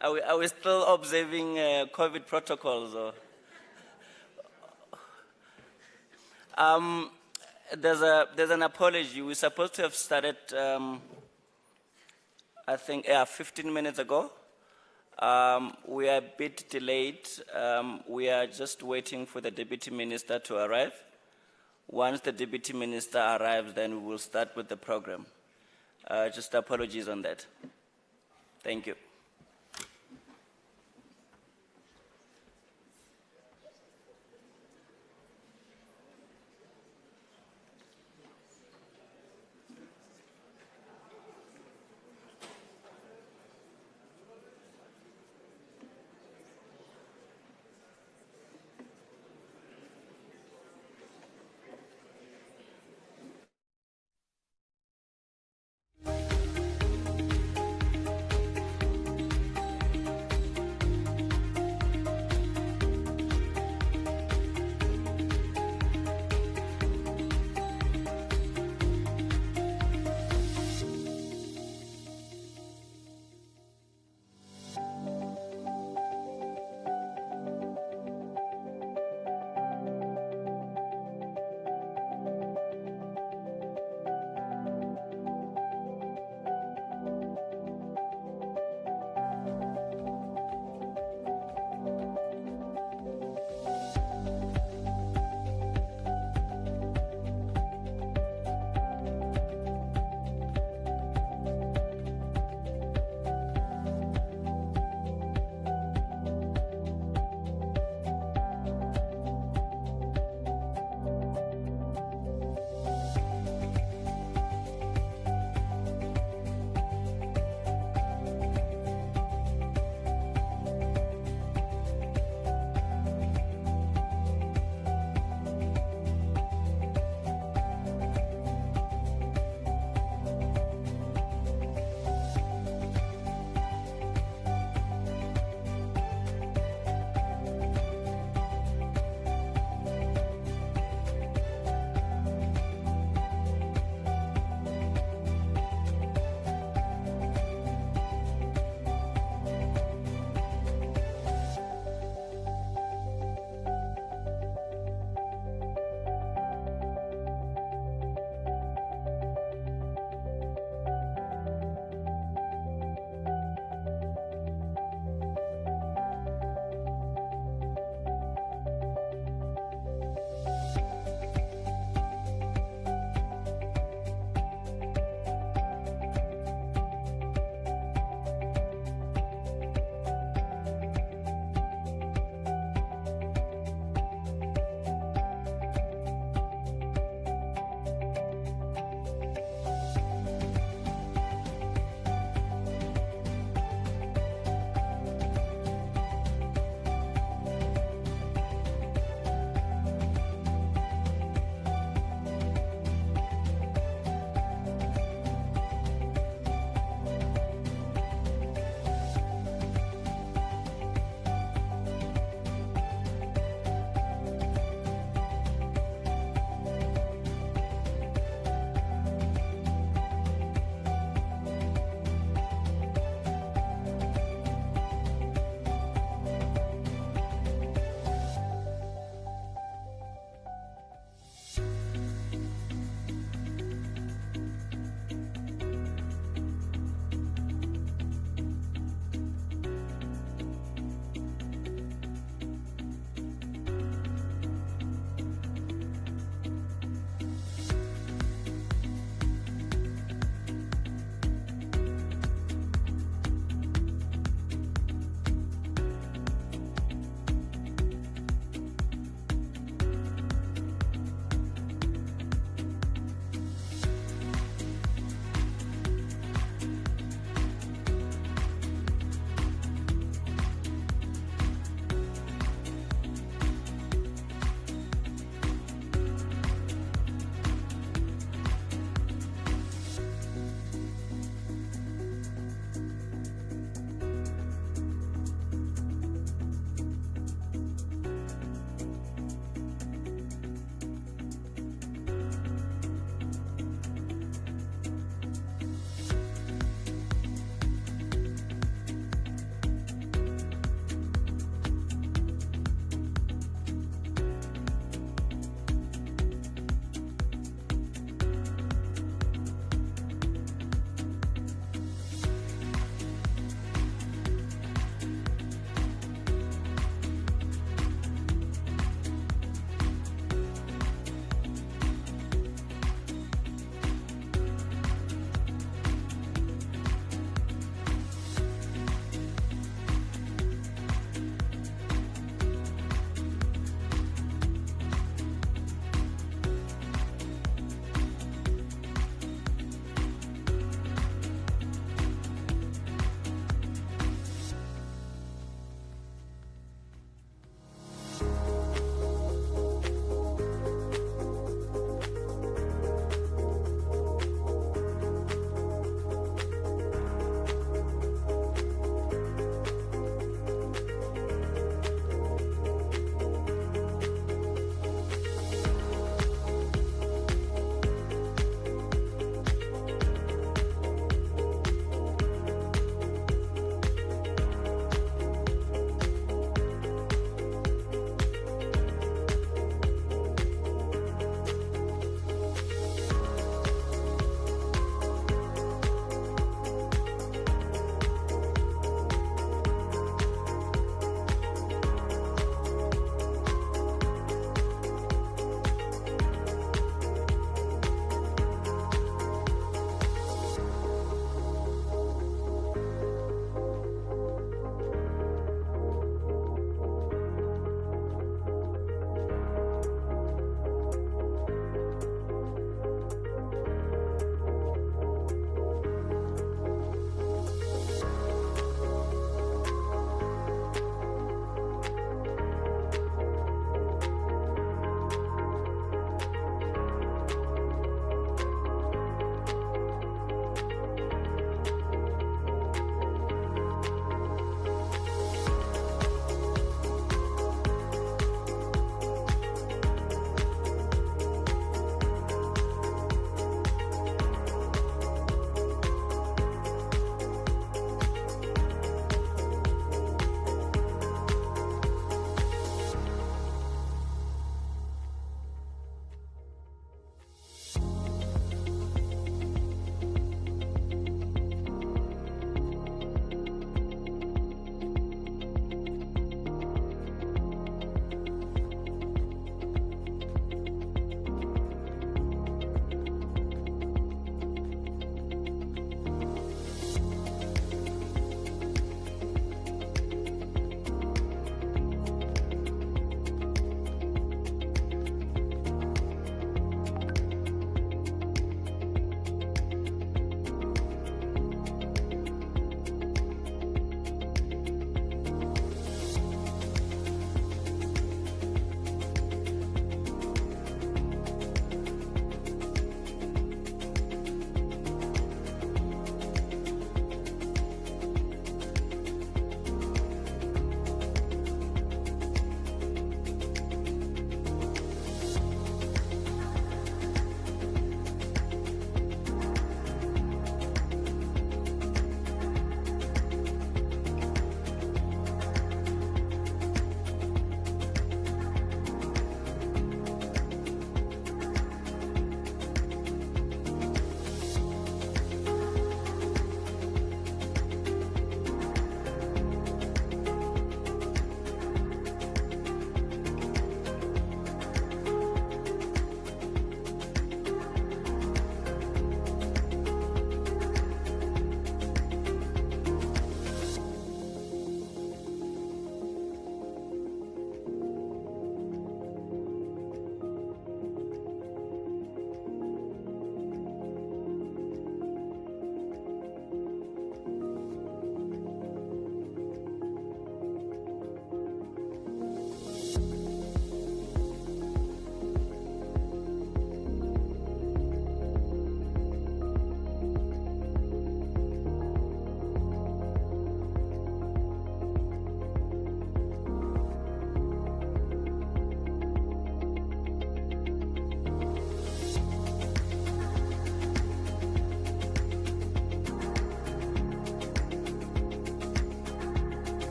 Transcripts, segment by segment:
Are we still observing COVID protocols? Or? There's an apology. We're supposed to have started, I think, 15 minutes ago. We are a bit delayed. We are just waiting for the Deputy Minister to arrive. Once the Deputy Minister arrives, then we will start with the program. Just apologies on that. Thank you.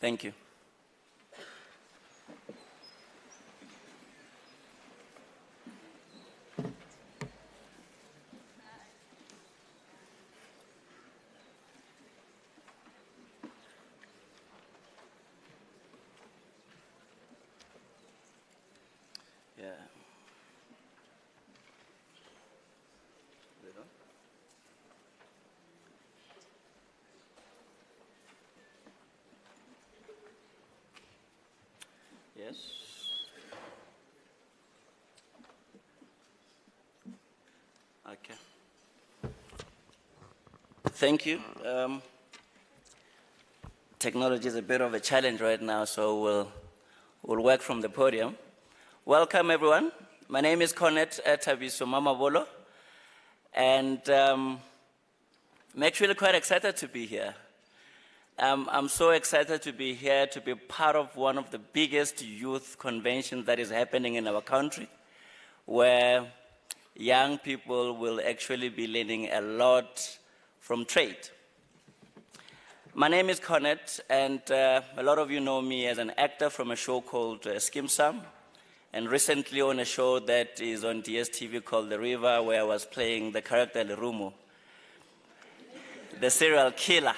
Thank you. Yeah. Yes. Okay. Thank you. Technology is a bit of a challenge right now, so we'll work from the podium. Welcome, everyone. My name is Cornet Tabiso Mamabolo, and I'm actually quite excited to be here. I'm so excited to be here to be part of one of the biggest youth conventions that is happening in our country, where young people will actually be learning a lot from trade. My name is Cornet, and a lot of you know me as an actor from a show called Skim Sam, and recently on a show that is on DSTV called The River, where I was playing the character Lerumo, the serial killer.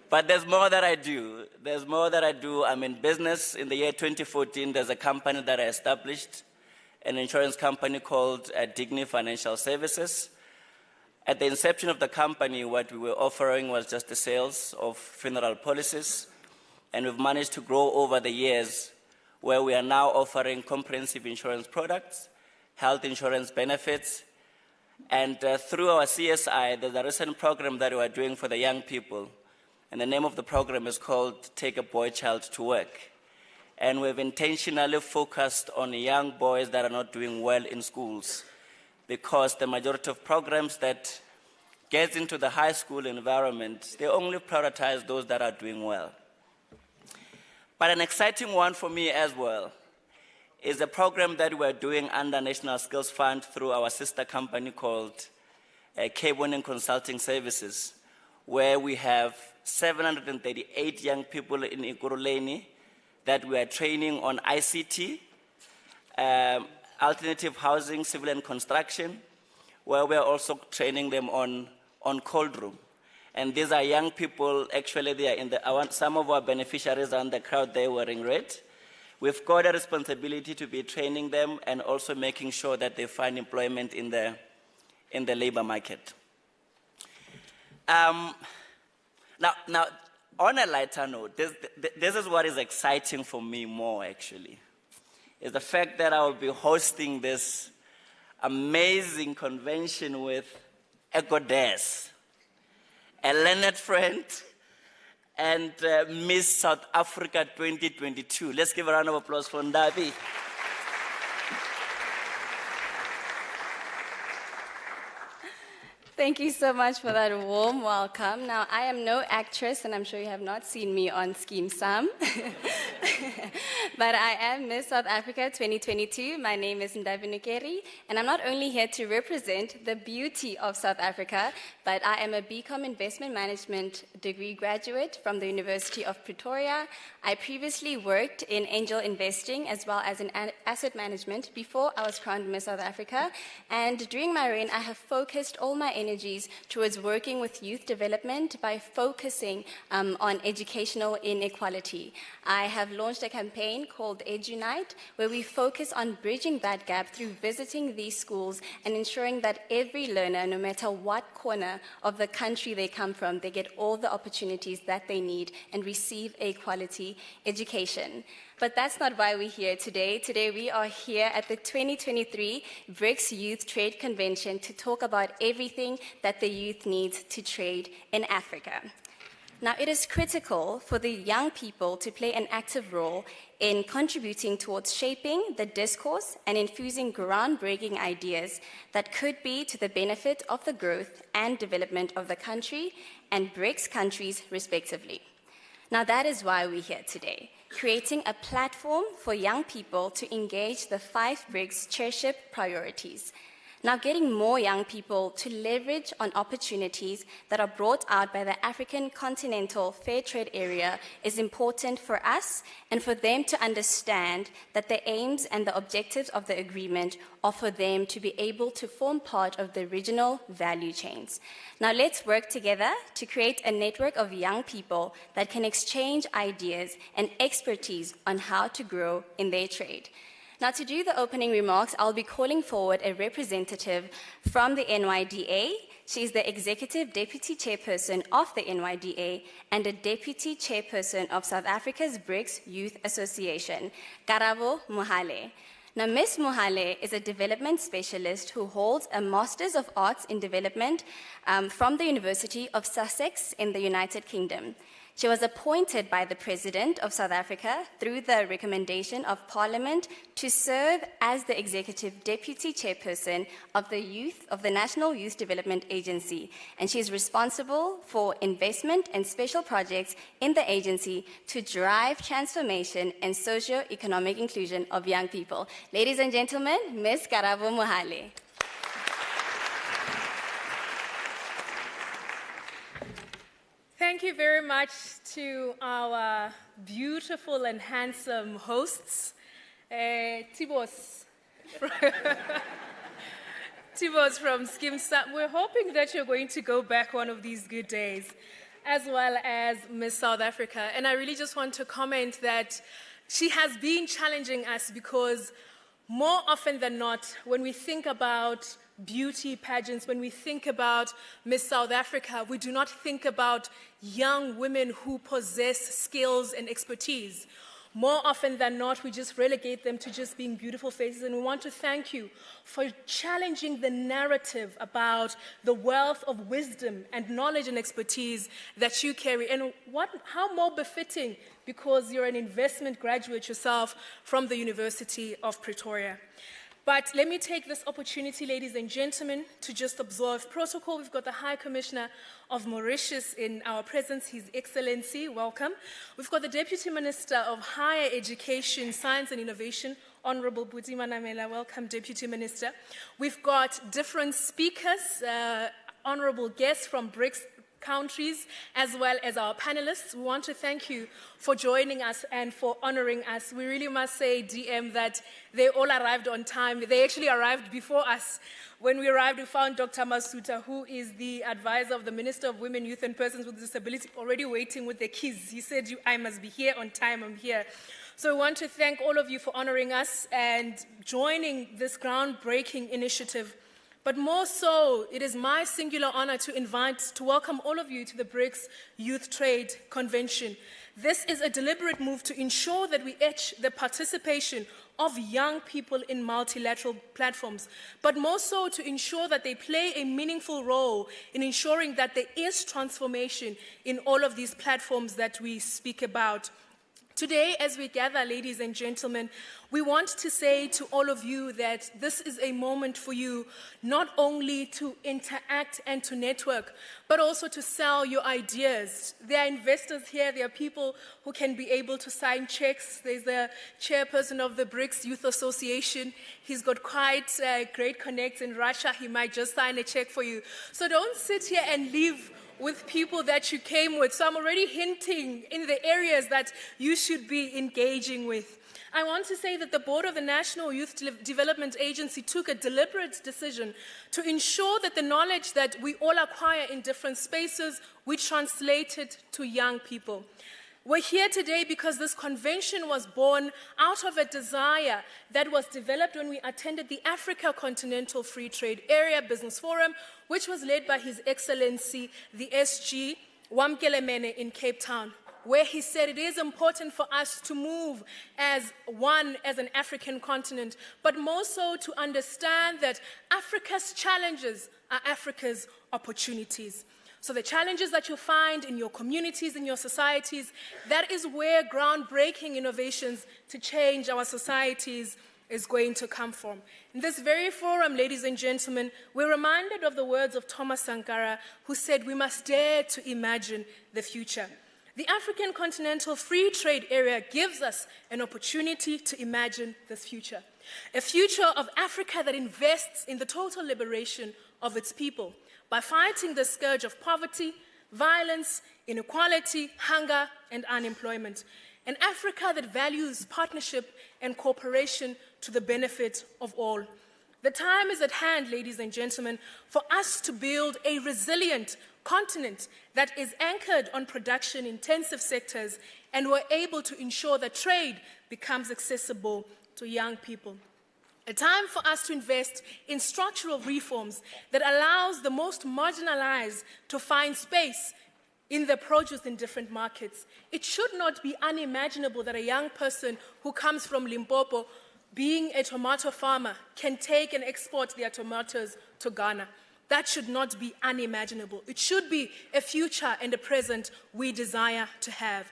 But there's more that I do. There's more that I do. I'm in business. In the year 2014, there's a company that I established, an insurance company called Digny Financial Services. At the inception of the company, what we were offering was just the sales of funeral policies, and we've managed to grow over the years, where we are now offering comprehensive insurance products, health insurance benefits, and through our CSI, there's a recent program that we are doing for the young people, and the name of the program is called Take a Boy Child to Work. And we've intentionally focused on young boys that are not doing well in schools, because the majority of programs that get into the high school environment, they only prioritize those that are doing well. But an exciting one for me as well is a program that we're doing under National Skills Fund through our sister company called K1 Consulting Services, where we have 738 young people in Ikuruleni that we are training on ICT, alternative housing, civil and construction, where we are also training them on cold room. And these are young people, actually they are in some of our beneficiaries are in the crowd there wearing red. We've got a responsibility to be training them and also making sure that they find employment in the labor market. Now, on a lighter note, this is what is exciting for me more, actually, is the fact that I will be hosting this amazing convention with a goddess, a learned friend, and Miss South Africa 2022. Let's give a round of applause for Ndabi. Thank you so much for that warm welcome. Now, I am no actress, and I'm sure you have not seen me on Scheme Sam. But I am Miss South Africa 2022. My name is Ndabi Nukeri, and I'm not only here to represent the beauty of South Africa, but I am a BCom Investment Management degree graduate from the University of Pretoria. I previously worked in angel investing as well as in asset management before I was crowned Miss South Africa. And during my reign, I have focused all my energies towards working with youth development by focusing on educational inequality. I have launched a campaign called EduNite, where we focus on bridging that gap through visiting these schools and ensuring that every learner, no matter what corner of the country they come from, they get all the opportunities that they need and receive a quality education. But that's not why we're here today. Today we are here at the 2023 BRICS Youth Trade Convention to talk about everything that the youth needs to trade in Africa. Now, it is critical for the young people to play an active role in contributing towards shaping the discourse and infusing groundbreaking ideas that could be to the benefit of the growth and development of the country and BRICS countries, respectively. Now, that is why we're here today, creating a platform for young people to engage the 5 BRICS chairship priorities. Now, getting more young people to leverage on opportunities that are brought out by the African Continental Fair Trade Area is important for us and for them to understand that the aims and the objectives of the agreement are for them to be able to form part of the regional value chains. Now, let's work together to create a network of young people that can exchange ideas and expertise on how to grow in their trade. Now, to do the opening remarks, I'll be calling forward a representative from the NYDA. She's the Executive Deputy Chairperson of the NYDA and a Deputy Chairperson of South Africa's BRICS Youth Association, Karabo Mohale. Now, Ms. Mohale is a development specialist who holds a Master's of Arts in Development from the University of Sussex in the United Kingdom. She was appointed by the President of South Africa through the recommendation of Parliament to serve as the Executive Deputy Chairperson of the National Youth Development Agency, and she is responsible for investment and special projects in the agency to drive transformation and socio-economic inclusion of young people. Ladies and gentlemen, Ms. Karabo Mohale. Thank you very much to our beautiful and handsome hosts. Tibos from SkimSA. We're hoping that you're going to go back one of these good days, as well as Miss South Africa. And I really just want to comment that she has been challenging us because more often than not, when we think about beauty pageants, when we think about Miss South Africa, we do not think about young women who possess skills and expertise. More often than not, we just relegate them to just being beautiful faces, and we want to thank you for challenging the narrative about the wealth of wisdom and knowledge and expertise that you carry. And how more befitting, because you're an investment graduate yourself from the University of Pretoria. But let me take this opportunity, ladies and gentlemen, to just observe protocol. We've got the High Commissioner of Mauritius in our presence, His Excellency, welcome. We've got the Deputy Minister of Higher Education, Science and Innovation, Honorable Buti Manamela, welcome, Deputy Minister. We've got different speakers, honorable guests from BRICS countries, as well as our panelists. We want to thank you for joining us and for honoring us. We really must say, DM, that they all arrived on time. They actually arrived before us. When we arrived, we found Dr. Masuta, who is the advisor of the Minister of Women, Youth and Persons with Disability, already waiting with the keys. He said, I must be here on time, I'm here. So we want to thank all of you for honoring us and joining this groundbreaking initiative. But more so, it is my singular honor to welcome all of you to the BRICS Youth Trade Convention. This is a deliberate move to ensure that we etch the participation of young people in multilateral platforms, but more so to ensure that they play a meaningful role in ensuring that there is transformation in all of these platforms that we speak about. Today, as we gather, ladies and gentlemen, we want to say to all of you that this is a moment for you not only to interact and to network, but also to sell your ideas. There are investors here, there are people who can be able to sign checks. There's the chairperson of the BRICS Youth Association. He's got quite great connects in Russia. He might just sign a check for you. So don't sit here and leave with people that you came with. So I'm already hinting in the areas that you should be engaging with. I want to say that the board of the National Youth Development Agency took a deliberate decision to ensure that the knowledge that we all acquire in different spaces, we translate it to young people. We're here today because this convention was born out of a desire that was developed when we attended the Africa Continental Free Trade Area Business Forum, which was led by His Excellency, the SG Wamkelemene in Cape Town, where he said it is important for us to move as an African continent, but more so to understand that Africa's challenges are Africa's opportunities. So the challenges that you find in your communities, in your societies, that is where groundbreaking innovations to change our societies is going to come from. In this very forum, ladies and gentlemen, we're reminded of the words of Thomas Sankara, who said, we must dare to imagine the future. The African Continental Free Trade Area gives us an opportunity to imagine this future. A future of Africa that invests in the total liberation of its people by fighting the scourge of poverty, violence, inequality, hunger, and unemployment. An Africa that values partnership and cooperation to the benefit of all. The time is at hand, ladies and gentlemen, for us to build a resilient continent that is anchored on production-intensive sectors and we're able to ensure that trade becomes accessible to young people. A time for us to invest in structural reforms that allows the most marginalized to find space in their produce in different markets. It should not be unimaginable that a young person who comes from Limpopo, being a tomato farmer, can take and export their tomatoes to Ghana. That should not be unimaginable. It should be a future and a present we desire to have.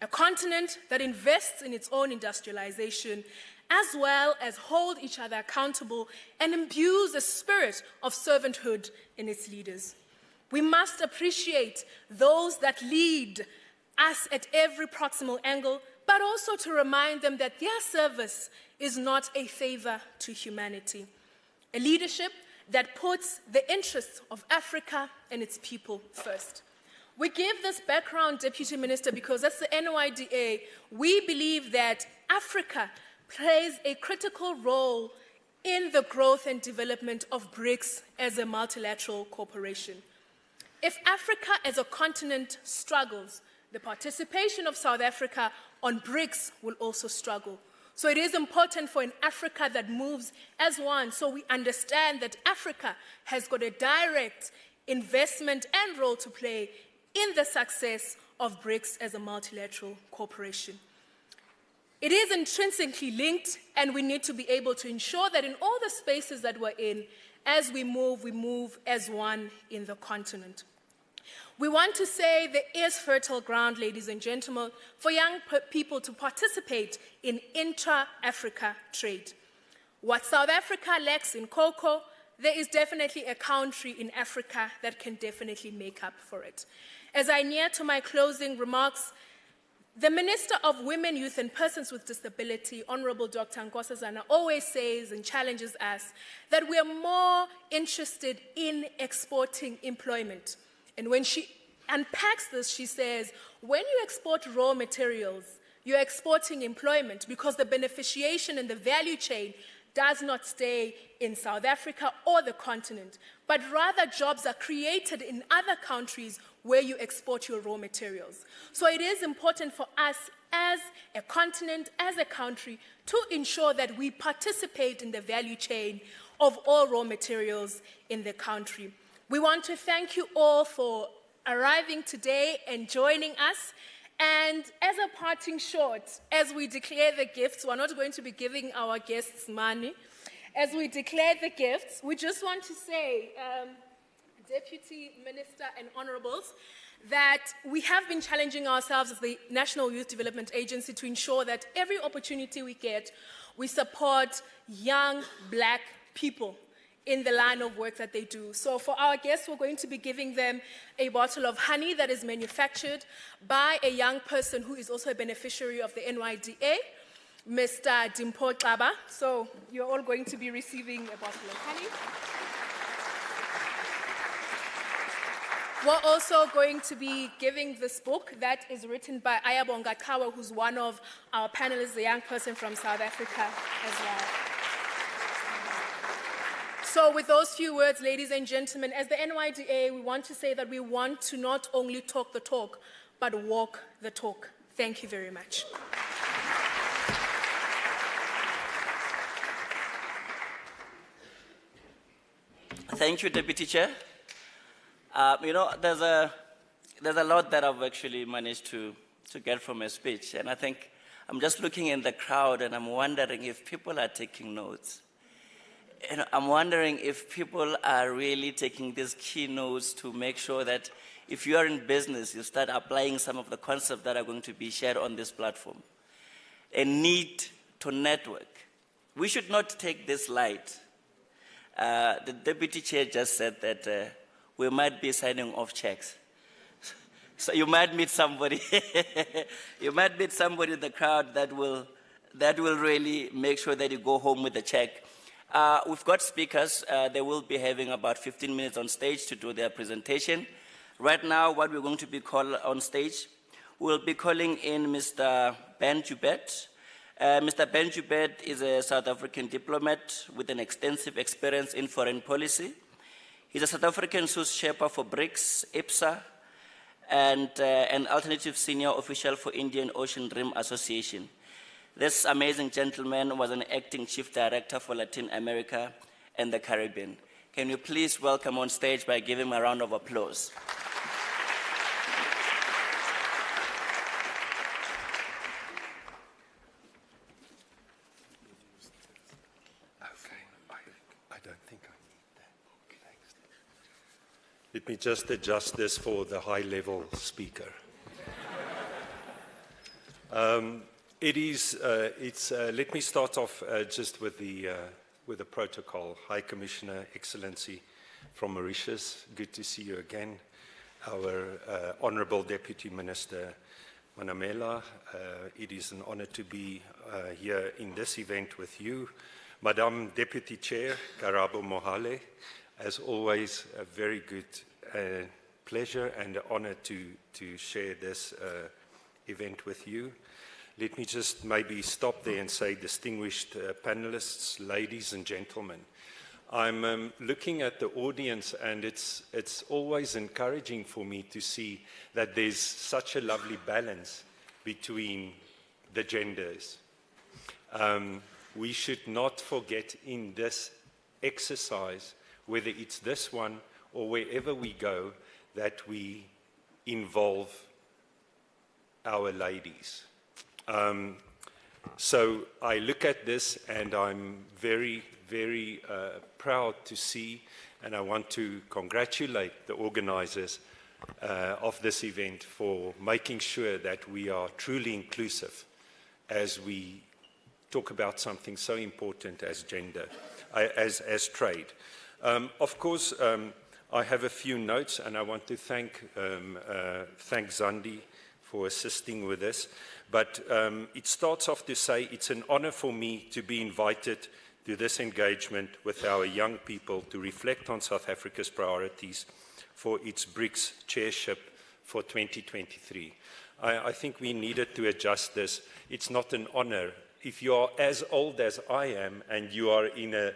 A continent that invests in its own industrialization, as well as hold each other accountable and imbues a spirit of servanthood in its leaders. We must appreciate those that lead us at every proximal angle, but also to remind them that their service is not a favor to humanity. A leadership that puts the interests of Africa and its people first. We give this background, Deputy Minister, because as the NYDA, we believe that Africa plays a critical role in the growth and development of BRICS as a multilateral corporation. If Africa as a continent struggles, the participation of South Africa on BRICS will also struggle. So it is important for an Africa that moves as one, so we understand that Africa has got a direct investment and role to play in the success of BRICS as a multilateral corporation. It is intrinsically linked, and we need to be able to ensure that in all the spaces that we're in, as we move as one in the continent. We want to say there is fertile ground, ladies and gentlemen, for young people to participate in intra-Africa trade. What South Africa lacks in cocoa, there is definitely a country in Africa that can definitely make up for it. As I near to my closing remarks, the Minister of Women, Youth and Persons with Disability, Honorable Dr. Nkosazana, always says and challenges us that we are more interested in exporting employment. And when she unpacks this, she says, when you export raw materials, you're exporting employment because the beneficiation and the value chain does not stay in South Africa or the continent, but rather jobs are created in other countries where you export your raw materials. So it is important for us as a continent, as a country, to ensure that we participate in the value chain of all raw materials in the country. We want to thank you all for arriving today and joining us. And as a parting shot, as we declare the gifts, we're not going to be giving our guests money. As we declare the gifts, we just want to say, Deputy Minister and Honorables, that we have been challenging ourselves as the National Youth Development Agency to ensure that every opportunity we get, we support young black people in the line of work that they do. So for our guests, we're going to be giving them a bottle of honey that is manufactured by a young person who is also a beneficiary of the NYDA, Mr. Dimpo Xaba. So you're all going to be receiving a bottle of honey. We're also going to be giving this book that is written by Ayabonga Kawa, who's one of our panelists, a young person from South Africa as well. So with those few words, ladies and gentlemen, as the NYDA, we want to say that we want to not only talk the talk, but walk the talk. Thank you very much. Thank you, Deputy Chair. There's a lot that I've actually managed to get from a speech, and I think I'm just looking in the crowd and I'm wondering if people are taking notes. And I'm wondering if people are really taking these key notes to make sure that if you are in business, you start applying some of the concepts that are going to be shared on this platform. A need to network. We should not take this light. The Deputy Chair just said that we might be signing off checks. So you might meet somebody. You might meet somebody in the crowd that will really make sure that you go home with a check. We've got speakers. They will be having about 15 minutes on stage to do their presentation. Right now, what we're going to be called on stage, we'll be calling in Mr. Ben Jubet. Mr. Ben Jubet is a South African diplomat with an extensive experience in foreign policy. He's a South African sous Sherpa for BRICS, IPSA, and an alternative senior official for Indian Ocean Rim Association. This amazing gentleman was an acting chief director for Latin America and the Caribbean. Can you please welcome on stage by giving him a round of applause? Let me just adjust this for the high-level speaker. Let me start off just with the protocol. High Commissioner, Excellency from Mauritius, good to see you again. Our Honorable Deputy Minister Manamela, it is an honor to be here in this event with you. Madam Deputy Chair, Karabo Mohale, as always, a very good pleasure and honor to share this event with you. Let me just maybe stop there and say, distinguished panelists, ladies and gentlemen, I'm looking at the audience, and it's always encouraging for me to see that there's such a lovely balance between the genders. We should not forget in this exercise, whether it's this one or wherever we go, that we involve our ladies. So I look at this and I'm very, very proud to see, and I want to congratulate the organizers of this event for making sure that we are truly inclusive as we talk about something so important as gender, as trade. Of course, I have a few notes, and I want to thank Zandi for assisting with this. But it starts off to say it's an honor for me to be invited to this engagement with our young people to reflect on South Africa's priorities for its BRICS chairship for 2023. I think we needed to adjust this. It's not an honor. If you are as old as I am and you are in a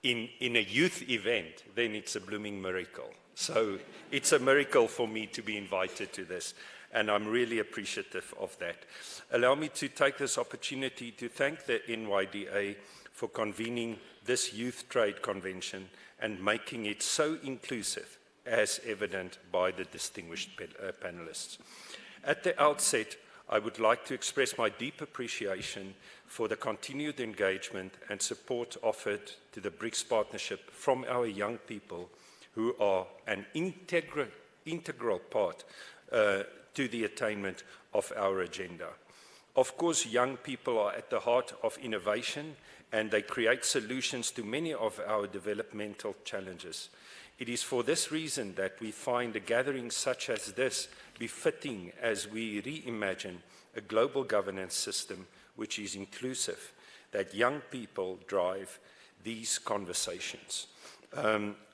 youth event, then it's a blooming miracle. So it's a miracle for me to be invited to this, and I'm really appreciative of that. Allow me to take this opportunity to thank the NYDA for convening this Youth Trade Convention and making it so inclusive, as evident by the distinguished panelists. At the outset, I would like to express my deep appreciation for the continued engagement and support offered to the BRICS partnership from our young people, who are an integral part to the attainment of our agenda. Of course, young people are at the heart of innovation, and they create solutions to many of our developmental challenges. It is for this reason that we find a gathering such as this befitting as we reimagine a global governance system which is inclusive, that young people drive these conversations.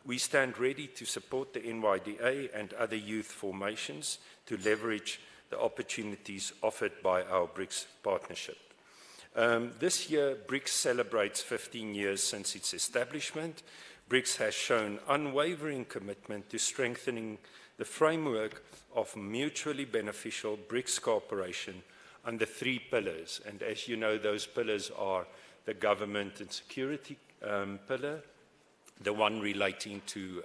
We stand ready to support the NYDA and other youth formations to leverage the opportunities offered by our BRICS partnership. This year, BRICS celebrates 15 years since its establishment. BRICS has shown unwavering commitment to strengthening the framework of mutually beneficial BRICS cooperation under 3 pillars. And as you know, those pillars are the government and security pillar, the one relating to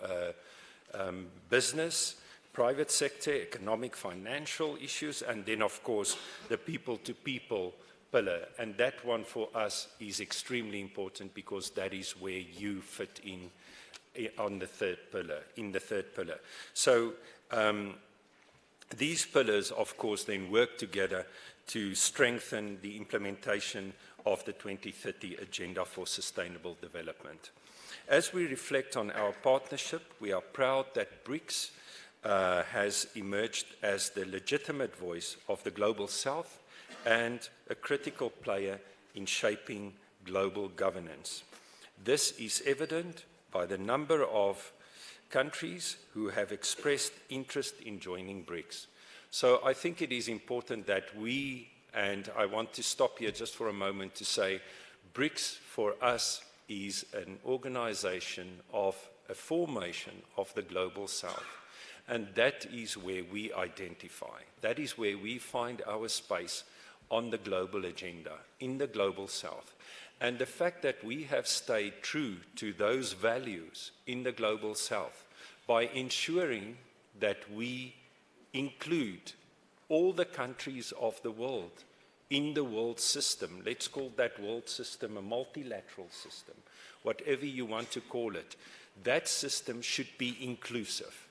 business, private sector, economic, financial issues, and then, of course, the people-to-people pillar. And that one for us is extremely important because that is where you fit in on the third pillar, So these pillars, of course, then work together to strengthen the implementation of the 2030 Agenda for Sustainable Development. As we reflect on our partnership, we are proud that BRICS has emerged as the legitimate voice of the Global South and a critical player in shaping global governance. This is evident by the number of countries who have expressed interest in joining BRICS. So I think it is important that we, and I want to stop here just for a moment to say, BRICS for us is an organization of a formation of the Global South. And that is where we identify. That is where we find our space on the global agenda, in the Global South. And the fact that we have stayed true to those values in the Global South by ensuring that we include all the countries of the world in the world system. Let's call that world system a multilateral system, whatever you want to call it. That system should be inclusive.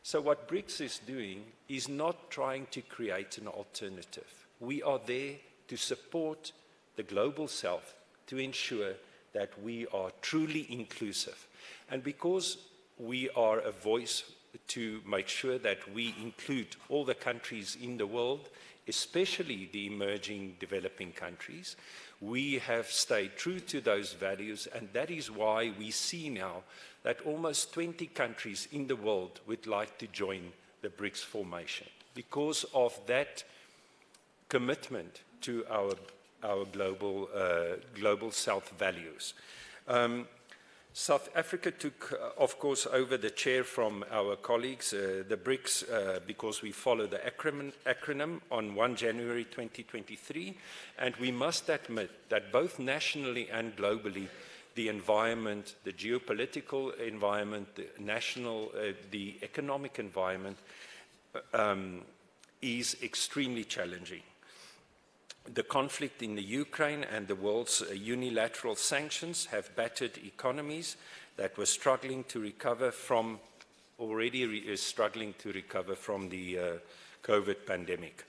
So what BRICS is doing is not trying to create an alternative. We are there to support the Global South to ensure that we are truly inclusive. And because we are a voice to make sure that we include all the countries in the world, especially the emerging developing countries, we have stayed true to those values, and that is why we see now that almost 20 countries in the world would like to join the BRICS formation because of that commitment to our global South values. South Africa took, of course, over the chair from our colleagues, the BRICS, because we follow the acronym on 1 January 2023, and we must admit that both nationally and globally, the environment, the geopolitical environment, the economic environment is extremely challenging. The conflict in the Ukraine and the world's unilateral sanctions have battered economies that were struggling to recover from, struggling to recover from the COVID pandemic.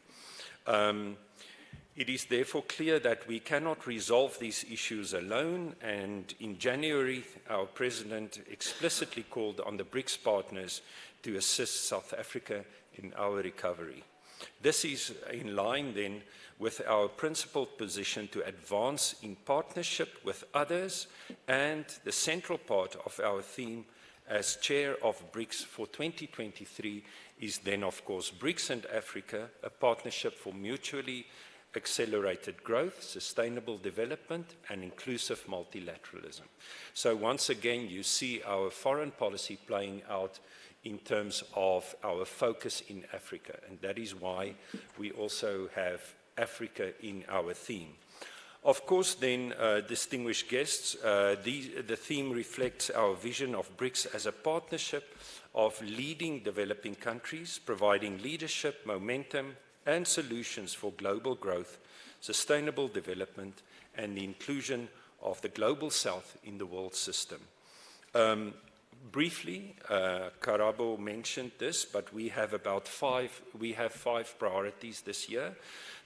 It is therefore clear that we cannot resolve these issues alone, and in January, our President explicitly called on the BRICS partners to assist South Africa in our recovery. This is in line then with our principled position to advance in partnership with others, and the central part of our theme as chair of BRICS for 2023 is then, of course, BRICS and Africa, a partnership for mutually accelerated growth, sustainable development, and inclusive multilateralism. So once again, you see our foreign policy playing out in terms of our focus in Africa, and that is why we also have Africa in our theme. Of course, then, distinguished guests, the theme reflects our vision of BRICS as a partnership of leading developing countries, providing leadership, momentum, and solutions for global growth, sustainable development, and the inclusion of the Global South in the world system. Briefly, Karabo mentioned this, but we have five priorities this year.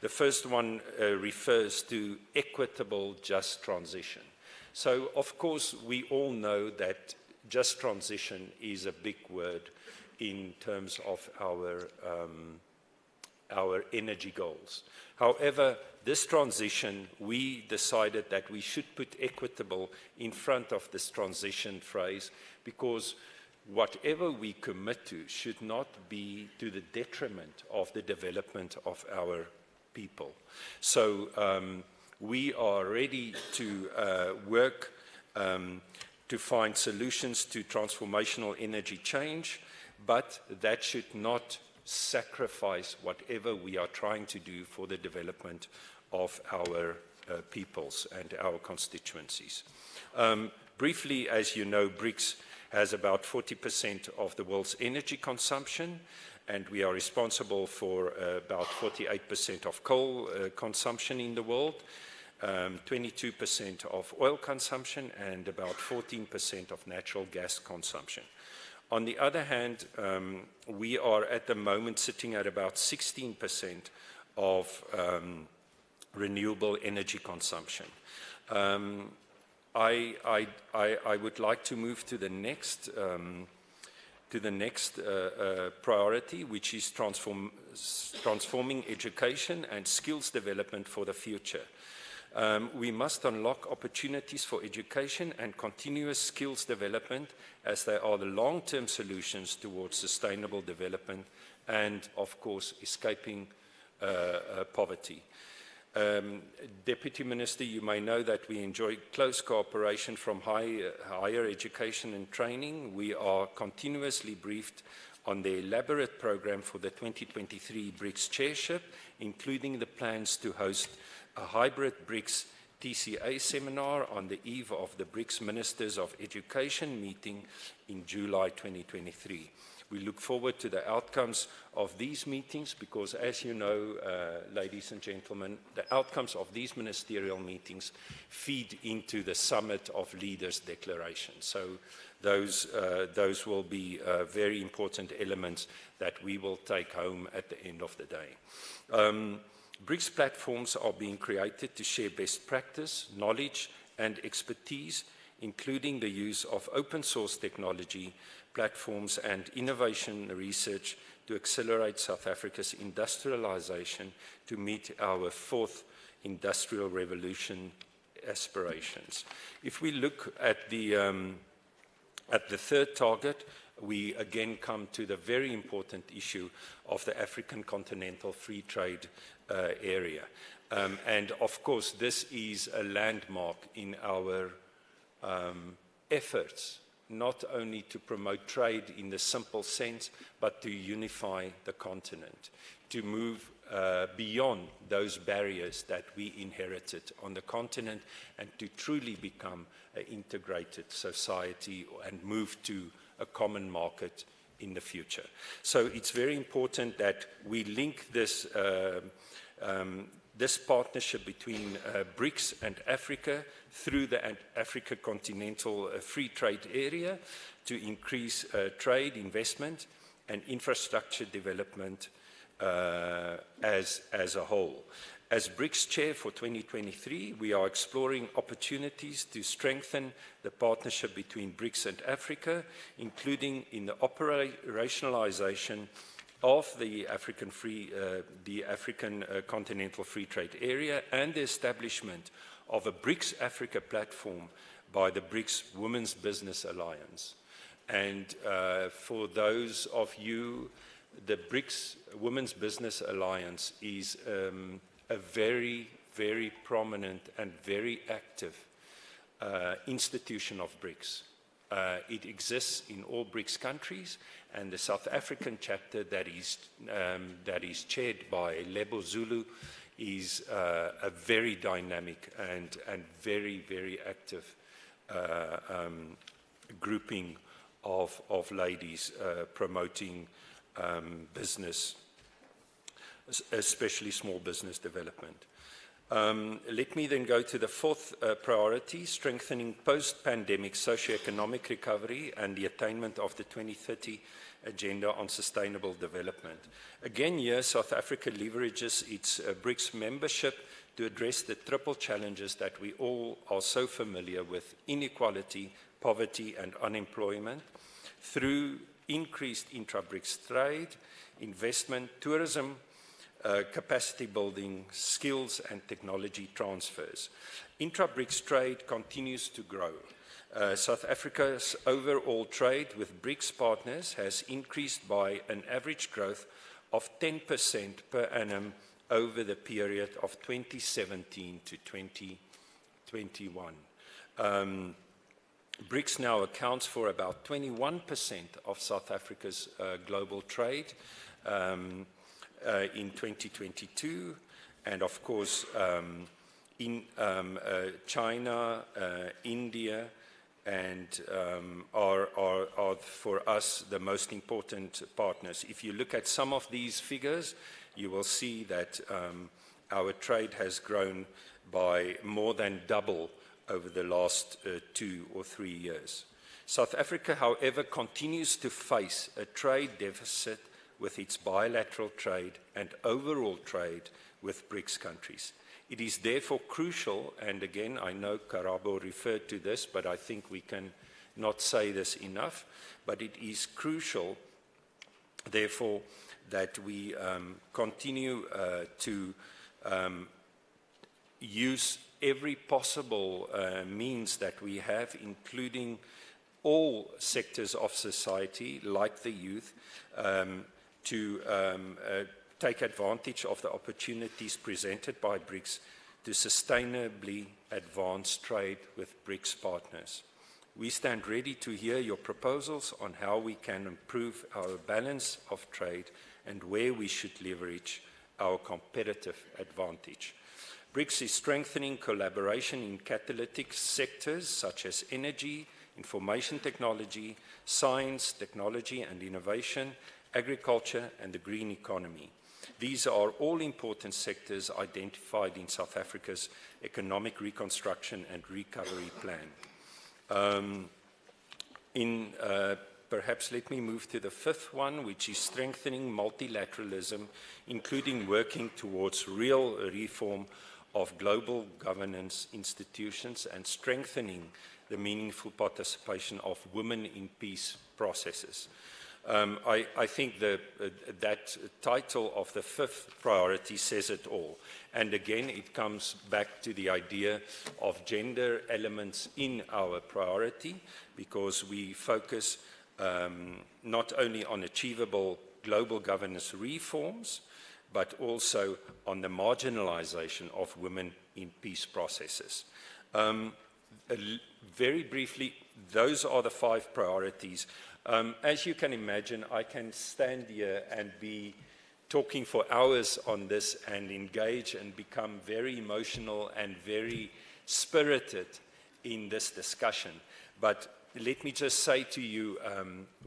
The first one refers to equitable just transition. So, of course, we all know that just transition is a big word in terms of our energy goals. However, this transition, we decided that we should put equitable in front of this transition phrase, because whatever we commit to should not be to the detriment of the development of our people. So we are ready to work to find solutions to transformational energy change, but that should not sacrifice whatever we are trying to do for the development of our peoples and our constituencies. Briefly, as you know, BRICS has about 40% of the world's energy consumption, and we are responsible for about 48% of coal consumption in the world, 22% of oil consumption, and about 14% of natural gas consumption. On the other hand, we are at the moment sitting at about 16% of renewable energy consumption. I would like to move to the next to the next priority, which is transforming education and skills development for the future. We must unlock opportunities for education and continuous skills development, as they are the long-term solutions towards sustainable development and, of course, escaping poverty. Deputy Minister, you may know that we enjoy close cooperation from higher education and training. We are continuously briefed on the elaborate program for the 2023 BRICS Chairship, including the plans to host a hybrid BRICS TCA seminar on the eve of the BRICS Ministers of Education meeting in July 2023. We look forward to the outcomes of these meetings because, as you know, ladies and gentlemen, the outcomes of these ministerial meetings feed into the Summit of Leaders Declaration. So those will be very important elements that we will take home at the end of the day. BRICS platforms are being created to share best practice, knowledge, and expertise, including the use of open source technology, platforms, and innovation research to accelerate South Africa's industrialization to meet our fourth industrial revolution aspirations. If we look at the third target, we again come to the very important issue of the African Continental Free Trade area. And of course, this is a landmark in our efforts, not only to promote trade in the simple sense, but to unify the continent, to move beyond those barriers that we inherited on the continent and to truly become an integrated society and move to a common market in the future. So it's very important that we link this this partnership between BRICS and Africa through the Africa Continental Free Trade Area to increase trade, investment, and infrastructure development as a whole. As BRICS Chair for 2023, we are exploring opportunities to strengthen the partnership between BRICS and Africa, including in the operationalization of the African Continental Free Trade Area and the establishment of a BRICS Africa platform by the BRICS Women's Business Alliance. And for those of you, the BRICS Women's Business Alliance is a very, very prominent and very active institution of BRICS. It exists in all BRICS countries, and the South African chapter that is chaired by Lebo Zulu is a very dynamic and very, very active grouping of ladies promoting business, especially small business development. Let me then go to the fourth priority, strengthening post-pandemic socioeconomic recovery and the attainment of the 2030 Agenda on Sustainable Development. Again, here, South Africa leverages its BRICS membership to address the triple challenges that we all are so familiar with: inequality, poverty, and unemployment, through increased intra-BRICS trade, investment, tourism, capacity building, skills, and technology transfers. Intra-BRICS trade continues to grow. South Africa's overall trade with BRICS partners has increased by an average growth of 10% per annum over the period of 2017 to 2021. BRICS now accounts for about 21% of South Africa's global trade in 2022, and of course in China, India, and are for us the most important partners. If you look at some of these figures, you will see that our trade has grown by more than double over the last 2 or 3 years. South Africa, however, continues to face a trade deficit with its bilateral trade and overall trade with BRICS countries. It is therefore crucial, and again, I know Karabo referred to this, but I think we can not say this enough, but it is crucial, therefore, that we continue to use every possible means that we have, including all sectors of society, like the youth, to take advantage of the opportunities presented by BRICS to sustainably advance trade with BRICS partners. We stand ready to hear your proposals on how we can improve our balance of trade and where we should leverage our competitive advantage. BRICS is strengthening collaboration in catalytic sectors such as energy, information technology, science, technology and innovation, agriculture and the green economy. These are all important sectors identified in South Africa's economic reconstruction and recovery plan. Perhaps let me move to the fifth one, which is strengthening multilateralism, including working towards real reform of global governance institutions and strengthening the meaningful participation of women in peace processes. I think that title of the fifth priority says it all. And again, it comes back to the idea of gender elements in our priority, because we focus not only on achievable global governance reforms, but also on the marginalization of women in peace processes. Very briefly, those are the 5 priorities. As you can imagine, I can stand here and be talking for hours on this and engage and become very emotional and very spirited in this discussion. But let me just say to you,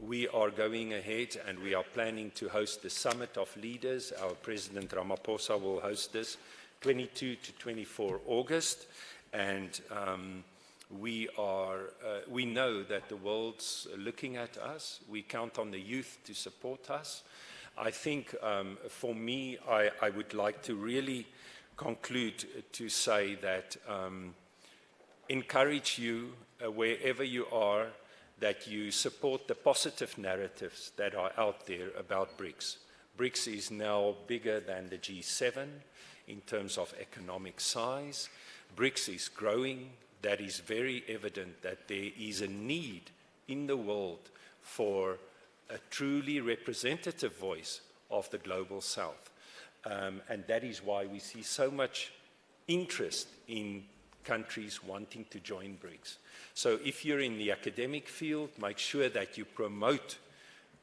we are going ahead and we are planning to host the Summit of Leaders. Our President Ramaphosa will host this 22 to 24 August. And we know that the world's looking at us. We count on the youth to support us. I think for me, I would like to really conclude to say that encourage you wherever you are, that you support the positive narratives that are out there about BRICS. BRICS is now bigger than the G7 in terms of economic size. BRICS is growing. That is very evident that there is a need in the world for a truly representative voice of the global South. And that is why we see so much interest in countries wanting to join BRICS. So if you're in the academic field, make sure that you promote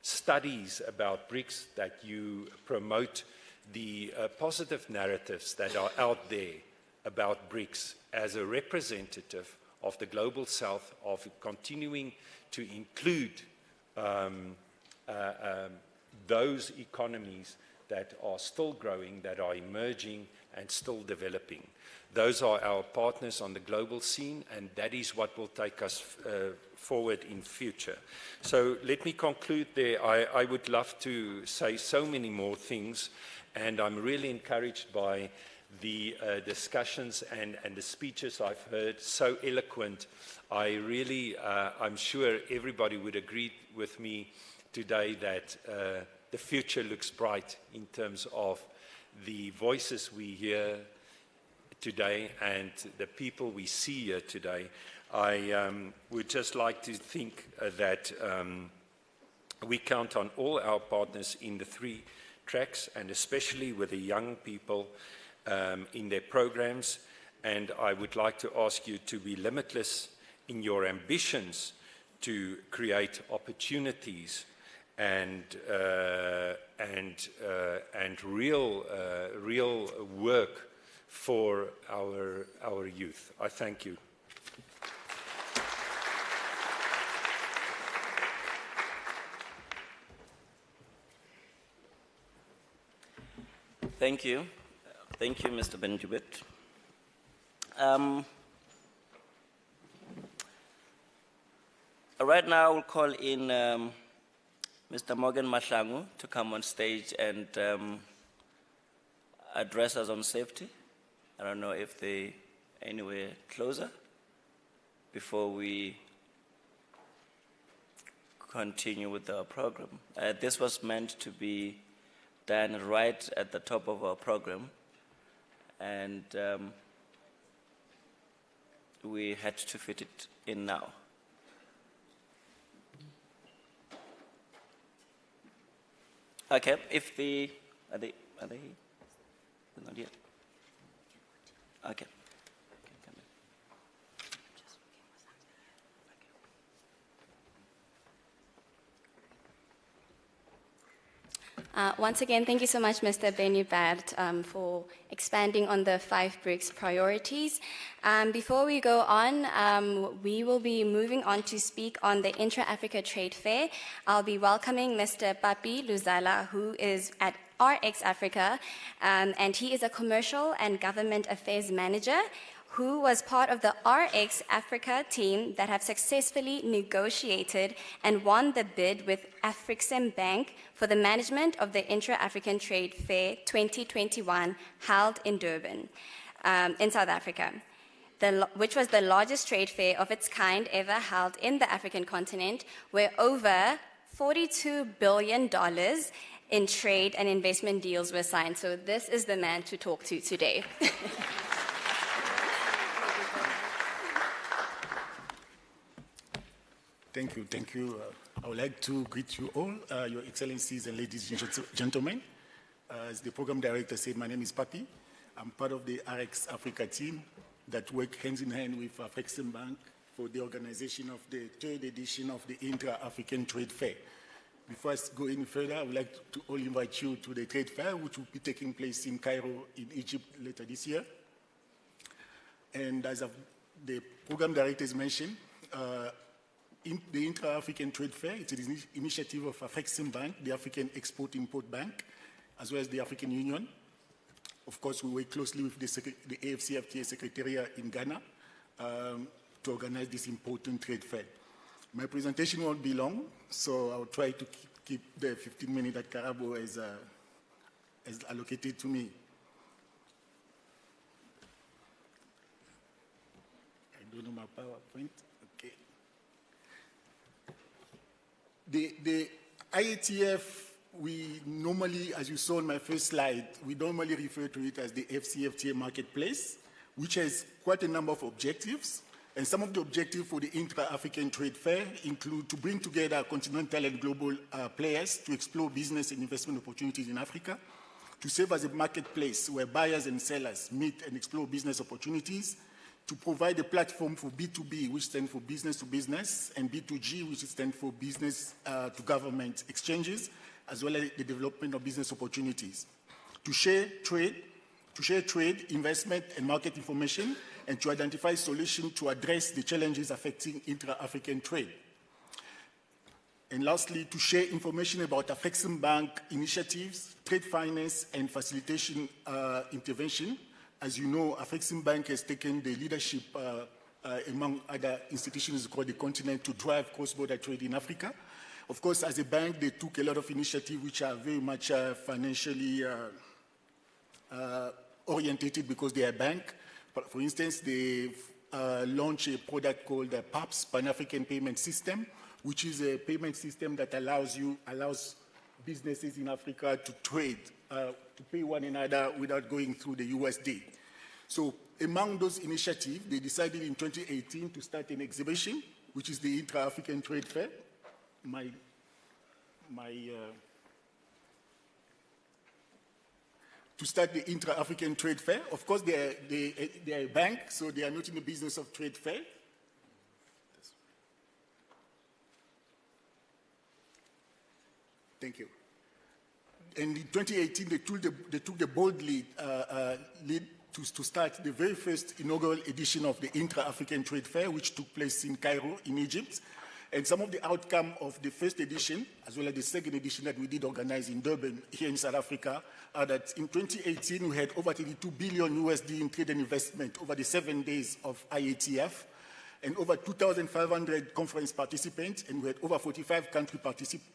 studies about BRICS, that you promote the positive narratives that are out there about BRICS as a representative of the global South, of continuing to include those economies that are still growing, that are emerging and still developing. Those are our partners on the global scene, and that is what will take us forward in future. So let me conclude there. I would love to say so many more things, and I'm really encouraged by the discussions and the speeches I've heard, so eloquent. I'm sure everybody would agree with me today that the future looks bright in terms of the voices we hear today and the people we see here today. I would just like to think that we count on all our partners in the 3 tracks, and especially with the young people in their programs. And I would like to ask you to be limitless in your ambitions to create opportunities and real work for our youth. I thank you. Thank you. Thank you, Mr. Benjubit. Right now, we'll call in Mr. Morgan Mahlangu to come on stage and address us on safety. I don't know if they anywhere closer before we continue with our program. This was meant to be done right at the top of our program, and we had to fit it in now. Okay, if the, are they not yet? Okay. Once again, thank you so much, Mr. Benubert, for expanding on the 5 BRICS priorities. Before we go on, we will be moving on to speak on the Intra-Africa Trade Fair. I'll be welcoming Mr. Papi Luzala, who is at RX Africa, and he is a commercial and government affairs manager who was part of the RX Africa team that have successfully negotiated and won the bid with Afrixim Bank for the management of the Intra-African Trade Fair 2021 held in Durban, in South Africa, which was the largest trade fair of its kind ever held in the African continent, where over $42 billion in trade and investment deals were signed. So this is the man to talk to today. Thank you. Thank you. I would like to greet you all, Your Excellencies and ladies and gentlemen. As the program director said, my name is Papi. I'm part of the RX Africa team that work hand in hand with Afrixim Bank for the organization of the 3rd edition of the Intra-African Trade Fair. Before I go any further, I would like to all invite you to the trade fair, which will be taking place in Cairo, in Egypt, later this year. And as the program director has mentioned, the Intra-African Trade Fair, it's an initiative of Afrixim Bank, the African Export-Import Bank, as well as the African Union. Of course, we work closely with the AFCFTA Secretariat in Ghana to organize this important trade fair. My presentation won't be long, so I'll try to keep the 15 minutes that Karabo has allocated to me. I don't know my PowerPoint. Okay. The IATF, we normally, as you saw in my first slide, we normally refer to it as the FCFTA marketplace, which has quite a number of objectives. And some of the objectives for the Intra-African Trade Fair include to bring together continental and global players to explore business and investment opportunities in Africa, to serve as a marketplace where buyers and sellers meet and explore business opportunities, to provide a platform for B2B, which stands for business to business, and B2G, which stands for business to government exchanges, as well as the development of business opportunities, to share trade, investment, and market information, and to identify solutions to address the challenges affecting intra-African trade. And lastly, to share information about Afrixim Bank initiatives, trade finance, and facilitation intervention. As you know, Afrixim Bank has taken the leadership among other institutions across the continent to drive cross-border trade in Africa. Of course, as a bank, they took a lot of initiatives which are very much financially orientated because they are a bank. But for instance, they've launched a product called the PAPS, Pan-African Payment System, which is a payment system that allows businesses in Africa to trade, to pay one another without going through the USD. So among those initiatives, they decided in 2018 to start an exhibition, which is the Intra-African Trade Fair. To start the Intra-African Trade Fair. Of course, they are a bank, so they are not in the business of trade fair. Thank you. And in 2018, they took the bold lead to start the very first inaugural edition of the Intra-African Trade Fair, which took place in Cairo, in Egypt. And some of the outcome of the first edition, as well as the second edition that we did organize in Durban, here in South Africa, are that in 2018, we had over 32 billion USD in trade and investment over the 7 days of IATF, and over 2,500 conference participants, and we had over 45 countries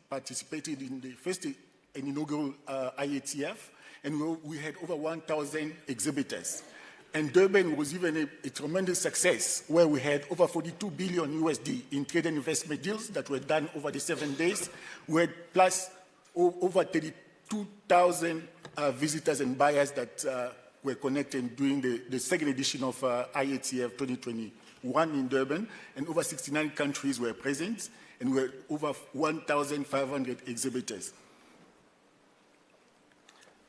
participated in the first and inaugural IATF, and we had over 1,000 exhibitors. And Durban was even a tremendous success, where we had over 42 billion USD in trade and investment deals that were done over the 7 days. We had plus over 32,000 visitors and buyers that were connected during the second edition of IATF 2021 in Durban, and over 69 countries were present, and we had over 1,500 exhibitors.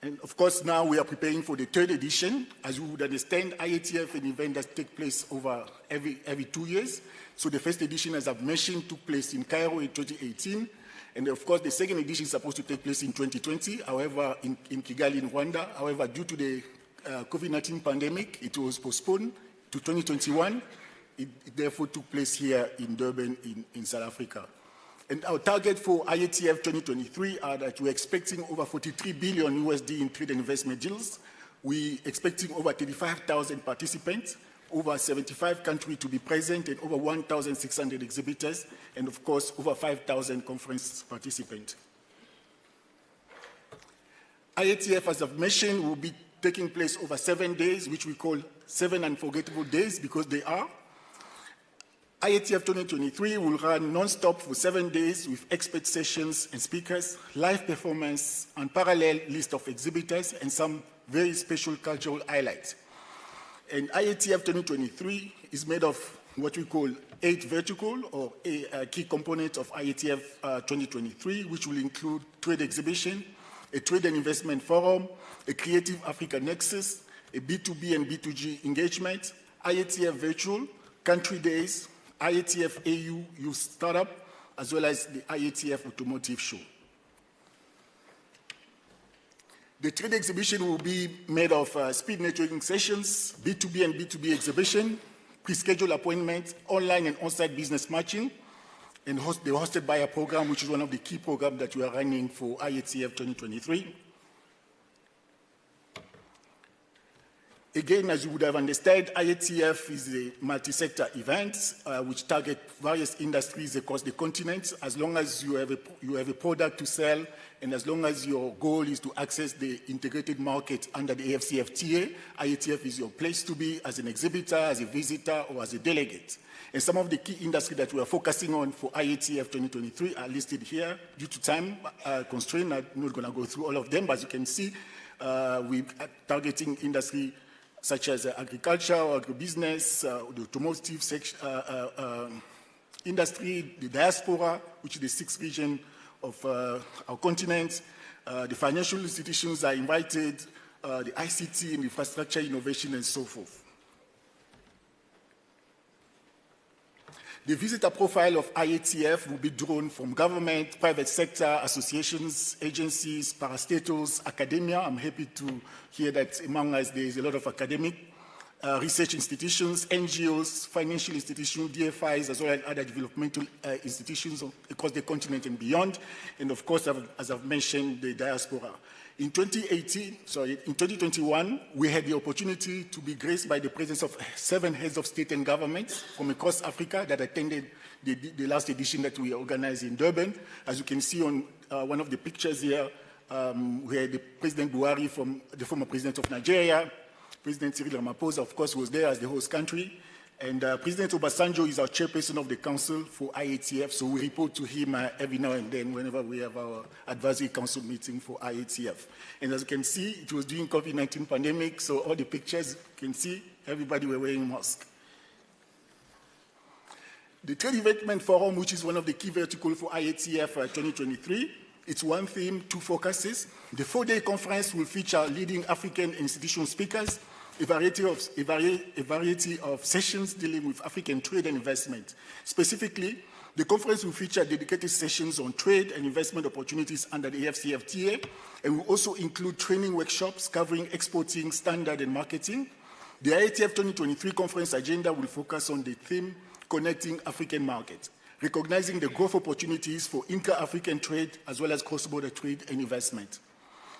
And of course, now we are preparing for the third edition. As you would understand, IATF, an event that takes place over every 2 years. So the first edition, as I've mentioned, took place in Cairo in 2018. And of course, the second edition is supposed to take place in 2020, however, in Kigali, in Rwanda. However, due to the COVID-19 pandemic, it was postponed to 2021. It therefore took place here in Durban, in South Africa. And our target for IATF 2023 are that we're expecting over 43 billion USD in trade and investment deals. We're expecting over 35,000 participants, over 75 countries to be present, and over 1,600 exhibitors, and of course, over 5,000 conference participants. IATF, as I've mentioned, will be taking place over 7 days, which we call 7 unforgettable days, because they are. IATF 2023 will run non-stop for 7 days with expert sessions and speakers, live performance, and parallel list of exhibitors, and some very special cultural highlights. And IATF 2023 is made of what we call 8 vertical, or a key component of IATF 2023, which will include trade exhibition, a trade and investment forum, a creative Africa nexus, a B2B and B2G engagement, IATF virtual, country days, IATF AU Youth Startup, as well as the IATF Automotive Show. The trade exhibition will be made of speed networking sessions, B2B and B2B exhibition, pre-scheduled appointments, online and on-site business matching, and the Hosted Buyer program, which is one of the key programs that we are running for IATF 2023. Again, as you would have understood, IATF is a multi-sector event which targets various industries across the continent. As long as you have a product to sell, and as long as your goal is to access the integrated market under the AFCFTA, IATF is your place to be as an exhibitor, as a visitor, or as a delegate. And some of the key industries that we are focusing on for IATF 2023 are listed here. Due to time constraint, I'm not going to go through all of them, but as you can see, we're targeting industry such as agriculture, agribusiness, the automotive industry, the diaspora, which is the 6th region of our continent. The financial institutions are invited, the ICT and infrastructure innovation, and so forth. The visitor profile of IATF will be drawn from government, private sector, associations, agencies, parastatals, academia. I'm happy to hear that among us there is a lot of academic, research institutions, NGOs, financial institutions, DFIs, as well as other developmental institutions across the continent and beyond. And of course, as I've mentioned, the diaspora. In 2021, we had the opportunity to be graced by the presence of 7 heads of state and government from across Africa that attended the last edition that we organized in Durban. As you can see on one of the pictures here, we had the President Buhari, the former president of Nigeria. President Cyril Ramaphosa, of course, was there as the host country. And President Obasanjo is our chairperson of the council for IATF, so we report to him every now and then whenever we have our advisory council meeting for IATF. And as you can see, it was during COVID-19 pandemic, so all the pictures you can see, everybody were wearing masks. The Trade Development Forum, which is one of the key verticals for IATF 2023, it's one theme, 2 focuses. The 4-day conference will feature leading African institutional speakers, a variety of sessions dealing with African trade and investment. Specifically, the conference will feature dedicated sessions on trade and investment opportunities under the AFCFTA, and will also include training workshops covering exporting, standard, and marketing. The IATF 2023 conference agenda will focus on the theme, Connecting African Markets, recognizing the growth opportunities for intra-African trade as well as cross-border trade and investment.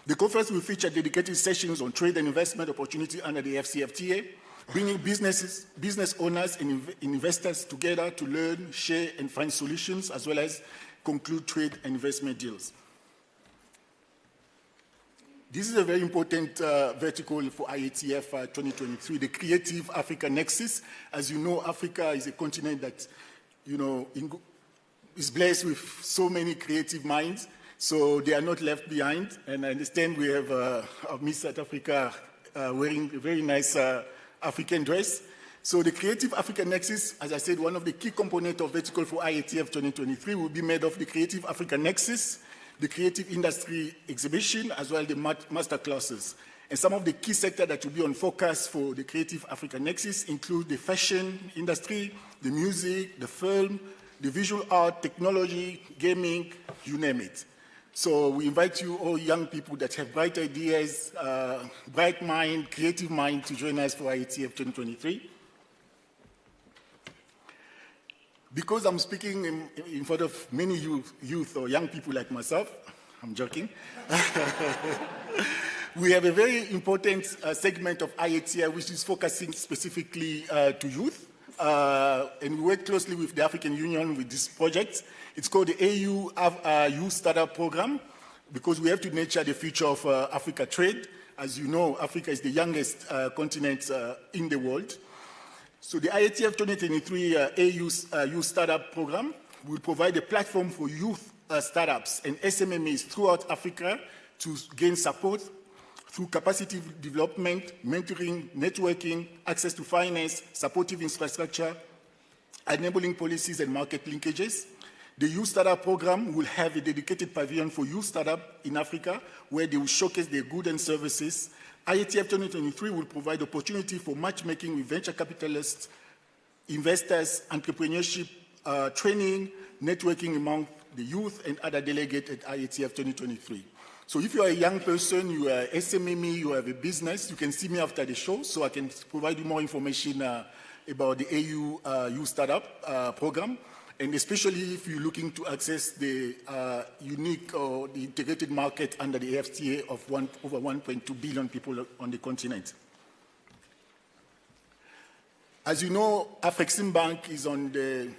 The conference will feature dedicated sessions on trade and investment opportunity under the FCFTA, bringing business owners and investors together to learn, share, and find solutions, as well as conclude trade and investment deals. This is a very important vertical for IATF 2023, the Creative Africa Nexus. As you know, Africa is a continent that, is blessed with so many creative minds, so they are not left behind. And I understand we have Miss South Africa wearing a very nice African dress. So the Creative Africa Nexus, as I said, one of the key components of vertical for IATF 2023 will be made of the Creative Africa Nexus, the Creative Industry Exhibition, as well as the master classes. And some of the key sectors that will be on focus for the Creative Africa Nexus include the fashion industry, the music, the film, the visual art, technology, gaming, you name it. So we invite you, all young people that have bright ideas, bright mind, creative mind, to join us for IATF 2023. Because I'm speaking in front of many youth or young people like myself, I'm joking, we have a very important segment of IATF which is focusing specifically to youth. And we work closely with the African Union with this project. It's called the AU Youth Startup Program, because we have to nurture the future of Africa trade. As you know, Africa is the youngest continent in the world. So the IATF 2023 AU Youth Startup Program will provide a platform for youth startups and SMMEs throughout Africa to gain support through capacity development, mentoring, networking, access to finance, supportive infrastructure, enabling policies and market linkages. The Youth Startup Program will have a dedicated pavilion for youth startup in Africa where they will showcase their goods and services. IATF 2023 will provide opportunity for matchmaking with venture capitalists, investors, entrepreneurship, training, networking among the youth and other delegates at IATF 2023. So if you are a young person, you are SMME, you have a business, you can see me after the show so I can provide you more information about the AU Youth Startup Program. And especially if you're looking to access the unique or the integrated market under the FTA of over 1.2 billion people on the continent. As you know, Afreximbank is on the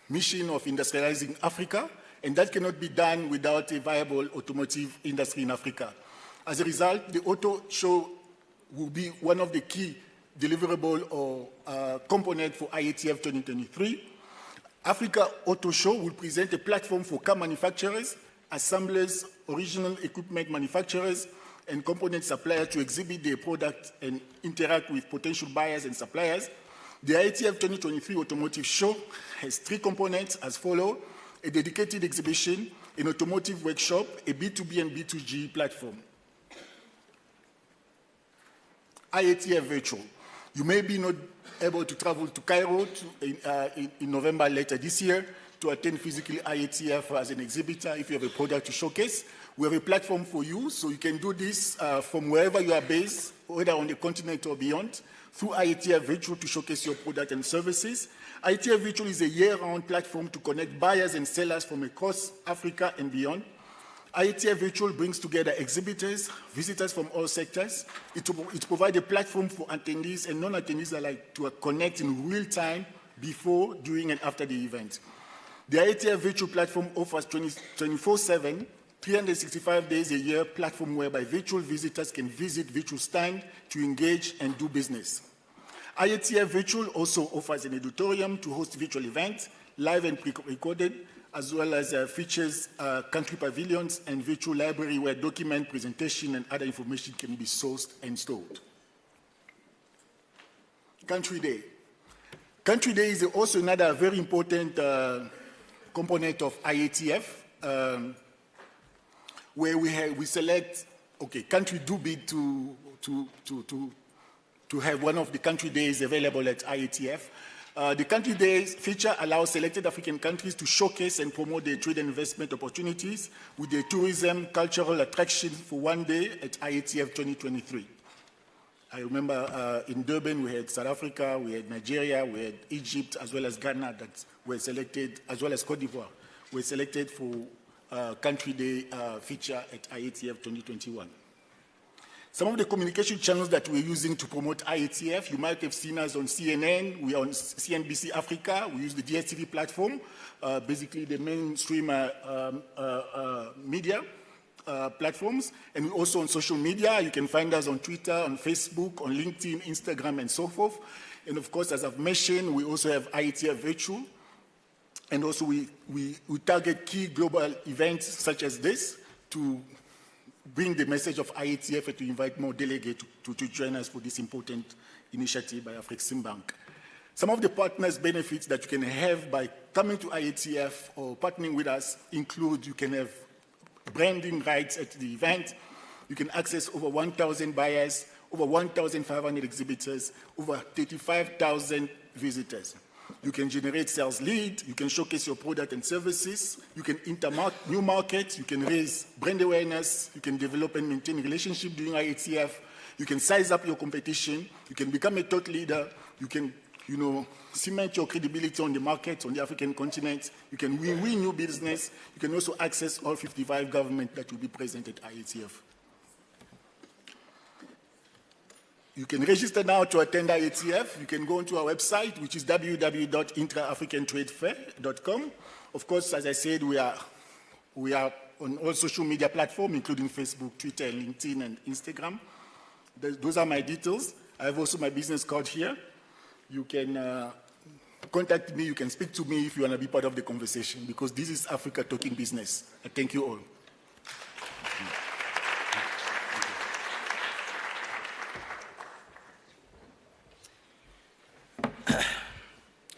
mission of industrializing Africa, and that cannot be done without a viable automotive industry in Africa. As a result, the auto show will be one of the key deliverable or component for IATF 2023. Africa Auto Show will present a platform for car manufacturers, assemblers, original equipment manufacturers, and component suppliers to exhibit their product and interact with potential buyers and suppliers. The IATF 2023 Automotive Show has 3 components as follows: a dedicated exhibition, an automotive workshop, a B2B and B2G platform. IATF Virtual. You may be not able to travel to Cairo in November later this year to attend physically IATF as an exhibitor if you have a product to showcase. We have a platform for you, so you can do this from wherever you are based, whether on the continent or beyond, through IATF Virtual to showcase your product and services. IATF Virtual is a year-round platform to connect buyers and sellers from across Africa and beyond. IATF Virtual brings together exhibitors, visitors from all sectors. It provides a platform for attendees and non-attendees alike to connect in real time before, during, and after the event. The IATF Virtual platform offers 24/7, 365 days a year platform whereby virtual visitors can visit virtual stand to engage and do business. IATF Virtual also offers an auditorium to host virtual events, live and pre-recorded, as well as features country pavilions and virtual library where document, presentation, and other information can be sourced and stored. Country Day. Country Day is also another very important component of IATF, where we select, country do bid to have one of the country days available at IATF. The country days feature allows selected African countries to showcase and promote their trade and investment opportunities with their tourism, cultural attractions for one day at IATF 2023. I remember in Durban we had South Africa, we had Nigeria, we had Egypt, as well as Ghana that were selected, as well as Cote d'Ivoire, were selected for country day feature at IATF 2021. Some of the communication channels that we're using to promote IATF, you might have seen us on CNN, we're on CNBC Africa, we use the DSTV platform, basically the mainstream media. platforms, and we're also on social media. You can find us on Twitter, on Facebook, on LinkedIn, Instagram, and so forth. And of course, as I've mentioned, we also have IETF Virtual. And also we target key global events such as this to bring the message of IETF and to invite more delegates to join us for this important initiative by Afreximbank. Some of the partners' benefits that you can have by coming to IETF or partnering with us include you can have branding rights at the event, you can access over 1,000 buyers, over 1,500 exhibitors, over 35,000 visitors. You can generate sales lead, you can showcase your product and services, you can enter new markets, you can raise brand awareness, you can develop and maintain relationship during IETF, you can size up your competition, you can become a thought leader, you can cement your credibility on the market, on the African continent, you can win new business, you can also access all 55 governments that will be present at IETF. You can register now to attend IETF. You can go onto our website, which is www.intra-africantradeffair.com. Of course, as I said, we are on all social media platforms, including Facebook, Twitter, LinkedIn, and Instagram. Those are my details. I have also my business card here. You can contact me. You can speak to me if you want to be part of the conversation, because this is Africa Talking Business. I thank you all.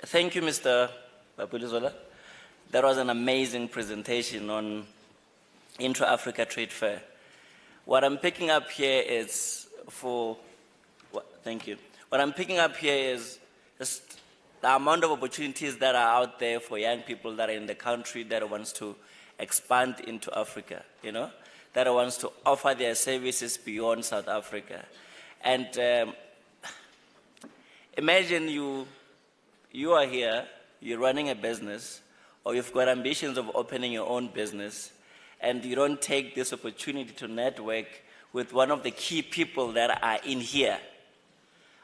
Thank you, Mr. Bapulizola. That was an amazing presentation on Intra-Africa Trade Fair. What I'm picking up here is thank you. What I'm picking up here is just the amount of opportunities that are out there for young people that are in the country that wants to expand into Africa, that wants to offer their services beyond South Africa. And imagine you are here, you're running a business, or you've got ambitions of opening your own business, and you don't take this opportunity to network with one of the key people that are in here.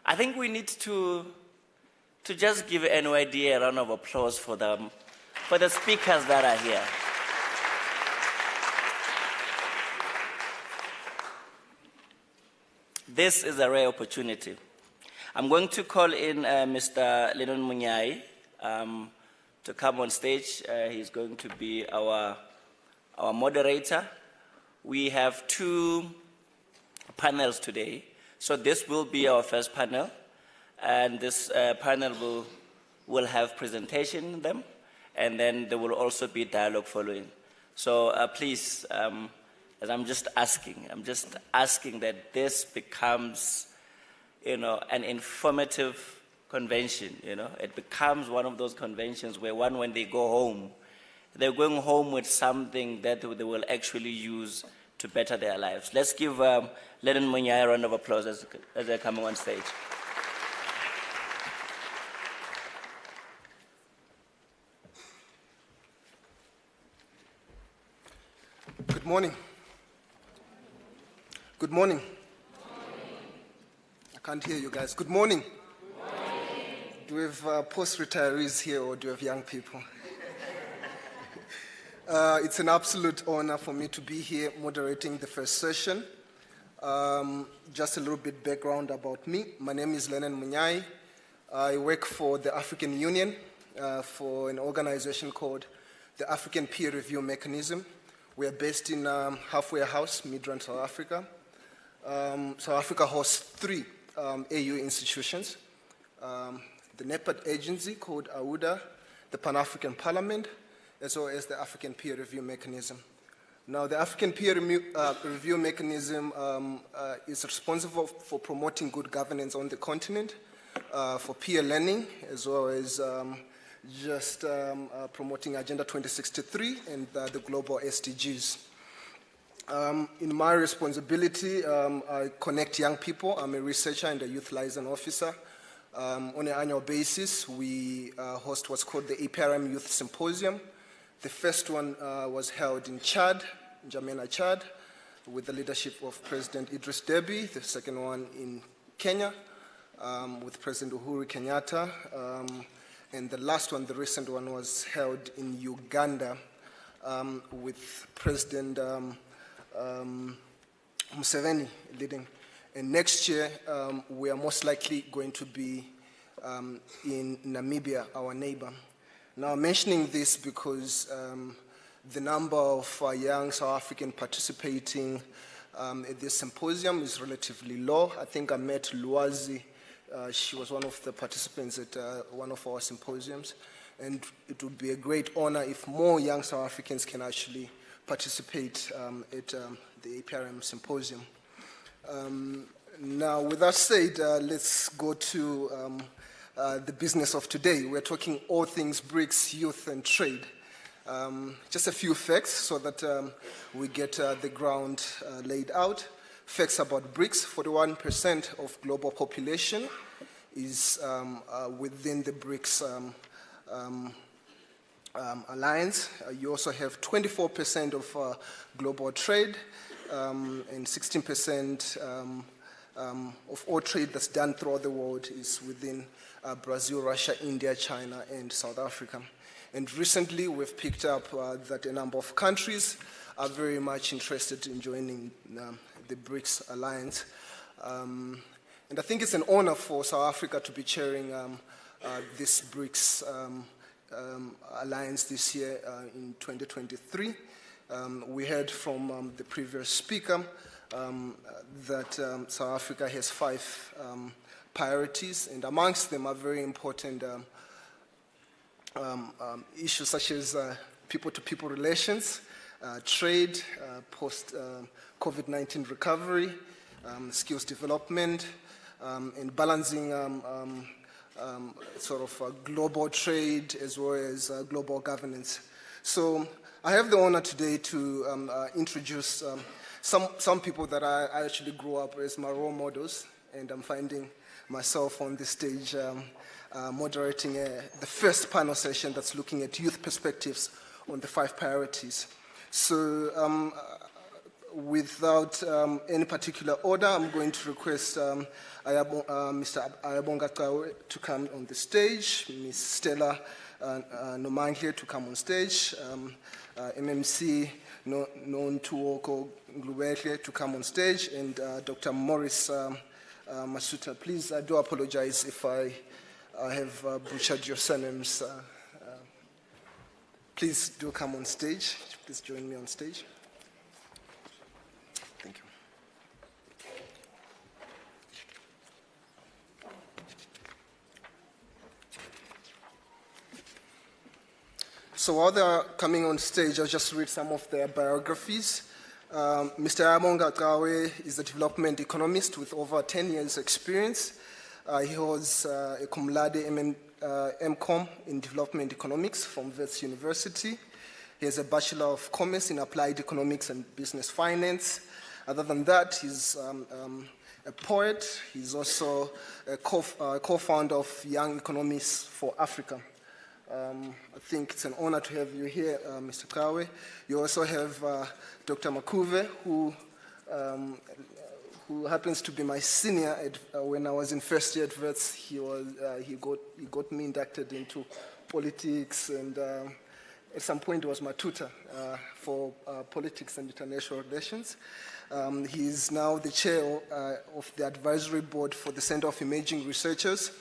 I think we need to just give NYDA a round of applause for the speakers that are here. This is a rare opportunity. I'm going to call in Mr. Lennon Munyai to come on stage. He's going to be our moderator. We have 2 panels today. So this will be our first panel. And this panel will have presentation in them. And then there will also be dialogue following. So please, as I'm just asking that this becomes an informative convention, It becomes one of those conventions where when they go home, they're going home with something that they will actually use to better their lives. Let's give Lennon Munyai a round of applause as they're coming on stage. Good morning. Good morning. I can't hear you guys. Good morning. Good morning. Do we have post-retirees here or do we have young people? It's an absolute honor for me to be here moderating the first session. Just a little bit background about me. My name is Lennon Munyai. I work for the African Union for an organization called the African Peer Review Mechanism. We are based in Halfway House, Midrand, South Africa. South Africa hosts 3 AU institutions, the NEPAD agency called AUDA, the Pan-African Parliament, as well as the African Peer Review Mechanism. Now, the African Peer Review Mechanism is responsible for promoting good governance on the continent, for peer learning, as well as promoting Agenda 2063 and the global SDGs. In my responsibility, I connect young people. I'm a researcher and a youth liaison officer. On an annual basis, we host what's called the APRM Youth Symposium. The first one was held in Chad, N'Djamena, Chad, with the leadership of President Idris Deby. The second one in Kenya, with President Uhuru Kenyatta. And the last one, the recent one, was held in Uganda with President Museveni leading. And next year, we are most likely going to be in Namibia, our neighbor. Now, I'm mentioning this because the number of young South Africans participating at this symposium is relatively low. I think I met Luazi. She was one of the participants at one of our symposiums. And it would be a great honor if more young South Africans can actually participate at the APRM symposium. Now, with that said, let's go to the business of today. We're talking all things BRICS, youth, and trade. Just a few facts so that we get the ground laid out. Facts about BRICS: 41% of global population is within the BRICS alliance. You also have 24% of global trade and 16% of all trade that's done throughout the world is within Brazil, Russia, India, China, and South Africa. And recently, we've picked up that a number of countries are very much interested in joining the BRICS alliance. And I think it's an honor for South Africa to be chairing this BRICS alliance this year in 2023. We heard from the previous speaker that South Africa has 5 priorities, and amongst them are very important issues such as people-to-people relations, trade, post-COVID-19 recovery, skills development, and balancing sort of global trade as well as global governance. So I have the honor today to introduce some people that I actually grew up as my role models, and I'm finding myself on the stage moderating the first panel session that's looking at youth perspectives on the 5 priorities. So without any particular order, I'm going to request Mr. Ayabonga Kawe to come on the stage, Ms. Stella Nomanhle to come on stage, MMC Nontuoko Nglubehle to come on stage, and Dr. Morris Masuta. Please, I do apologize if I have butchered your surnames. Please do come on stage. Please join me on stage. Thank you. So while they are coming on stage, I'll just read some of their biographies. Mr. Ayabonga Kawe is a development economist with over 10 years' experience. He holds a cum laude MCom in development economics from Wits University. He has a Bachelor of Commerce in Applied Economics and Business Finance. Other than that, he's a poet. He's also a co-founder of Young Economists for Africa. I think it's an honor to have you here, Mr. Kawe. You also have Dr. Makuve, who happens to be my senior when I was in first year at Wits. He got me inducted into politics, and at some point was my tutor for politics and international relations. He is now the chair of the advisory board for the Center of Emerging Researchers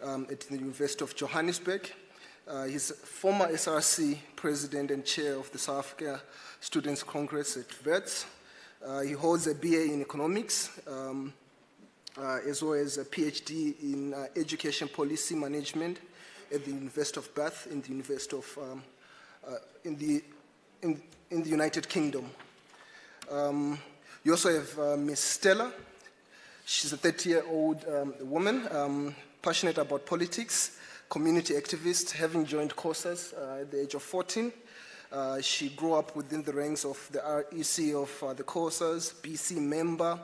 at the University of Johannesburg. He's former SRC president and chair of the South Africa Students' Congress at Wits. He holds a BA in economics, as well as a PhD in education policy management at the University of Bath in the University of in the United Kingdom. You also have Ms. Stella. She's a 30-year-old woman, passionate about politics, community activist, having joined COSAS at the age of 14. She grew up within the ranks of the REC of the COSAS, BC member.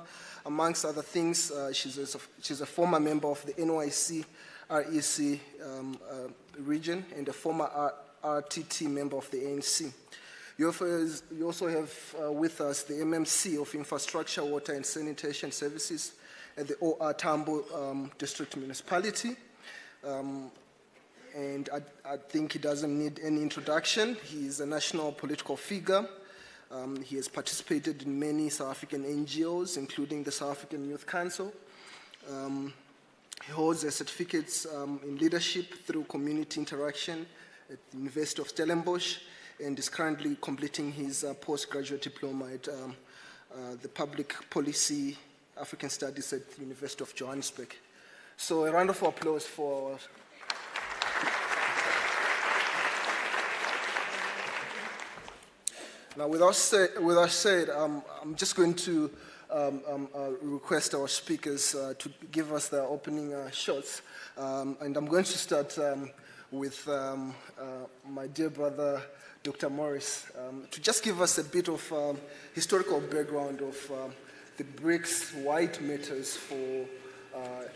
Amongst other things, she's a former member of the NYC REC region and a former RTT member of the ANC. You also have with us the MMC of Infrastructure, Water and Sanitation Services at the OR Tambo District Municipality. And I think he doesn't need any introduction. He is a national political figure, He has participated in many South African NGOs, including the South African Youth Council. He holds certificates in leadership through community interaction at the University of Stellenbosch, and is currently completing his postgraduate diploma at the Public Policy African Studies at the University of Johannesburg. So a round of applause for... Now, with that said, I'm just going to request our speakers to give us their opening shots. And I'm going to start with my dear brother, Dr. Morris, to just give us a bit of historical background of the BRICS, why it matters for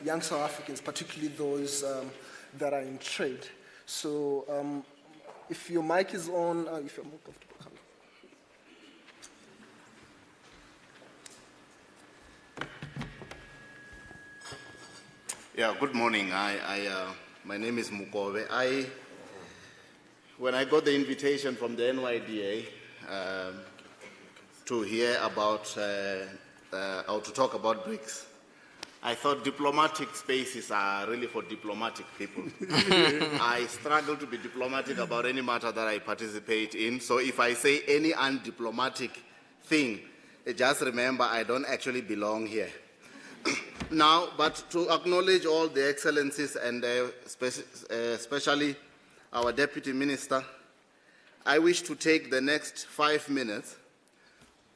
young South Africans, particularly those that are in trade. So if your mic is on, if you're more comfortable, come. Yeah, good morning. My name is Mukobe. When I got the invitation from the NYDA to hear about, or to talk about BRICS, I thought diplomatic spaces are really for diplomatic people. I struggle to be diplomatic about any matter that I participate in, so if I say any undiplomatic thing, just remember I don't actually belong here. Now, but to acknowledge all the excellencies and especially our Deputy Minister, I wish to take the next 5 minutes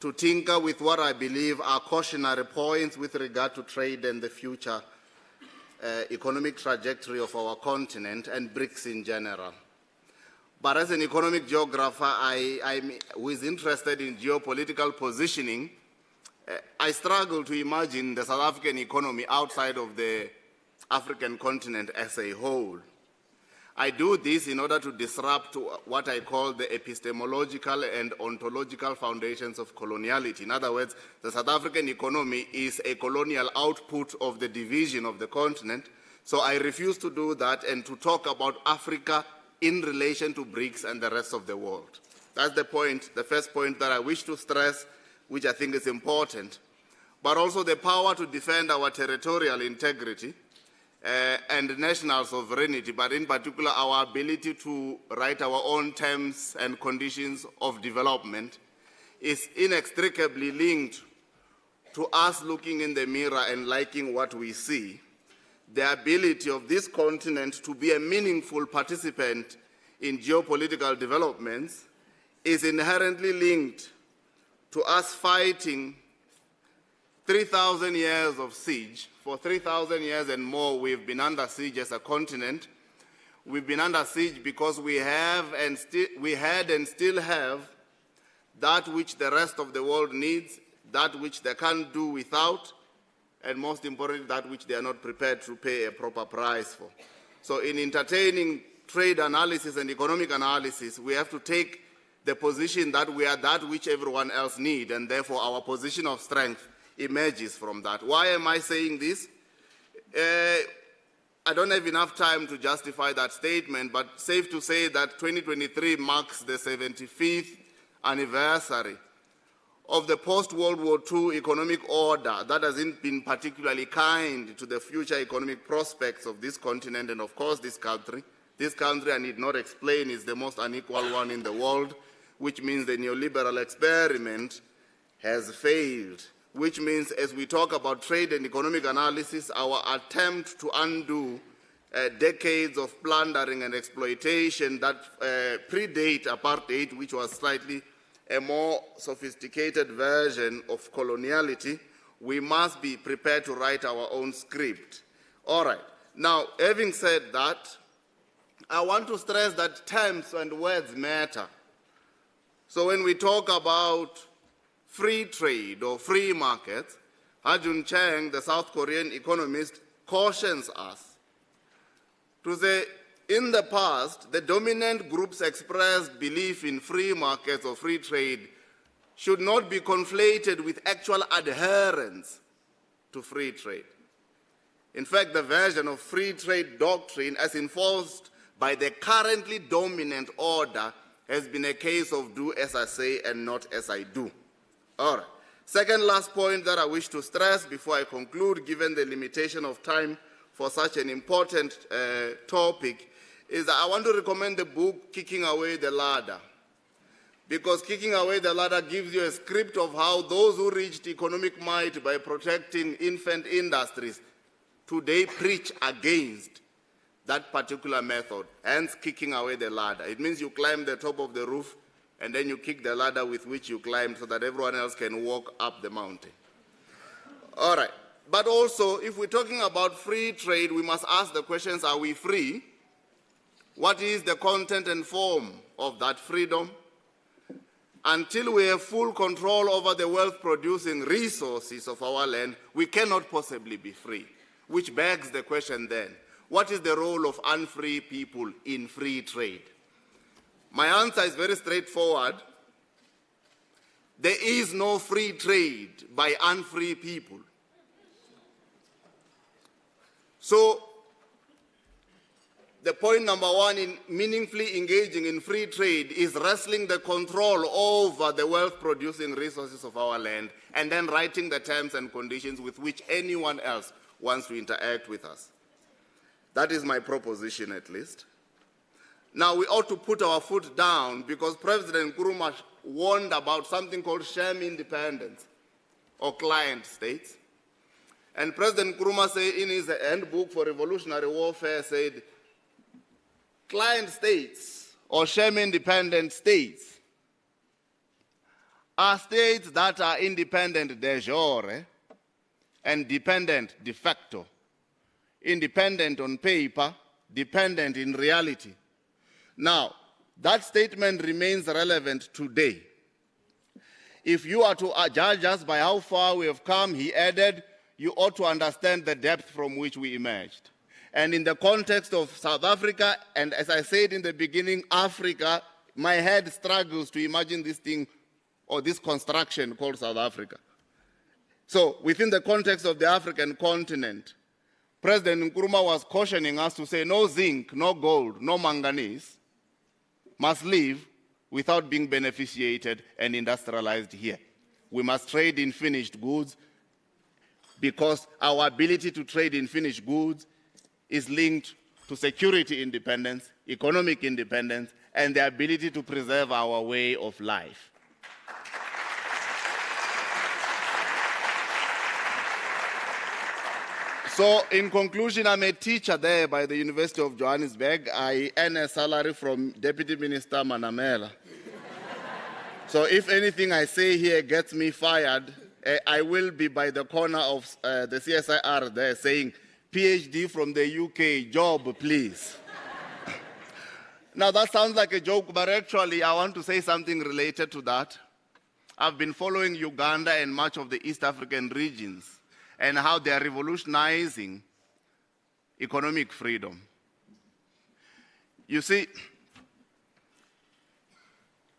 to tinker with what I believe are cautionary points with regard to trade and the future economic trajectory of our continent and BRICS in general. But as an economic geographer who is interested in geopolitical positioning, I struggle to imagine the South African economy outside of the African continent as a whole. I do this in order to disrupt what I call the epistemological and ontological foundations of coloniality. In other words, the South African economy is a colonial output of the division of the continent, so I refuse to do that and to talk about Africa in relation to BRICS and the rest of the world. That's the point, the first point that I wish to stress, which I think is important, but also the power to defend our territorial integrity and national sovereignty, but in particular our ability to write our own terms and conditions of development is inextricably linked to us looking in the mirror and liking what we see. The ability of this continent to be a meaningful participant in geopolitical developments is inherently linked to us fighting 3,000 years of siege. For 3,000 years and more, we've been under siege as a continent. We've been under siege because we had and still have that which the rest of the world needs, that which they can't do without, and most importantly, that which they are not prepared to pay a proper price for. So in entertaining trade analysis and economic analysis, we have to take the position that we are that which everyone else needs, and therefore our position of strength emerges from that. Why am I saying this? I don't have enough time to justify that statement, but safe to say that 2023 marks the 75th anniversary of the post-World War II economic order that hasn't been particularly kind to the future economic prospects of this continent and, of course, this country. This country, I need not explain, is the most unequal one in the world, which means the neoliberal experiment has failed, which means as we talk about trade and economic analysis, our attempt to undo decades of plundering and exploitation that predate apartheid, which was slightly a more sophisticated version of coloniality, we must be prepared to write our own script. All right. Now, having said that, I want to stress that terms and words matter. So when we talk about free trade or free markets, Ha-Joon Chang, the South Korean economist, cautions us to say, in the past, the dominant groups expressed belief in free markets or free trade should not be conflated with actual adherence to free trade. In fact, the version of free trade doctrine as enforced by the currently dominant order has been a case of do as I say and not as I do. All right. Second last point that I wish to stress before I conclude, given the limitation of time for such an important topic, is that I want to recommend the book Kicking Away the Ladder. Because Kicking Away the Ladder gives you a script of how those who reached economic might by protecting infant industries today preach against that particular method, hence kicking away the ladder. It means you climb the top of the roof and then you kick the ladder with which you climbed so that everyone else can walk up the mountain. All right. But also, if we're talking about free trade, we must ask the questions, are we free? What is the content and form of that freedom? Until we have full control over the wealth-producing resources of our land, we cannot possibly be free, which begs the question then, what is the role of unfree people in free trade? My answer is very straightforward. There is no free trade by unfree people. So, the point number one in meaningfully engaging in free trade is wresting the control over the wealth-producing resources of our land and then writing the terms and conditions with which anyone else wants to interact with us. That is my proposition, at least. Now, we ought to put our foot down because President Nkrumah warned about something called sham independence or client states. And President Nkrumah said in his handbook for revolutionary warfare said, client states or sham independent states are states that are independent de jure and dependent de facto. Independent on paper, dependent in reality. Now, that statement remains relevant today. If you are to judge us by how far we have come, he added, you ought to understand the depth from which we emerged. And in the context of South Africa, and as I said in the beginning, Africa, my head struggles to imagine this thing or this construction called South Africa. So, within the context of the African continent, President Nkrumah was cautioning us to say no zinc, no gold, no manganese must live without being beneficiated and industrialized here. We must trade in finished goods because our ability to trade in finished goods is linked to security independence, economic independence, and the ability to preserve our way of life. So, in conclusion, I'm a teacher there by the University of Johannesburg. I earn a salary from Deputy Minister Manamela. So, if anything I say here gets me fired, I will be by the corner of the CSIR there saying, PhD from the UK, job, please. Now, that sounds like a joke, but actually, I want to say something related to that. I've been following Uganda and much of the East African regions and how they are revolutionizing economic freedom. You see,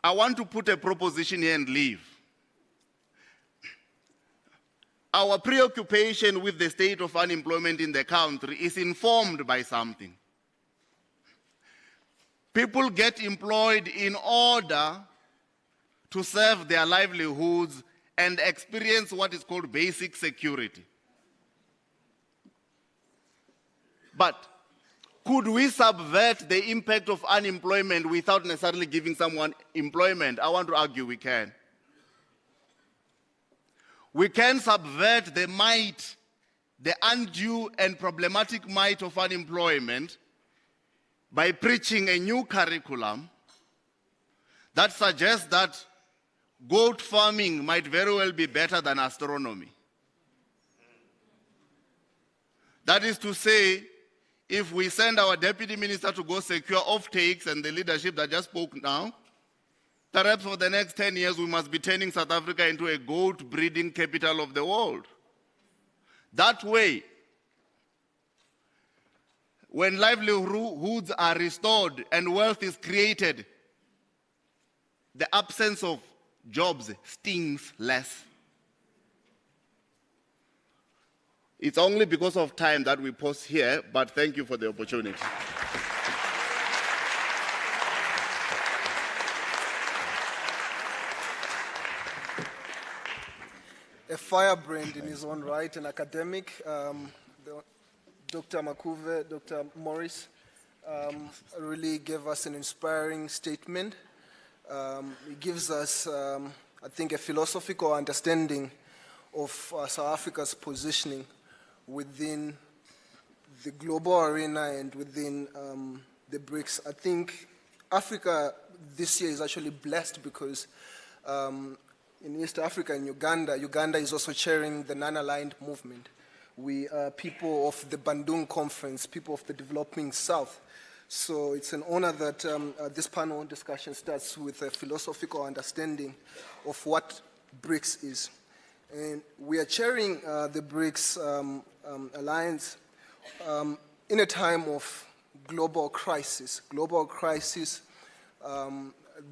I want to put a proposition here and leave. Our preoccupation with the state of unemployment in the country is informed by something. People get employed in order to serve their livelihoods and experience what is called basic security. But could we subvert the impact of unemployment without necessarily giving someone employment? I want to argue we can. We can subvert the might, the undue and problematic might of unemployment by preaching a new curriculum that suggests that goat farming might very well be better than astronomy. That is to say, if we send our deputy minister to go secure offtakes and the leadership that just spoke now, perhaps for the next 10 years we must be turning South Africa into a goat breeding capital of the world. That way, when livelihoods are restored and wealth is created, the absence of jobs stings less. It's only because of time that we pause here, but thank you for the opportunity. a firebrand in his own right, an academic, Dr. Makuve, Dr. Morris, really gave us an inspiring statement. It gives us, I think, a philosophical understanding of South Africa's positioning within the global arena and within the BRICS. I think Africa this year is actually blessed because in East Africa, in Uganda is also chairing the non-aligned movement. We are people of the Bandung Conference, people of the developing South. So it's an honor that this panel discussion starts with a philosophical understanding of what BRICS is. And we are chairing the BRICS Alliance in a time of global crisis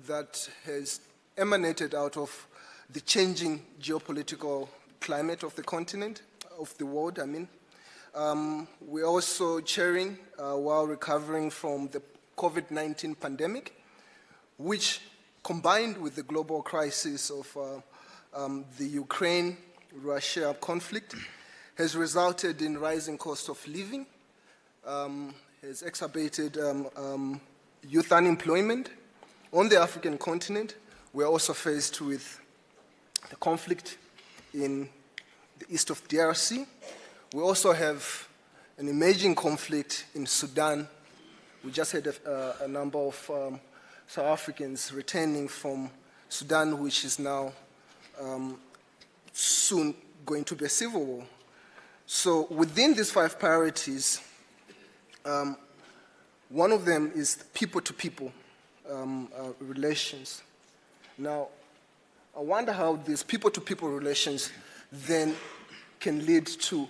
that has emanated out of the changing geopolitical climate of the continent, of the world, I mean. We're also chairing while recovering from the COVID-19 pandemic, which combined with the global crisis of the Ukraine-Russia conflict has resulted in rising cost of living, has exacerbated youth unemployment. On the African continent, we're also faced with the conflict in the east of DRC. We also have an emerging conflict in Sudan. We just had a number of South Africans returning from Sudan, which is now soon going to be a civil war. So within these 5 priorities, one of them is people-to-people relations. Now, I wonder how these people-to-people relations then can lead to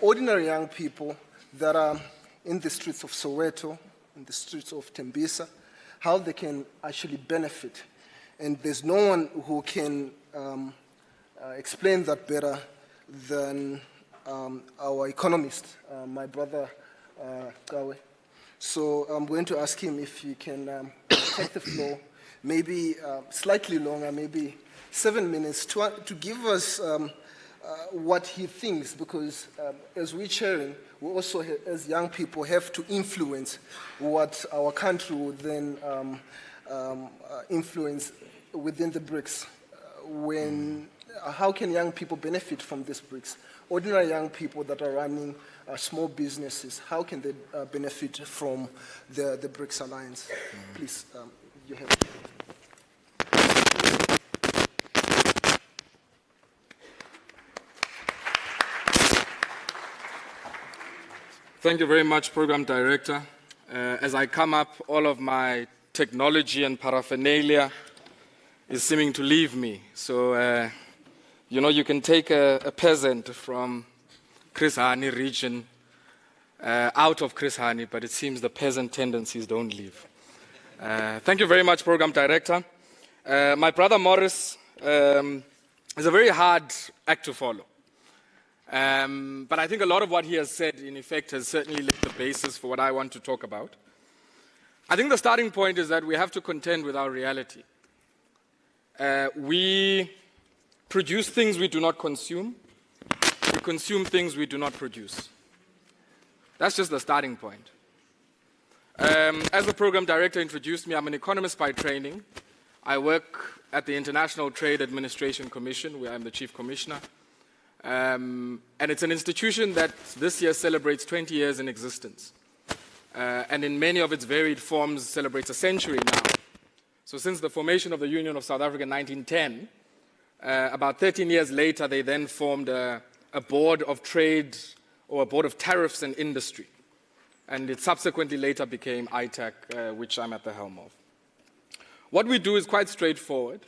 ordinary young people that are in the streets of Soweto, in the streets of Tembisa, how they can actually benefit. And there's no one who can explain that better than our economist, my brother Kawe. So I'm going to ask him if he can take the floor, maybe slightly longer, maybe 7 minutes, to give us what he thinks, because as we're sharing, we also, as young people, have to influence what our country would then influence within the BRICS. How can young people benefit from this BRICS? Ordinary young people that are running small businesses, how can they benefit from the BRICS Alliance? Please, you have it. Thank you very much, Program Director. As I come up, all of my technology and paraphernalia is seeming to leave me. So, you can take a peasant from Chris Hani region out of Chris Hani, but it seems the peasant tendencies don't leave. Thank you very much, Program Director. My brother Morris is a very hard act to follow. But I think a lot of what he has said, in effect, has certainly laid the basis for what I want to talk about. I think the starting point is that we have to contend with our reality. We produce things we do not consume. We consume things we do not produce. That's just the starting point. As the program director introduced me, I'm an economist by training. I work at the International Trade Administration Commission, where I'm the chief commissioner. And it's an institution that this year celebrates 20 years in existence. And in many of its varied forms celebrates a century now. So since the formation of the Union of South Africa in 1910, about 13 years later, they then formed a board of trade or a board of tariffs and industry. And it subsequently later became ITAC, which I'm at the helm of. What we do is quite straightforward.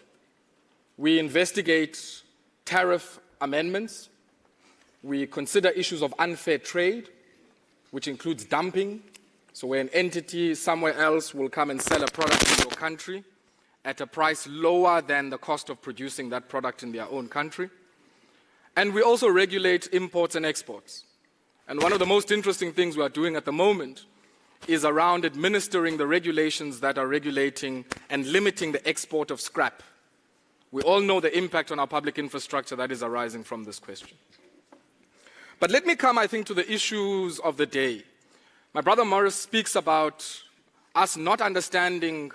We investigate tariff amendments. We consider issues of unfair trade, which includes dumping. So where an entity somewhere else will come and sell a product in your country at a price lower than the cost of producing that product in their own country. And we also regulate imports and exports. And one of the most interesting things we are doing at the moment is around administering the regulations that are regulating and limiting the export of scrap. We all know the impact on our public infrastructure that is arising from this question. But let me come, I think, to the issues of the day. My brother Morris speaks about us not understanding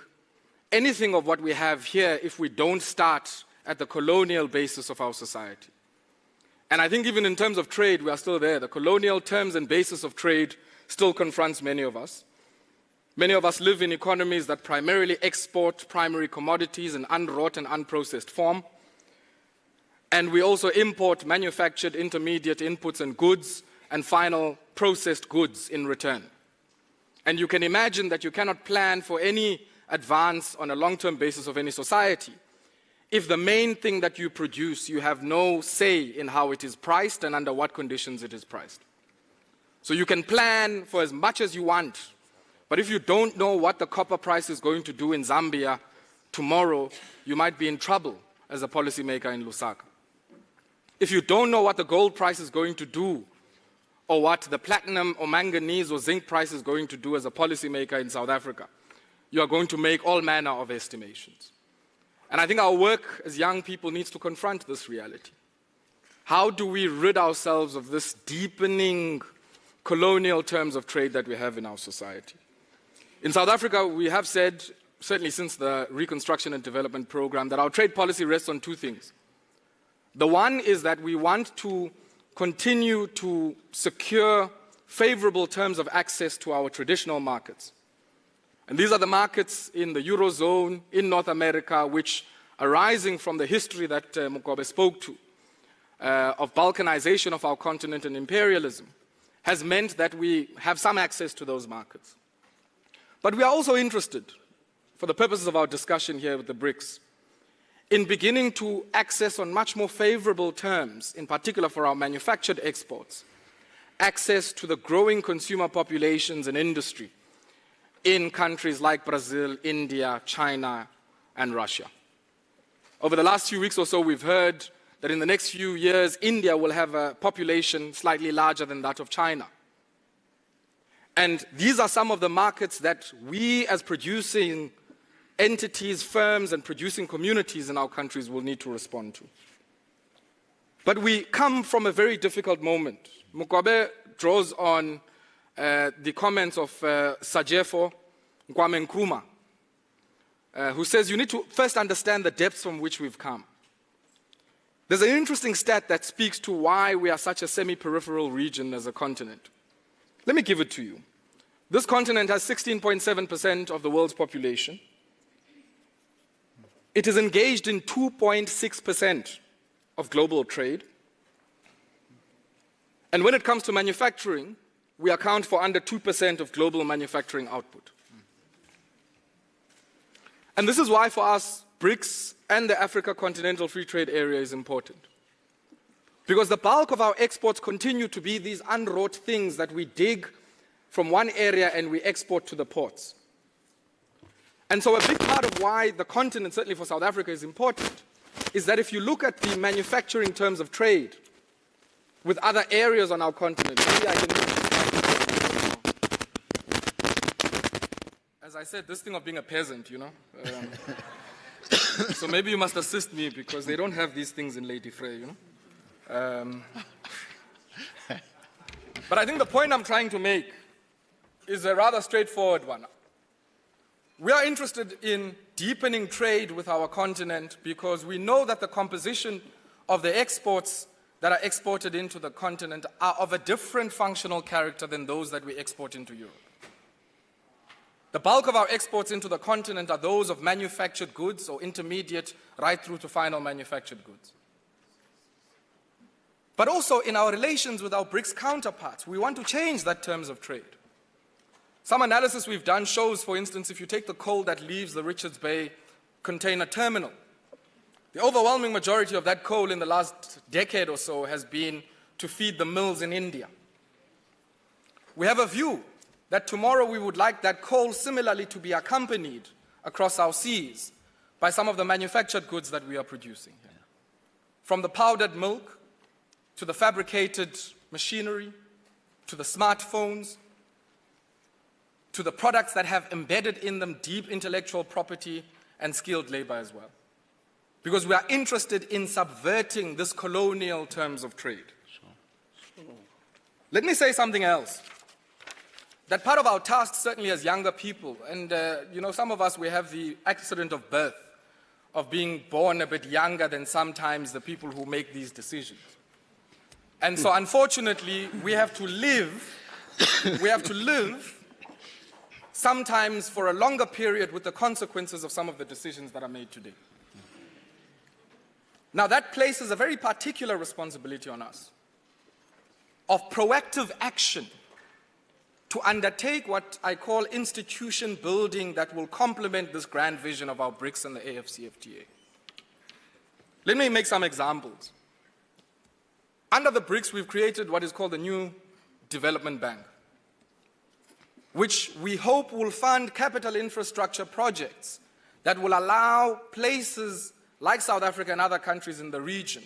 anything of what we have here if we don't start at the colonial basis of our society. And I think even in terms of trade, we are still there. The colonial terms and basis of trade still confronts many of us. Many of us live in economies that primarily export primary commodities in unwrought and unprocessed form. And we also import manufactured intermediate inputs and goods and final processed goods in return. And you can imagine that you cannot plan for any advance on a long-term basis of any society if the main thing that you produce, you have no say in how it is priced and under what conditions it is priced. So you can plan for as much as you want, but if you don't know what the copper price is going to do in Zambia tomorrow, you might be in trouble as a policymaker in Lusaka. If you don't know what the gold price is going to do, or what the platinum or manganese or zinc price is going to do as a policymaker in South Africa, you are going to make all manner of estimations. And I think our work as young people needs to confront this reality. How do we rid ourselves of this deepening colonial terms of trade that we have in our society? In South Africa, we have said, certainly since the Reconstruction and Development Program, that our trade policy rests on two things. The one is that we want to continue to secure favorable terms of access to our traditional markets. And these are the markets in the Eurozone, in North America, which, arising from the history that Mugabe spoke to, of balkanization of our continent and imperialism, has meant that we have some access to those markets. But we are also interested, for the purposes of our discussion here with the BRICS, in beginning to access on much more favorable terms, in particular for our manufactured exports, access to the growing consumer populations and industry in countries like Brazil, India, China, and Russia. Over the last few weeks or so, we've heard that in the next few years, India will have a population slightly larger than that of China. And these are some of the markets that we as producing entities, firms, and producing communities in our countries will need to respond to. But we come from a very difficult moment. Mugabe draws on the comments of Sajefo Kwame Nkrumah, who says you need to first understand the depths from which we've come. There's an interesting stat that speaks to why we are such a semi-peripheral region as a continent. Let me give it to you. This continent has 16.7% of the world's population. It is engaged in 2.6% of global trade. And when it comes to manufacturing, we account for under 2% of global manufacturing output. And this is why for us, BRICS and the Africa Continental Free Trade Area is important. Because the bulk of our exports continue to be these unwrought things that we dig from one area and we export to the ports. And so a big part of why the continent, certainly for South Africa, is important is that if you look at the manufacturing terms of trade with other areas on our continent, maybe I can... As I said, this thing of being a peasant, you know. So maybe you must assist me because they don't have these things in Lady Frey, you know. But I think the point I'm trying to make is a rather straightforward one. We are interested in deepening trade with our continent because we know that the composition of the exports that are exported into the continent are of a different functional character than those that we export into Europe. The bulk of our exports into the continent are those of manufactured goods or intermediate right through to final manufactured goods. But also in our relations with our BRICS counterparts, we want to change that terms of trade. Some analysis we've done shows, for instance, if you take the coal that leaves the Richards Bay container terminal, the overwhelming majority of that coal in the last decade or so has been to feed the mills in India. We have a view that tomorrow we would like that coal similarly to be accompanied across our seas by some of the manufactured goods that we are producing here. From the powdered milk, to the fabricated machinery, to the smartphones, to the products that have embedded in them deep intellectual property and skilled labor as well. because we are interested in subverting this colonial terms of trade. Let me say something else. That part of our task, certainly as younger people, and some of us, we have the accident of birth, of being born a bit younger than sometimes the people who make these decisions. And so unfortunately, we have to live sometimes for a longer period with the consequences of some of the decisions that are made today. Now that places a very particular responsibility on us of proactive action to undertake what I call institution building that will complement this grand vision of our BRICS and the AFCFTA. Let me make some examples. Under the BRICS, we've created what is called the New Development Bank, which we hope will fund capital infrastructure projects that will allow places like South Africa and other countries in the region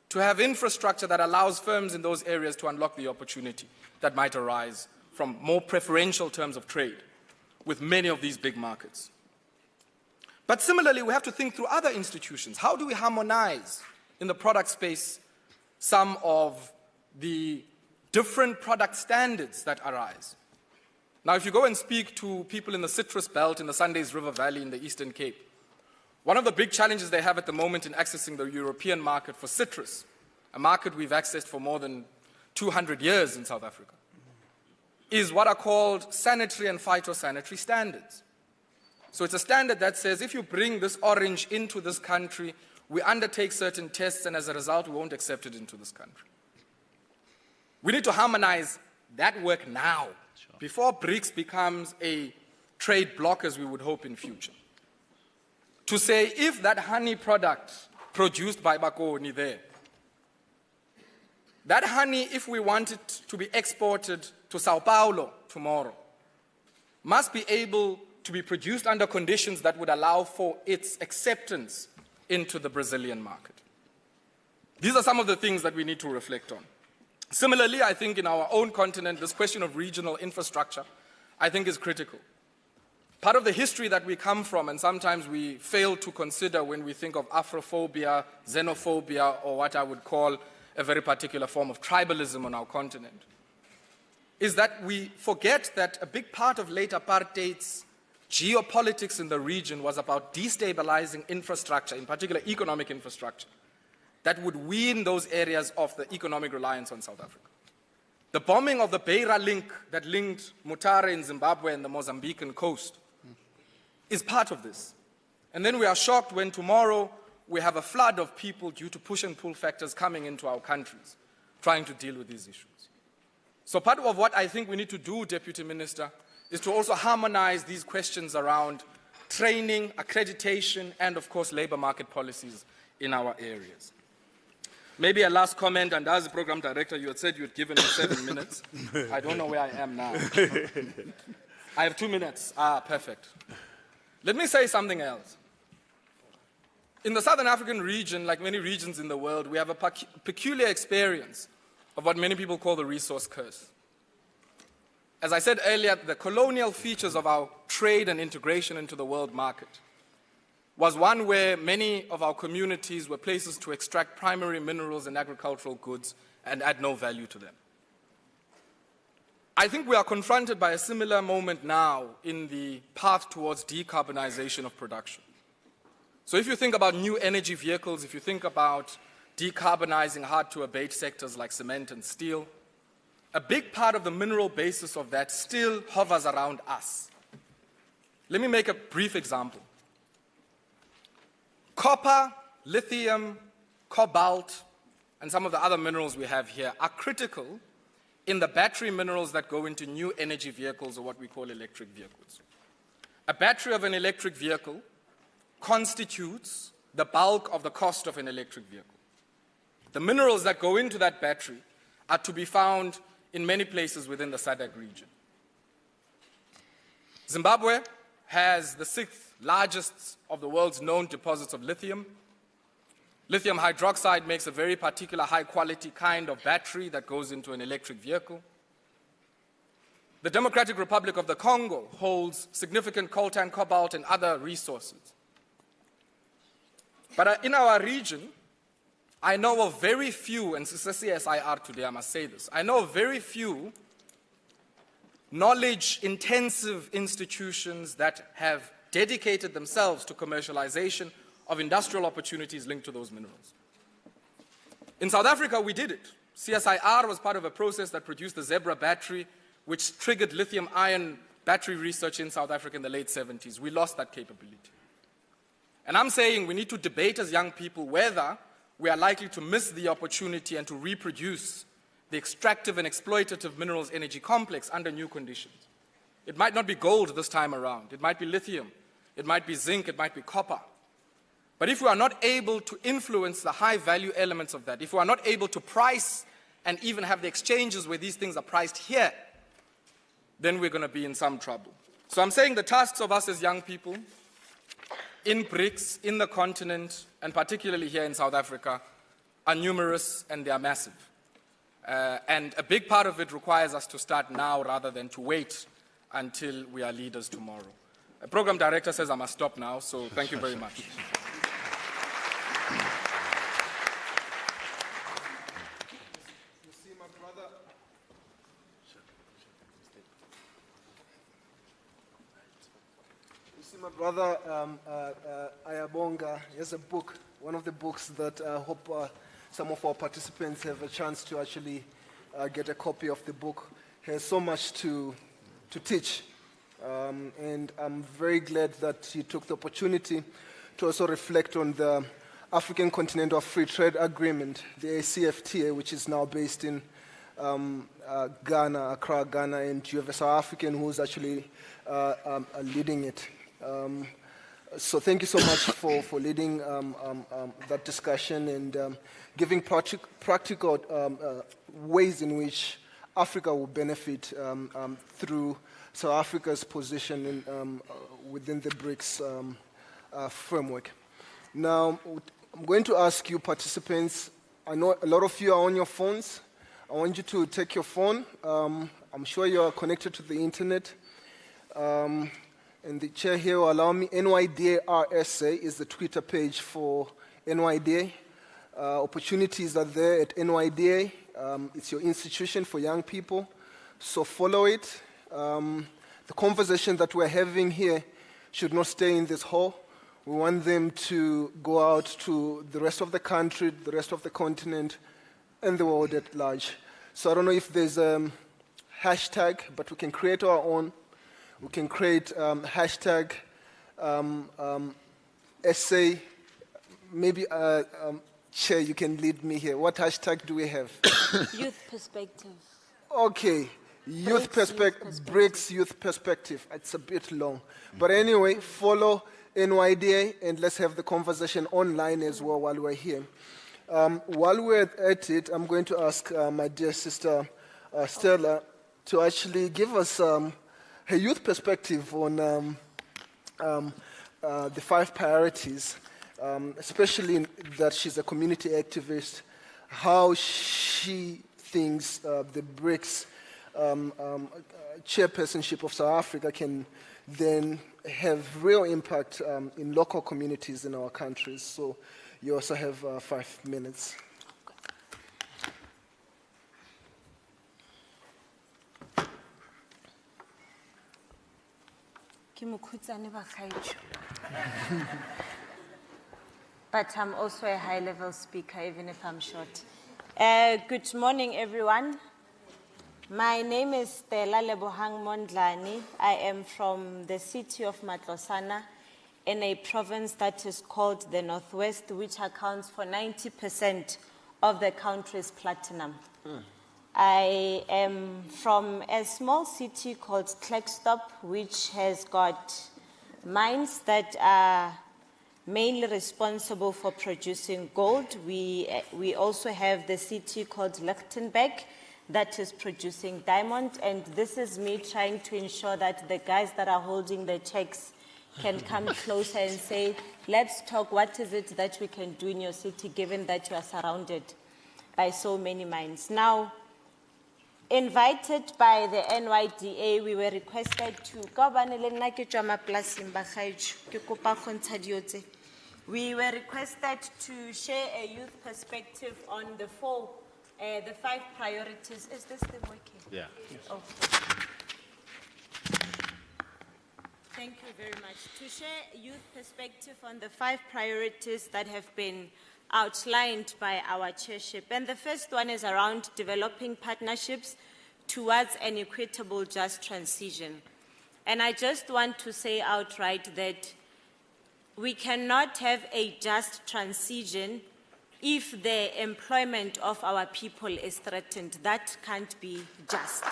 to have infrastructure that allows firms in those areas to unlock the opportunity that might arise from more preferential terms of trade with many of these big markets. But similarly, we have to think through other institutions. How do we harmonize in the product space some of the different product standards that arise? Now, if you go and speak to people in the citrus belt in the Sundays River Valley in the Eastern Cape, one of the big challenges they have at the moment in accessing the European market for citrus, a market we've accessed for more than 200 years in South Africa, is what are called sanitary and phytosanitary standards. So it's a standard that says if you bring this orange into this country, we undertake certain tests, and as a result, we won't accept it into this country. We need to harmonize that work now, before BRICS becomes a trade bloc, as we would hope in future. To say if that honey product produced by Bakoni there, that honey, if we want it to be exported to Sao Paulo tomorrow, must be able to be produced under conditions that would allow for its acceptance into the Brazilian market. These are some of the things that we need to reflect on. Similarly, I think in our own continent, this question of regional infrastructure, I think, is critical. Part of the history that we come from, and sometimes we fail to consider when we think of Afrophobia, xenophobia, or what I would call a very particular form of tribalism on our continent, is that we forget that a big part of late apartheid's geopolitics in the region was about destabilizing infrastructure, in particular economic infrastructure, that would wean those areas of the economic reliance on South Africa. The bombing of the Beira link that linked Mutare in Zimbabwe and the Mozambican coast is part of this. And then we are shocked when tomorrow we have a flood of people due to push and pull factors coming into our countries, trying to deal with these issues. So part of what I think we need to do, Deputy Minister, is to also harmonize these questions around training, accreditation, and of course labor market policies in our areas. Maybe a last comment, and as the program director, you had said you had given me 7 minutes. I don't know where I am now. I have 2 minutes. Perfect. Let me say something else. In the Southern African region, like many regions in the world, we have a peculiar experience of what many people call the resource curse. As I said earlier, the colonial features of our trade and integration into the world market was one where many of our communities were places to extract primary minerals and agricultural goods and add no value to them. I think we are confronted by a similar moment now in the path towards decarbonization of production. So if you think about new energy vehicles, if you think about decarbonizing hard-to-abate sectors like cement and steel, a big part of the mineral basis of that still hovers around us. Let me make a brief example. Copper, lithium, cobalt, and some of the other minerals we have here are critical in the battery minerals that go into new energy vehicles, or what we call electric vehicles. A battery of an electric vehicle constitutes the bulk of the cost of an electric vehicle. The minerals that go into that battery are to be found in many places within the SADC region. Zimbabwe has the 6th largest of the world's known deposits of lithium. Lithium hydroxide makes a very particular high-quality kind of battery that goes into an electric vehicle. The Democratic Republic of the Congo holds significant coltan, cobalt, and other resources. But in our region, I know of very few, and this is CSIR today, I must say this, I know of very few knowledge-intensive institutions that have dedicated themselves to commercialization of industrial opportunities linked to those minerals. In South Africa, we did it. CSIR was part of a process that produced the Zebra battery, which triggered lithium-ion battery research in South Africa in the late 70s. We lost that capability. And I'm saying we need to debate as young people whether we are likely to miss the opportunity and to reproduce the extractive and exploitative minerals energy complex under new conditions. It might not be gold this time around. It might be lithium. It might be zinc. It might be copper. But if we are not able to influence the high-value elements of that, if we are not able to price and even have the exchanges where these things are priced here, then we're going to be in some trouble. So I'm saying the tasks of us as young people in BRICS, in the continent, and particularly here in South Africa, are numerous and they are massive. And a big part of it requires us to start now rather than to wait until we are leaders tomorrow. The program director says I must stop now, so thank you very much. My brother Ayabonga has a book, one of the books that I hope some of our participants have a chance to actually get a copy of the book. He has so much to teach. And I'm very glad that he took the opportunity to also reflect on the African Continental Free Trade Agreement, the ACFTA, which is now based in Ghana, Accra, Ghana, and you have a South African who's actually leading it. So thank you so much for leading that discussion and giving practical ways in which Africa will benefit through South Africa's position within the BRICS framework. Now, I'm going to ask you participants, I know a lot of you are on your phones. I want you to take your phone. I'm sure you are connected to the internet. And the chair here will allow me, NYDA RSA is the Twitter page for NYDA. Opportunities are there at NYDA. It's your institution for young people, so follow it. The conversation that we're having here should not stay in this hall. We want them to go out to the rest of the country, the rest of the continent, and the world at large. So I don't know if there's a hashtag, but we can create our own. We can create hashtag essay. Maybe, Chair, you can lead me here. What hashtag do we have? Youth perspective. Okay. Youth perspective. BRICS Youth Perspective. It's a bit long. But anyway, follow NYDA and let's have the conversation online as well while we're here. While we're at it, I'm going to ask my dear sister Stella to actually give us her youth perspective on the 5 priorities, especially that she's a community activist, how she thinks the BRICS chairpersonship of South Africa can then have real impact in local communities in our countries. So you also have 5 minutes. But I'm also a high-level speaker, even if I'm short. Good morning, everyone. My name is Stella Lebohang Mondlane. I am from the city of Matlosana in a province that is called the Northwest, which accounts for 90% of the country's platinum. I am from a small city called Klerksdorp, which has got mines that are mainly responsible for producing gold. We also have the city called Lichtenberg that is producing diamond, and this is me trying to ensure that the guys that are holding the checks can come closer and say, let's talk, what is it that we can do in your city given that you are surrounded by so many mines. Now, invited by the NYDA, we were requested to We were requested to share a youth perspective on the 5 priorities. Is this thing working? Yeah. Okay. Thank you very much. To share youth perspective on the 5 priorities that have been outlined by our chairship. And the first one is around developing partnerships towards an equitable, just transition. And I just want to say outright that we cannot have a just transition if the employment of our people is threatened. That can't be just.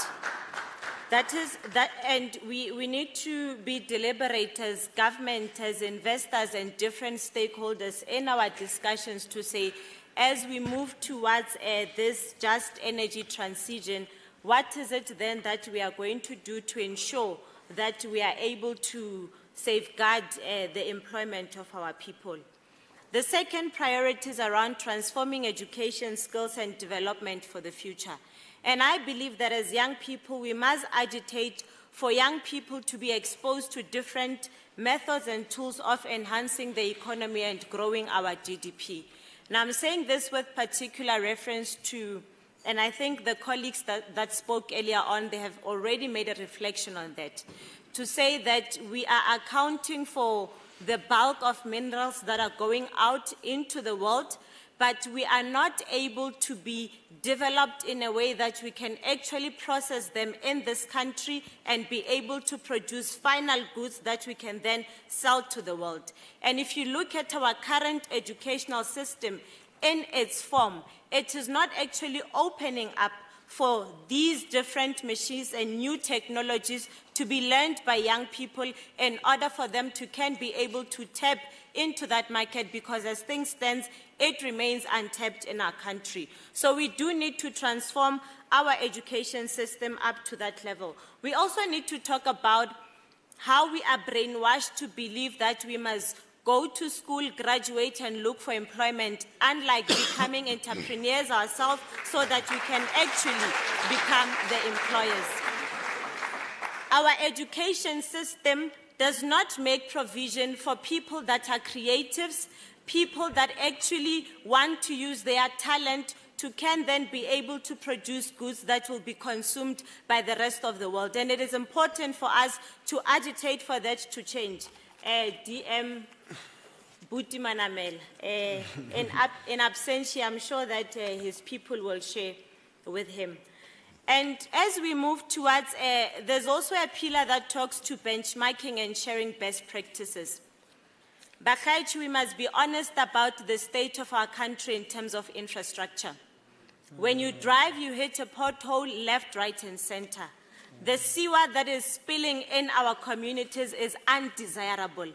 And we need to be deliberate as government, as investors and different stakeholders in our discussions to say, as we move towards this just energy transition, what is it then that we are going to do to ensure that we are able to safeguard the employment of our people? The second priority is around transforming education, skills and development for the future. And I believe that as young people, we must agitate for young people to be exposed to different methods and tools of enhancing the economy and growing our GDP. Now, I'm saying this with particular reference to, and I think the colleagues that spoke earlier on, they have already made a reflection on that, to say that we are accounting for the bulk of minerals that are going out into the world, but we are not able to be developed in a way that we can actually process them in this country and be able to produce final goods that we can then sell to the world. And if you look at our current educational system in its form, it is not actually opening up for these different machines and new technologies to be learned by young people in order for them to be able to tap into that market, because as things stand, it remains untapped in our country. So we do need to transform our education system up to that level. We also need to talk about how we are brainwashed to believe that we must go to school, graduate, and look for employment, unlike becoming entrepreneurs ourselves so that we can actually become the employers. Our education system does not make provision for people that are creatives, people that actually want to use their talent to then be able to produce goods that will be consumed by the rest of the world. And it is important for us to agitate for that to change. DM Buti Manamel, in absentia, I'm sure that his people will share with him. And as we move towards, there's also a pillar that talks to benchmarking and sharing best practices. Bakaich, we must be honest about the state of our country in terms of infrastructure. When you drive, you hit a pothole left, right, and center. The sewer that is spilling in our communities is undesirable.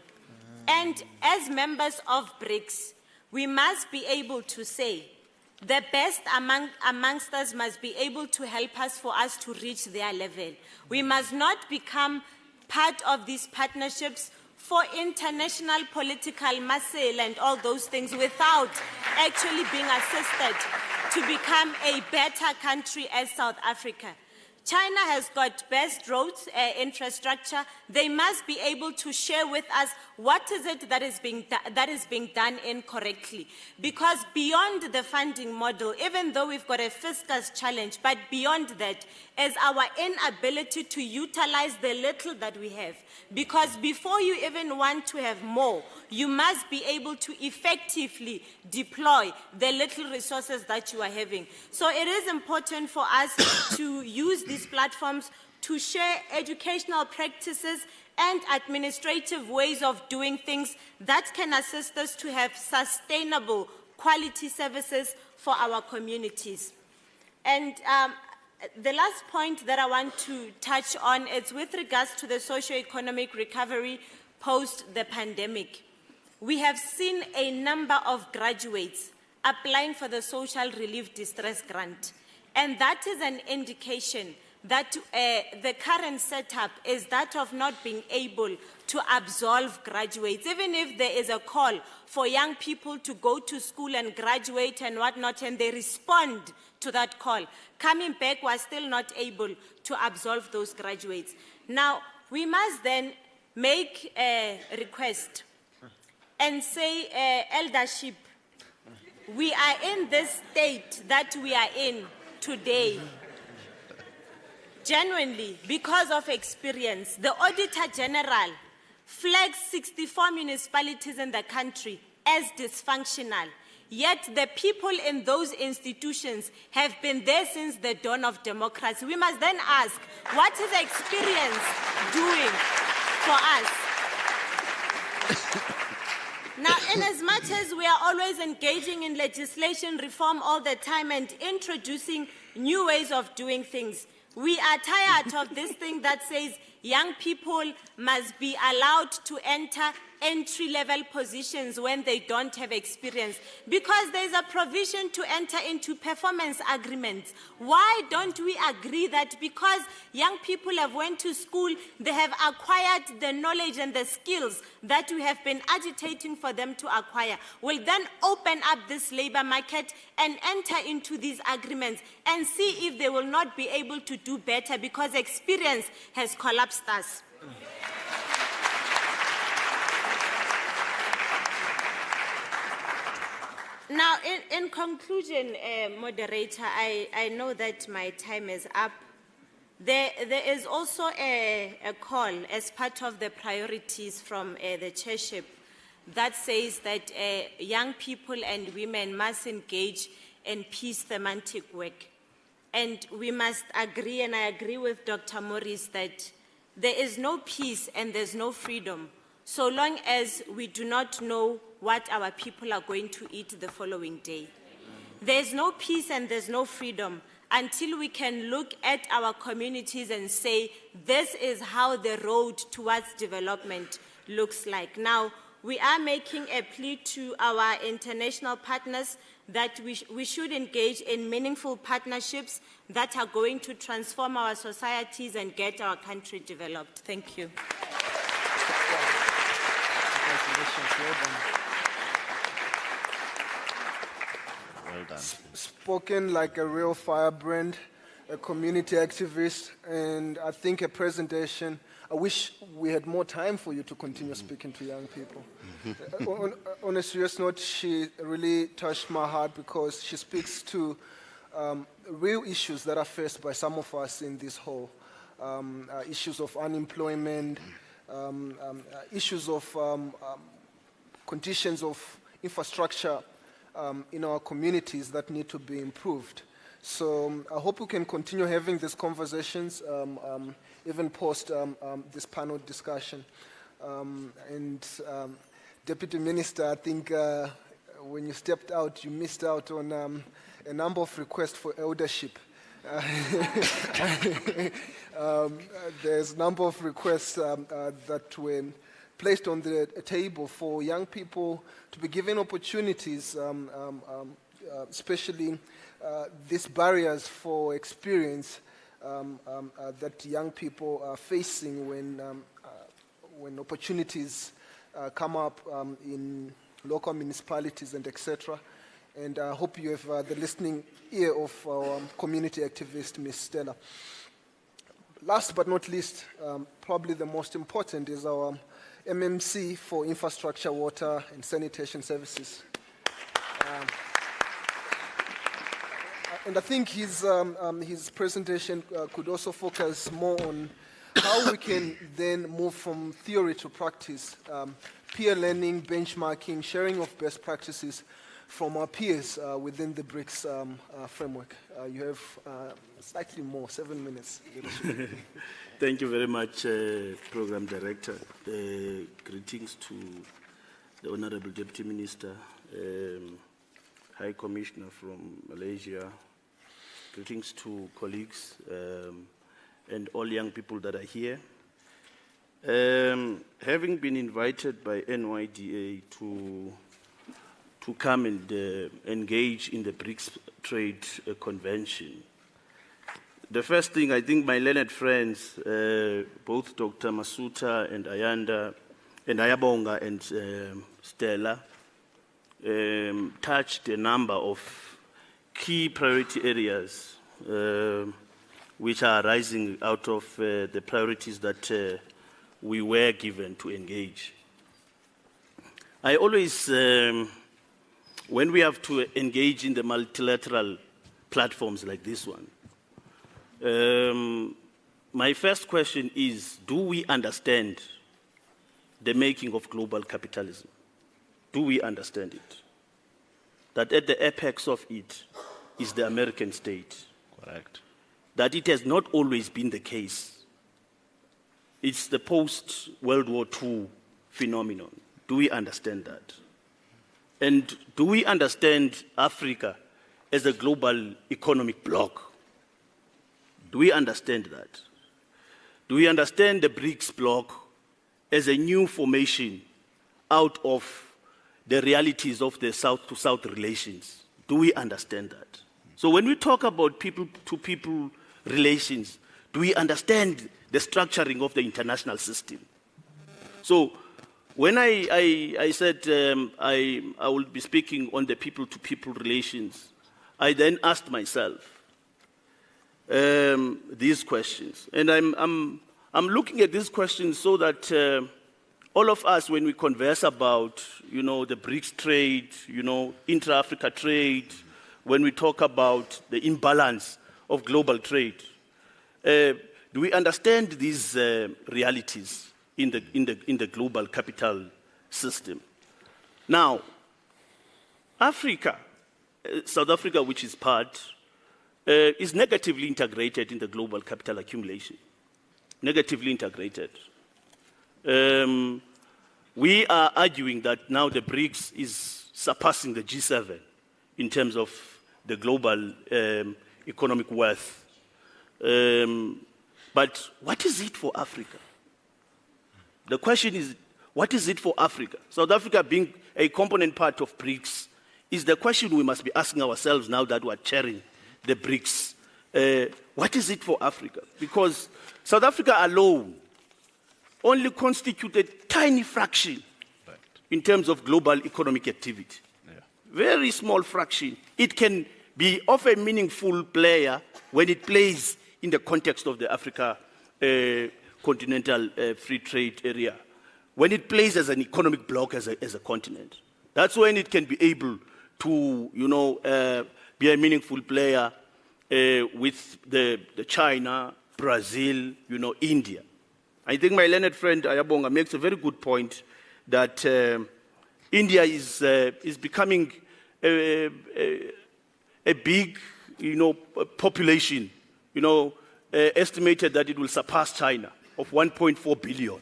And as members of BRICS, we must be able to say, the best amongst us must be able to help us for us to reach their level. We must not become part of these partnerships for international political muscle and all those things without actually being assisted to become a better country as South Africa. China has got best roads, infrastructure. They must be able to share with us what is it that is being done incorrectly. Because beyond the funding model, even though we've got a fiscal challenge, but beyond that is our inability to utilize the little that we have. Because before you even want to have more, you must be able to effectively deploy the little resources that you are having. So it is important for us to use these platforms to share educational practices and administrative ways of doing things that can assist us to have sustainable quality services for our communities. And the last point that I want to touch on is with regards to the socio-economic recovery post the pandemic. We have seen a number of graduates applying for the Social Relief Distress Grant. And that is an indication that the current setup is that of not being able to absolve graduates. Even if there is a call for young people to go to school and graduate and whatnot, and they respond to that call, coming back was still not able to absolve those graduates. Now, we must then make a request and say, eldership, we are in this state that we are in today, genuinely, because of experience. The Auditor General flags 64 municipalities in the country as dysfunctional, yet the people in those institutions have been there since the dawn of democracy. We must then ask, what is experience doing for us? Now, in as much as we are always engaging in legislation reform all the time and introducing new ways of doing things, we are tired of this thing that says young people must be allowed to enter entry-level positions when they don't have experience, because there's a provision to enter into performance agreements. Why don't we agree that because young people have went to school, they have acquired the knowledge and the skills that we have been agitating for them to acquire? We'll then open up this labor market and enter into these agreements and see if they will not be able to do better, because experience has collapsed us. Now, in conclusion, moderator, I know that my time is up. There is also a call as part of the priorities from the chairship that says that young people and women must engage in peace thematic work. And we must agree, and I agree with Dr. Morris, that there is no peace and there's no freedom so long as we do not know what our people are going to eat the following day. There's no peace and there's no freedom until we can look at our communities and say, this is how the road towards development looks like. Now, we are making a plea to our international partners that we should engage in meaningful partnerships that are going to transform our societies and get our country developed. Thank you. Well done. Spoken like a real firebrand, a community activist, and I think a presentation. I wish we had more time for you to continue speaking to young people. On a serious note, she really touched my heart because she speaks to real issues that are faced by some of us in this hall. Issues of unemployment, issues of conditions of infrastructure in our communities that need to be improved. So I hope we can continue having these conversations, even post this panel discussion. Deputy Minister, I think when you stepped out, you missed out on a number of requests for eldership. There's a number of requests that were placed on the table for young people to be given opportunities, especially these barriers for experience that young people are facing when opportunities come up in local municipalities and etc. And I hope you have the listening ear of our community activist, Ms. Stella. Last but not least, probably the most important is our MMC for Infrastructure, Water and Sanitation Services. And I think his presentation could also focus more on how we can then move from theory to practice, peer learning, benchmarking, sharing of best practices from our peers within the BRICS framework. You have slightly more, 7 minutes. Thank you very much, Program Director. Greetings to the Honorable Deputy Minister, High Commissioner from Malaysia. Greetings to colleagues and all young people that are here. Having been invited by NYDA to come and engage in the BRICS Trade Convention, the first thing, I think my learned friends, both Dr. Masuta and Ayabonga and Stella, touched a number of key priority areas which are arising out of the priorities that we were given to engage. I always, when we have to engage in the multilateral platforms like this one, my first question is, do we understand the making of global capitalism? Do we understand it? That at the apex of it is the American state. Correct. That it has not always been the case. It's the post-World War II phenomenon. Do we understand that? And do we understand Africa as a global economic bloc? Do we understand that? Do we understand the BRICS bloc as a new formation out of the realities of the South-to-South relations? Do we understand that? So when we talk about people-to-people relations, do we understand the structuring of the international system? So when I said I will be speaking on the people-to-people relations, I then asked myself these questions. And I'm looking at these questions so that all of us, when we converse about, the BRICS trade, intra-Africa trade, when we talk about the imbalance of global trade, do we understand these realities in the global capital system? Now, Africa, South Africa, which is part, is negatively integrated in the global capital accumulation. Negatively integrated. We are arguing that now the BRICS is surpassing the G7 in terms of the global economic worth. But what is it for Africa? The question is, what is it for Africa? South Africa being a component part of BRICS is the question we must be asking ourselves now that we are chairing the BRICS. What is it for Africa? Because South Africa alone only constitutes a tiny fraction in terms of global economic activity. Yeah. Very small fraction. It can be of a meaningful player when it plays in the context of the Africa continental free trade area. When it plays as an economic bloc as a continent. That's when it can be able to, be a meaningful player with the China, Brazil, India. I think my learned friend Ayabonga makes a very good point that India is becoming a big, population, estimated that it will surpass China of 1.4 billion.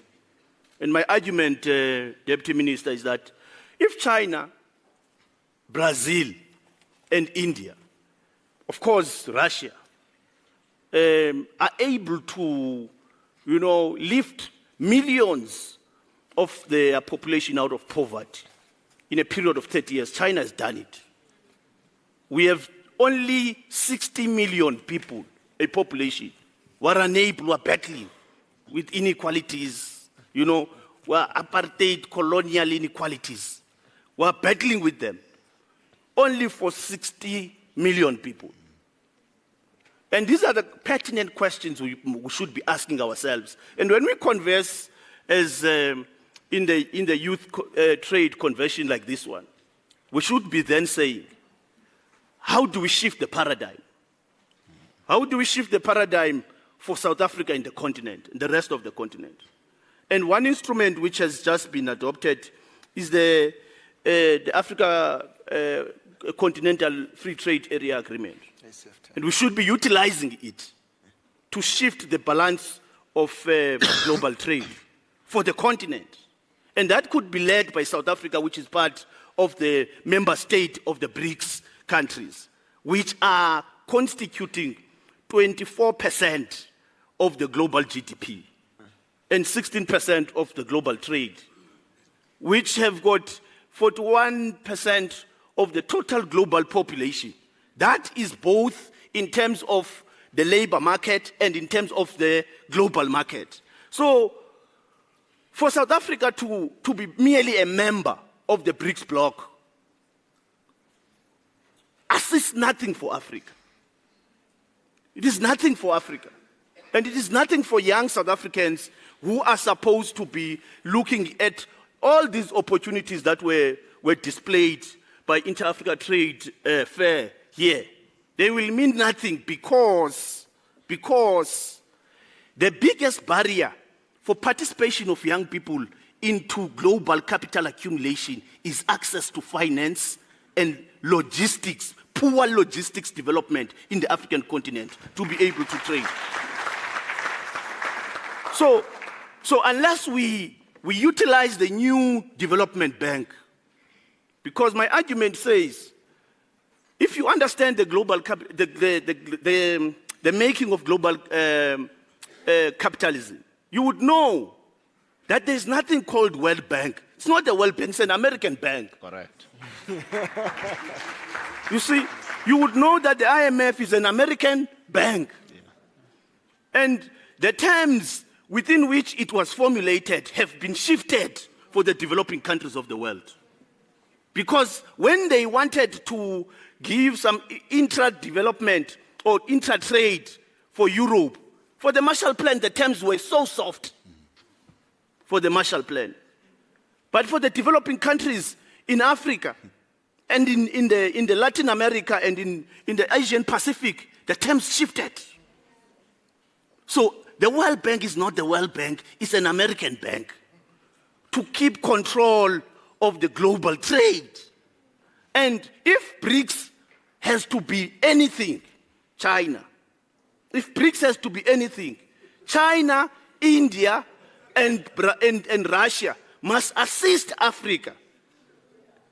And my argument, Deputy Minister, is that if China, Brazil, and India, of course Russia, are able to, lift millions of their population out of poverty in a period of 30 years, China has done it. We have only 60 million people, a population, who are unable, who are battling with inequalities, who are apartheid, colonial inequalities. We are battling with them. Only for 60 million people. And these are the pertinent questions we should be asking ourselves. And when we converse as in the Youth Trade Convention like this one, we should be then saying, how do we shift the paradigm? How do we shift the paradigm for South Africa in the continent, and the rest of the continent? And one instrument which has just been adopted is the Africa Continental Free Trade Area Agreement. And we should be utilizing it to shift the balance of global trade for the continent. And that could be led by South Africa, which is part of the member state of the BRICS countries, which are constituting 24% of the global GDP and 16% of the global trade, which have got 41% of the total global population. That is both in terms of the labor market and in terms of the global market. So for South Africa to be merely a member of the BRICS bloc assists nothing for Africa. It is nothing for Africa. And it is nothing for young South Africans who are supposed to be looking at all these opportunities that were displayed by Intra-Africa Trade Fair here, they will mean nothing because the biggest barrier for participation of young people into global capital accumulation is access to finance and logistics, poor logistics development in the African continent to be able to trade. So unless we utilize the new development bank, because my argument says, if you understand the global the making of global capitalism, you would know that there's nothing called World Bank. It's not the World Bank, it's an American bank. Correct. You see, you would know that the IMF is an American bank. Yeah. And the terms within which it was formulated have been shifted for the developing countries of the world. Because when they wanted to give some intra-development or intra-trade for Europe, for the Marshall Plan, the terms were so soft for the Marshall Plan. But for the developing countries in Africa and in the Latin America and in the Asian Pacific, the terms shifted. So the World Bank is not the World Bank, it's an American bank to keep control of the global trade. And if BRICS has to be anything, China, if BRICS has to be anything, China, India, and Russia must assist Africa.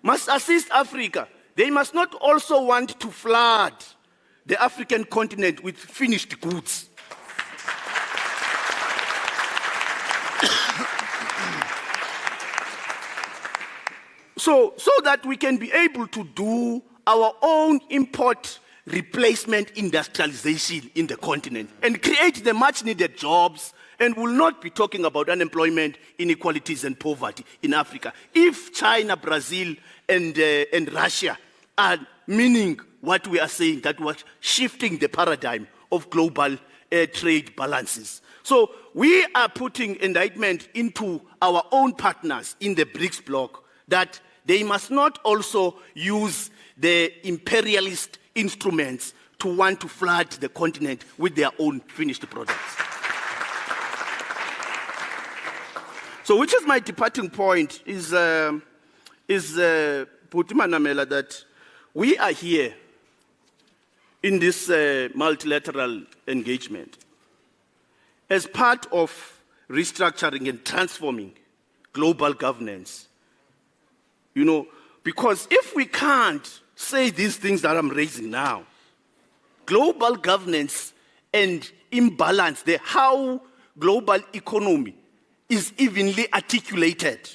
Must assist Africa. They must not also want to flood the African continent with finished goods. So that we can be able to do our own import replacement industrialization in the continent and create the much needed jobs, and will not be talking about unemployment, inequalities and poverty in Africa. If China, Brazil and Russia are meaning what we are saying, that we're shifting the paradigm of global trade balances. So we are putting indictment into our own partners in the BRICS bloc that they must not also use the imperialist instruments to want to flood the continent with their own finished products. So which is my departing point is Putima Namela, that we are here in this multilateral engagement as part of restructuring and transforming global governance. You know, because if we can't say these things that I'm raising now, global governance and imbalance, how global economy is evenly articulated,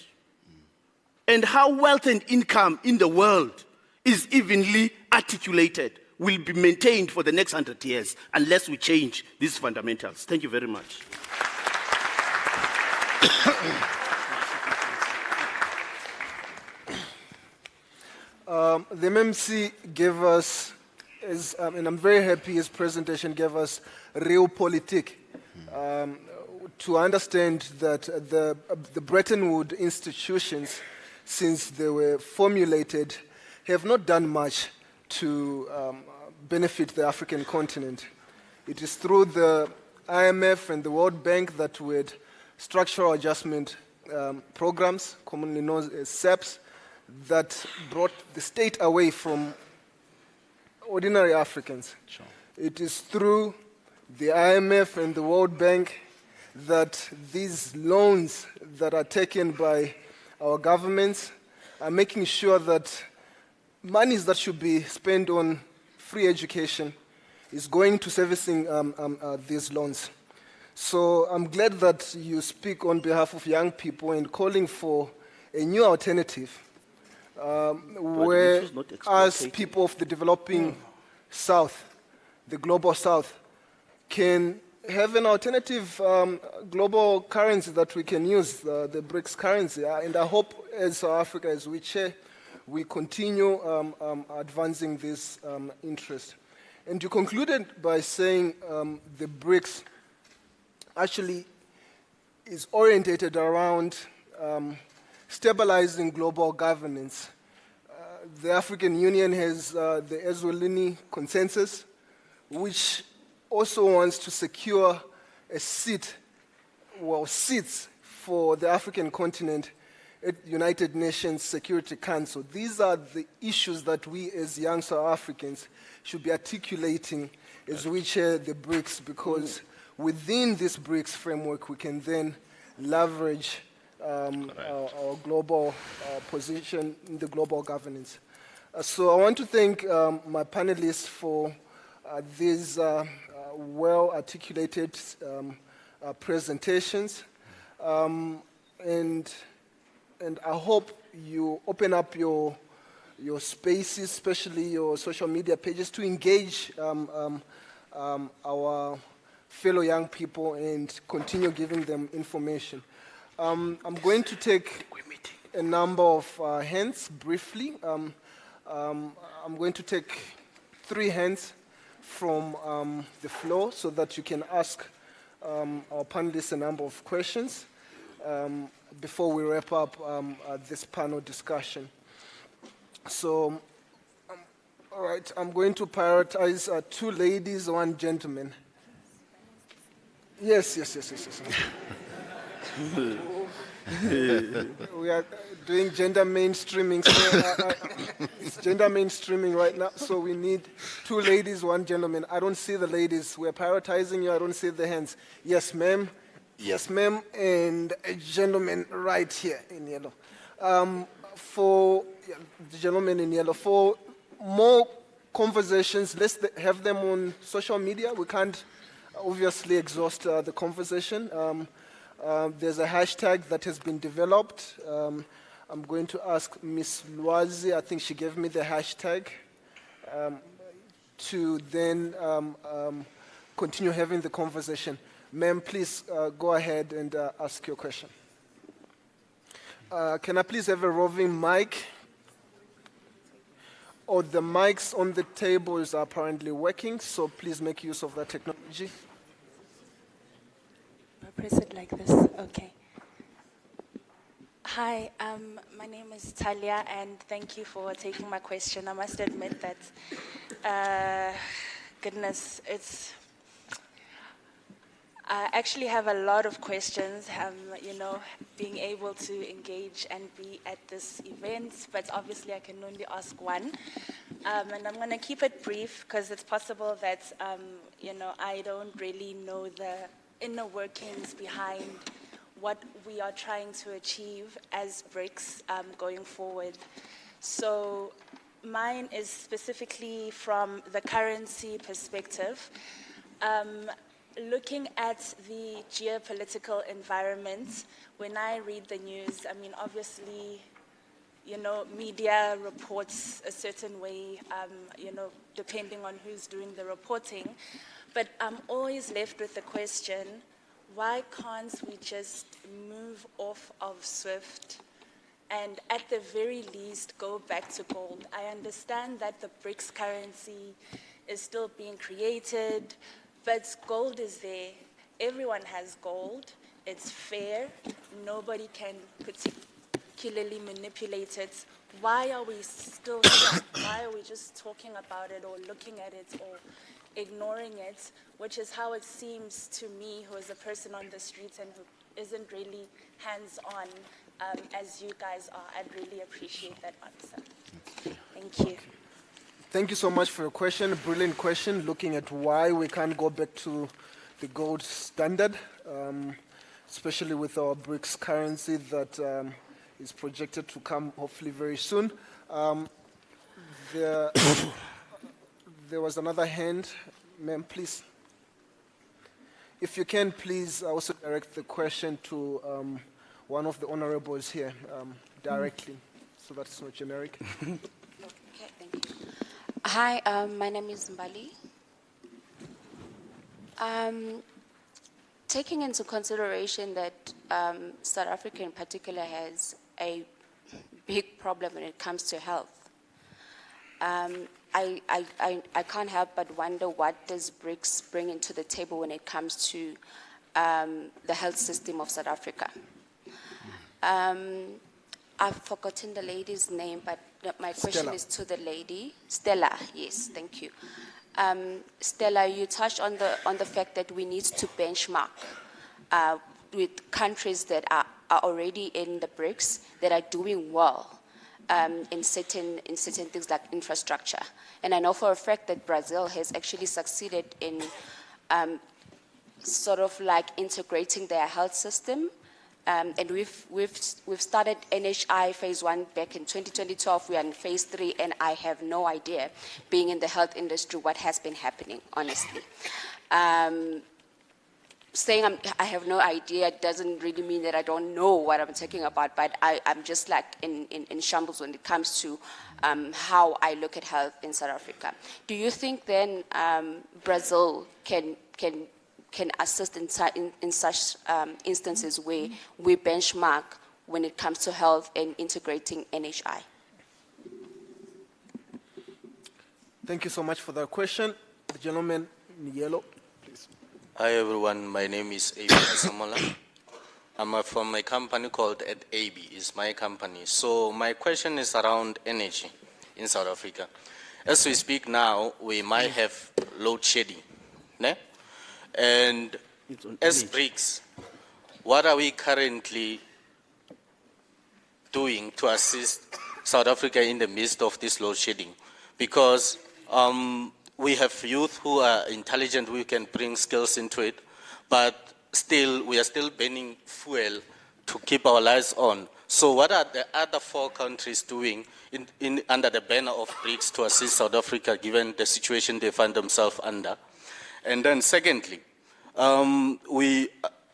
and how wealth and income in the world is evenly articulated, will be maintained for the next 100 years unless we change these fundamentals. Thank you very much. The MMC gave us, and I'm very happy his presentation gave us realpolitik, to understand that the Bretton Woods institutions, since they were formulated, have not done much to benefit the African continent. It is through the IMF and the World Bank that with structural adjustment programs, commonly known as SAPs, that brought the state away from ordinary Africans. Sure. It is through the IMF and the World Bank that these loans that are taken by our governments are making sure that monies that should be spent on free education is going to servicing these loans. So I'm glad that you speak on behalf of young people and calling for a new alternative where us people of the developing South, the global South, can have an alternative global currency that we can use, the BRICS currency. And I hope as South Africa, as we chair, we continue advancing this interest. And you concluded by saying the BRICS actually is orientated around stabilizing global governance. The African Union has the Eswatini Consensus, which also wants to secure a seat, well, seats for the African continent at the United Nations Security Council. These are the issues that we as young South Africans should be articulating as we chair the BRICS, because within this BRICS framework, we can then leverage our global position in the global governance. So I want to thank my panelists for these well-articulated presentations. And I hope you open up your spaces, especially your social media pages, to engage our fellow young people and continue giving them information. I'm going to take a number of hands briefly. I'm going to take 3 hands from the floor so that you can ask our panelists a number of questions before we wrap up this panel discussion. So, all right, I'm going to prioritize 2 ladies, 1 gentleman. Yes. We are doing gender mainstreaming, so it's gender mainstreaming right now, so we need 2 ladies, 1 gentleman. I don't see the ladies. We're prioritizing you. I don't see the hands. Yes, ma'am. Yes, ma'am. And a gentleman right here in yellow. For the gentleman in yellow, for more conversations, let's have them on social media. We can't obviously exhaust the conversation. There's a hashtag that has been developed. I'm going to ask Ms. Lwazi, I think she gave me the hashtag, to then continue having the conversation. Ma'am, please go ahead and ask your question. Can I please have a roving mic? Or the mics on the tables are apparently working, so please make use of that technology. I'll press it like this. Okay. Hi, my name is Talia, and thank you for taking my question. I must admit that, goodness, I actually have a lot of questions, being able to engage and be at this event, but obviously I can only ask one. And I'm going to keep it brief because it's possible that, I don't really know the inner workings behind what we are trying to achieve as BRICS going forward. So mine is specifically from the currency perspective. Looking at the geopolitical environment, when I read the news, obviously, media reports a certain way, depending on who's doing the reporting. But I'm always left with the question, why can't we just move off of SWIFT and at the very least go back to gold? I understand that the BRICS currency is still being created, but gold is there. Everyone has gold. It's fair. Nobody can particularly manipulate it. Why are we still here? Why are we just talking about it or looking at it or ignoring it, which is how it seems to me, who is a person on the streets and who isn't really hands-on as you guys are. I'd really appreciate that answer. Thank you. Thank you so much for your question. A brilliant question, looking at why we can't go back to the gold standard, especially with our BRICS currency that is projected to come hopefully very soon. There was another hand. Ma'am, please. If you can, please also direct the question to one of the honorables here directly, so that it's not generic. Okay, thank you. Hi, my name is Mbali. Taking into consideration that South Africa in particular has a big problem when it comes to health, I can't help but wonder, what does BRICS bring into the table when it comes to the health system of South Africa? I've forgotten the lady's name, but my question Stella. is to the lady. Stella, yes, thank you. Stella, you touched on the fact that we need to benchmark with countries that are already in the BRICS that are doing well in certain things like infrastructure. And I know for a fact that Brazil has actually succeeded in sort of like integrating their health system. And we've started NHI phase 1 back in 2012. We are in phase 3, and I have no idea, being in the health industry, what has been happening, honestly. Saying I have no idea doesn't really mean that I don't know what I'm talking about, but I'm just like in shambles when it comes to how I look at health in South Africa. Do you think then Brazil can assist in such instances where we benchmark when it comes to health and integrating NHI? Thank you so much for that question. The gentleman in yellow, please. Hi everyone, my name is AB Asamola. I'm from a company called AB, it's my company. So my question is around energy in South Africa. As we speak now, we might have load shedding. Ne? And as BRICS, what are we currently doing to assist South Africa in the midst of this load shedding? Because we have youth who are intelligent, we can bring skills into it, but still, we are still burning fuel to keep our lives on. So what are the other 4 countries doing under the banner of BRICS to assist South Africa, given the situation they find themselves under? And then secondly, the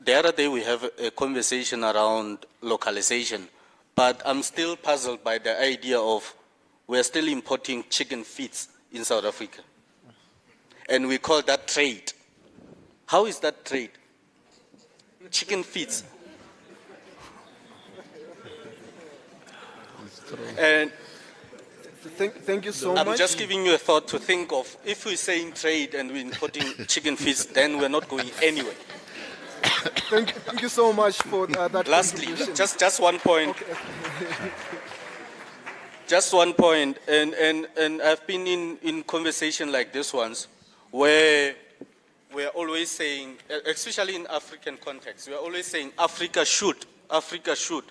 other day we have a conversation around localization, but I'm still puzzled by the idea of we're still importing chicken feet in South Africa. And we call that trade. How is that trade? Chicken feet. And Thank you so much. I'm just giving you a thought to think of. If we're saying trade and we're importing chicken feet, then we're not going anywhere. Thank you so much for that. Lastly, just one point. Okay. Just one point, and I've been in conversation like this once, where we're always saying, especially in African context, we're always saying Africa should, Africa should.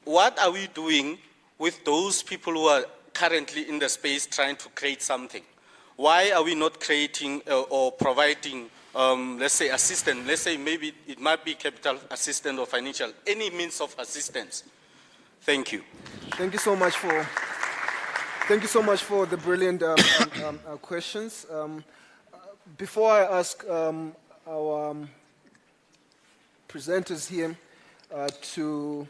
What are we doing with those people who are currently in the space trying to create something? Why are we not creating or providing, let's say, assistance? Let's say maybe it might be capital assistance or financial, any means of assistance. Thank you. Thank you so much for the brilliant questions. Before I ask our presenters here to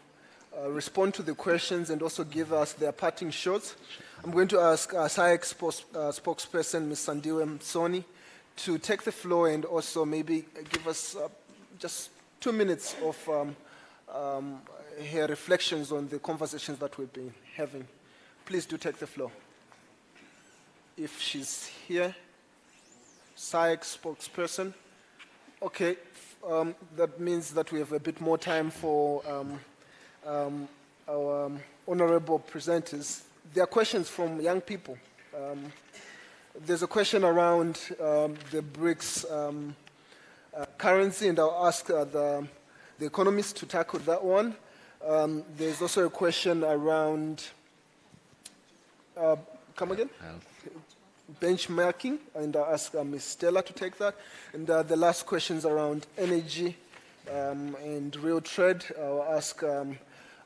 respond to the questions and also give us their parting shots, I'm going to ask SAIC spokesperson, Ms. Sandiwe Msoni, to take the floor and also maybe give us just 2 minutes of her reflections on the conversations that we've been having. Please do take the floor. If she's here, SAIC spokesperson. Okay, that means that we have a bit more time for our honorable presenters. There are questions from young people. There's a question around the BRICS currency, and I'll ask the economists to tackle that one. There's also a question around, come again? Benchmarking, and I'll ask Ms. Stella to take that. And the last questions around energy and real trade, I'll ask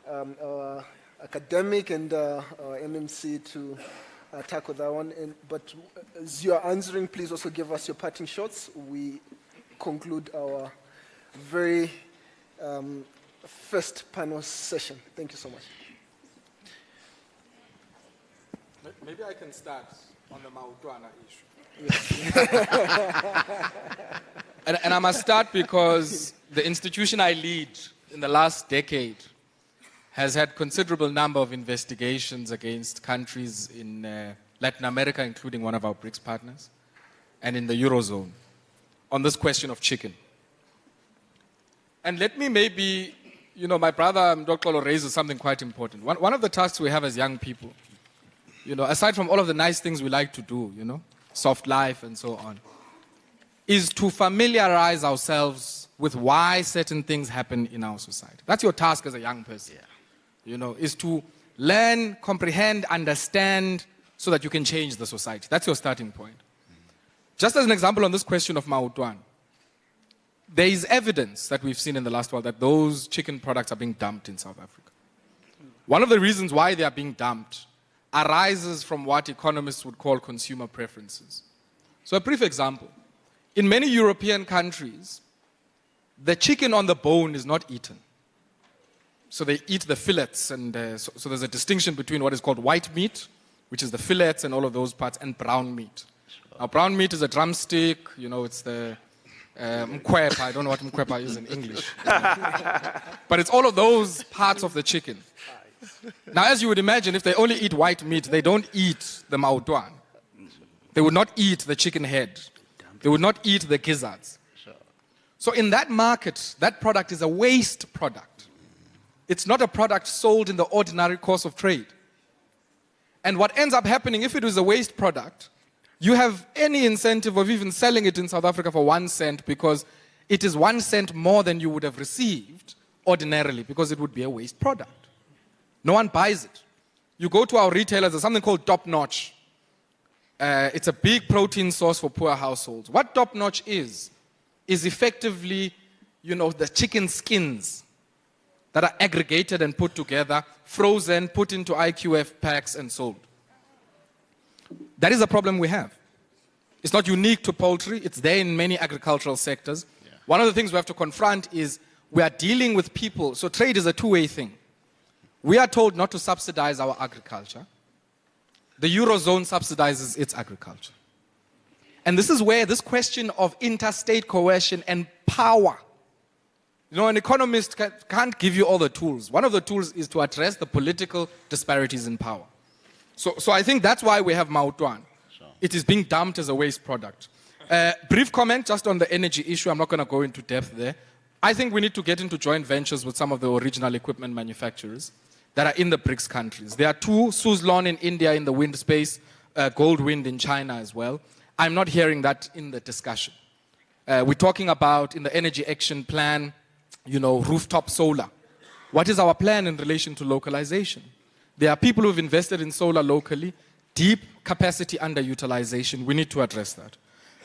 our academic and our MMC to tackle that one. But as you're answering, please also give us your parting shots. We conclude our very first panel session. Thank you so much. Maybe I can start on the Mautwana issue. Yes. And I must start because the institution I lead in the last decade has had considerable number of investigations against countries in Latin America, including one of our BRICS partners, and in the Eurozone, on this question of chicken. And let me maybe you know, my brother, Dr. Kolo, raises something quite important. One of the tasks we have as young people, you know, aside from all of the nice things we like to do, you know, soft life and so on, is to familiarize ourselves with why certain things happen in our society. That's your task as a young person, you know, is to learn, comprehend, understand, so that you can change the society. That's your starting point. Just as an example on this question of Maotwan, there is evidence that we've seen in the last while that those chicken products are being dumped in South Africa. One of the reasons why they are being dumped arises from what economists would call consumer preferences. So a brief example. In many European countries, the chicken on the bone is not eaten. So they eat the fillets, and so there's a distinction between what is called white meat, which is the fillets and all of those parts, and brown meat. Now, brown meat is a drumstick, you know, it's the mkwepa. I don't know what mkwepa is in English. But it's all of those parts of the chicken. Now, as you would imagine, if they only eat white meat, they don't eat the maotwan. They would not eat the chicken head. They would not eat the gizzards. So in that market, that product is a waste product. It's not a product sold in the ordinary course of trade. And what ends up happening, if it is a waste product, you have any incentive of even selling it in South Africa for 1 cent, because it is 1 cent more than you would have received ordinarily, because it would be a waste product. No one buys it. You go to our retailers, there's something called Top Notch. It's a big protein source for poor households. What Top Notch is effectively, you know, the chicken skins that are aggregated and put together, frozen, put into IQF packs and sold. That is a problem we have. It's not unique to poultry. It's there in many agricultural sectors. One of the things we have to confront is we are dealing with people. So trade is a two-way thing. We are told not to subsidize our agriculture. The Eurozone subsidizes its agriculture. And this is where this question of interstate coercion and power, you know, an economist can't give you all the tools. One of the tools is to address the political disparities in power. So I think that's why we have Maotwan. Sure. It is being dumped as a waste product. Brief comment just on the energy issue. I'm not going to go into depth there. I think we need to get into joint ventures with some of the original equipment manufacturers that are in the BRICS countries. There are two, Suzlon in India in the wind space, Goldwind in China as well. I'm not hearing that in the discussion. We're talking about, in the Energy Action Plan, you know, rooftop solar. What is our plan in relation to localization? There are people who've invested in solar locally, deep capacity underutilization. We need to address that.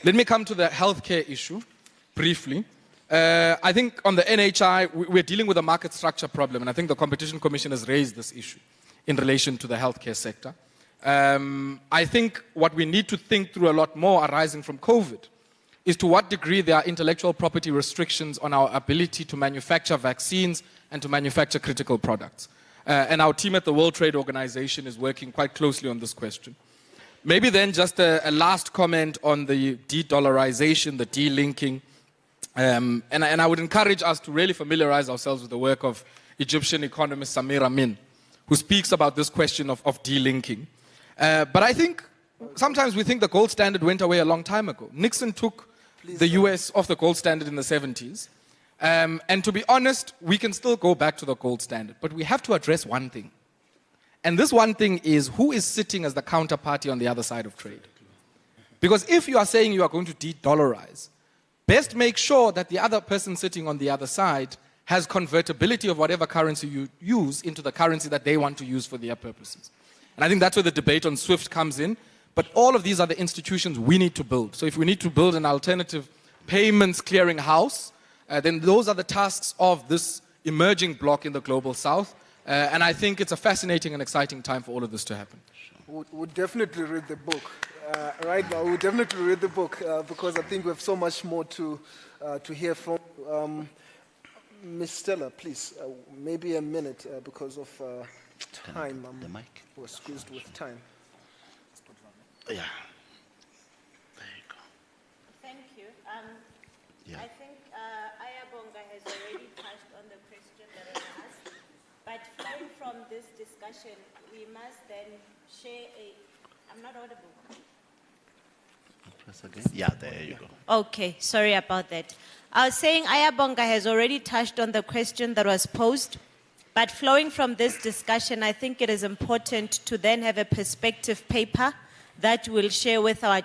Let me come to the healthcare issue briefly. I think on the NHI, we're dealing with a market structure problem, and I think the Competition Commission has raised this issue in relation to the healthcare sector. I think what we need to think through a lot more arising from COVID is to what degree there are intellectual property restrictions on our ability to manufacture vaccines and to manufacture critical products. And our team at the World Trade Organization is working quite closely on this question. Maybe then just a last comment on the de-dollarization, the de-linking. And I would encourage us to really familiarize ourselves with the work of Egyptian economist Samir Amin, who speaks about this question of de-linking. But I think sometimes we think the gold standard went away a long time ago. Nixon took the US off the gold standard in the 70s. And to be honest, we can still go back to the gold standard. But we have to address one thing. And this one thing is, who is sitting as the counterparty on the other side of trade? Because if you are saying you are going to de-dollarize, best make sure that the other person sitting on the other side has convertibility of whatever currency you use into the currency that they want to use for their purposes. And I think that's where the debate on SWIFT comes in. But all of these are the institutions we need to build. So if we need to build an alternative payments clearing house, then those are the tasks of this emerging bloc in the global south. And I think it's a fascinating and exciting time for all of this to happen. We'll definitely read the book. Right now, we'll definitely read the book because I think we have so much more to hear from. Ms. Stella, please, maybe a minute because of time. The mic. We're squeezed with time. Yeah. There you go. Thank you. Yeah. I think Ayabonga has already touched on the question that I asked, but flowing from this discussion, we must then share I'm not audible. Press again. Yeah, there you go. Okay, sorry about that. I was saying Ayabonga has already touched on the question that was posed, but flowing from this discussion, I think it is important to then have a perspective paper that we'll share with our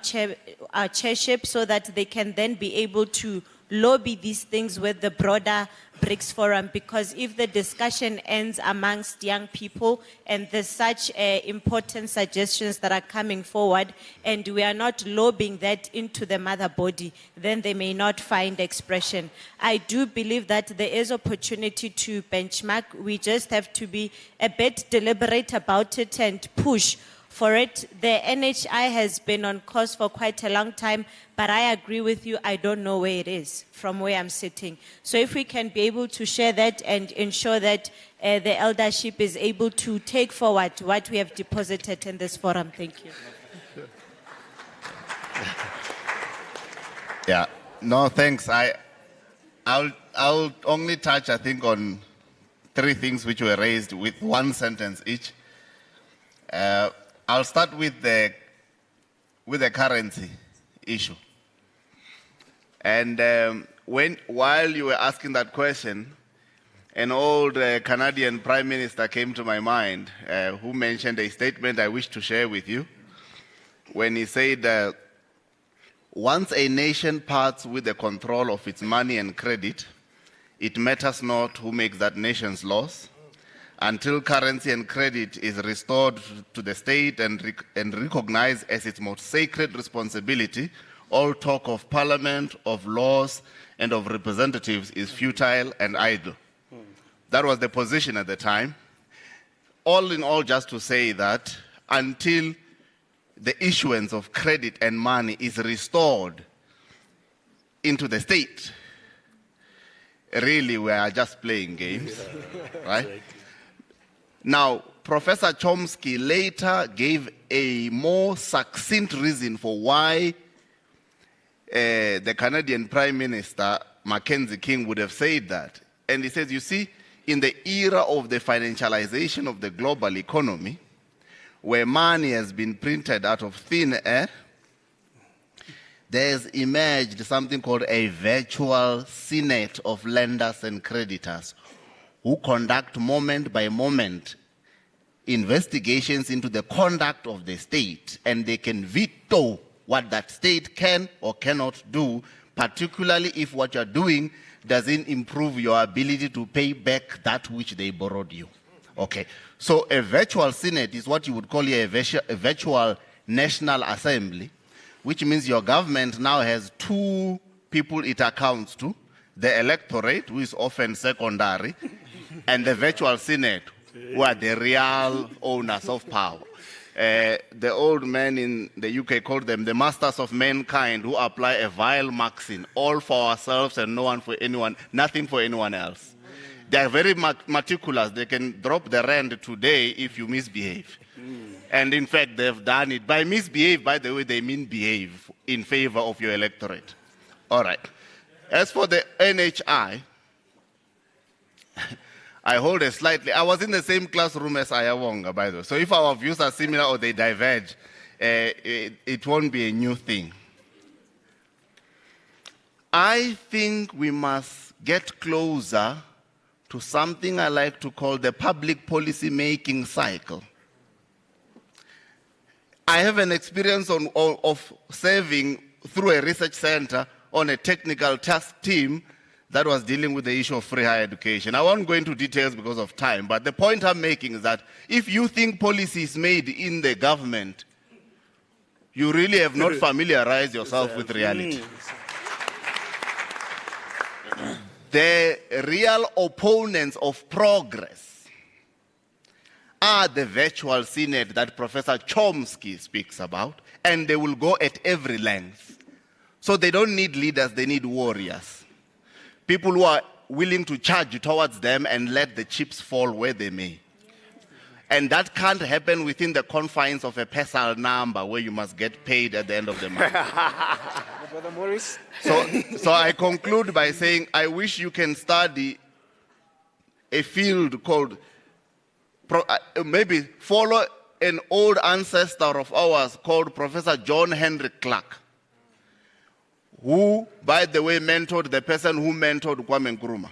chairship so that they can then be able to lobby these things with the broader BRICS Forum, because if the discussion ends amongst young people and there's such important suggestions that are coming forward and we are not lobbying that into the mother body, then they may not find expression. I do believe that there is opportunity to benchmark. We just have to be a bit deliberate about it and push for it. The NHI has been on course for quite a long time, but I agree with you, I don't know where it is from where I'm sitting. So if we can be able to share that and ensure that the eldership is able to take forward what we have deposited in this forum. Thank you. Yeah, no, thanks. I'll only touch, I think, on 3 things which were raised with 1 sentence each. I'll start with the currency issue. And while you were asking that question, an old Canadian Prime Minister came to my mind who mentioned a statement I wish to share with you when he said, once a nation parts with the control of its money and credit, it matters not who makes that nation's laws. Until currency and credit is restored to the state and recognized as its most sacred responsibility, all talk of parliament, of laws, and of representatives is futile and idle. That was the position at the time. All in all, just to say that until the issuance of credit and money is restored into the state, really we are just playing games, right? Now, Professor Chomsky later gave a more succinct reason for why the Canadian Prime Minister, Mackenzie King, would have said that. And he says, you see, in the era of the financialization of the global economy, where money has been printed out of thin air, there's emerged something called a virtual senate of lenders and creditors who conduct moment by moment investigations into the conduct of the state, and they can veto what that state can or cannot do, particularly if what you're doing doesn't improve your ability to pay back that which they borrowed you. Okay, so a virtual senate is what you would call a virtual national assembly, which means your government now has 2 people it accounts to, the electorate, who is often secondary, and the virtual senate, who are the real owners of power. The old men in the UK called them the masters of mankind, who apply a vile maxim, all for ourselves and no one for anyone, nothing for anyone else. They are very meticulous. They can drop the rand today if you misbehave. And in fact, they've done it. By misbehave, by the way, they mean behave in favor of your electorate. All right. As for the NHI, I hold a slightly, I was in the same classroom as Ayawonga, by the way. So if our views are similar or they diverge, it won't be a new thing. I think we must get closer to something I like to call the public policy making cycle. I have an experience of serving through a research center on a technical task team that was dealing with the issue of free higher education. I won't go into details because of time, but the point I'm making is that if you think policy is made in the government, you really have not familiarized yourself with reality. The real opponents of progress are the virtual senate that Professor Chomsky speaks about, and they will go at every length. So they don't need leaders, they need warriors. People who are willing to charge towards them and let the chips fall where they may. And that can't happen within the confines of a PESAL number where you must get paid at the end of the month. Brother Morris? So I conclude by saying I wish you can study a field called, maybe follow an old ancestor of ours called Professor John Henry Clark. who, by the way, mentored the person who mentored Kwame Nkrumah.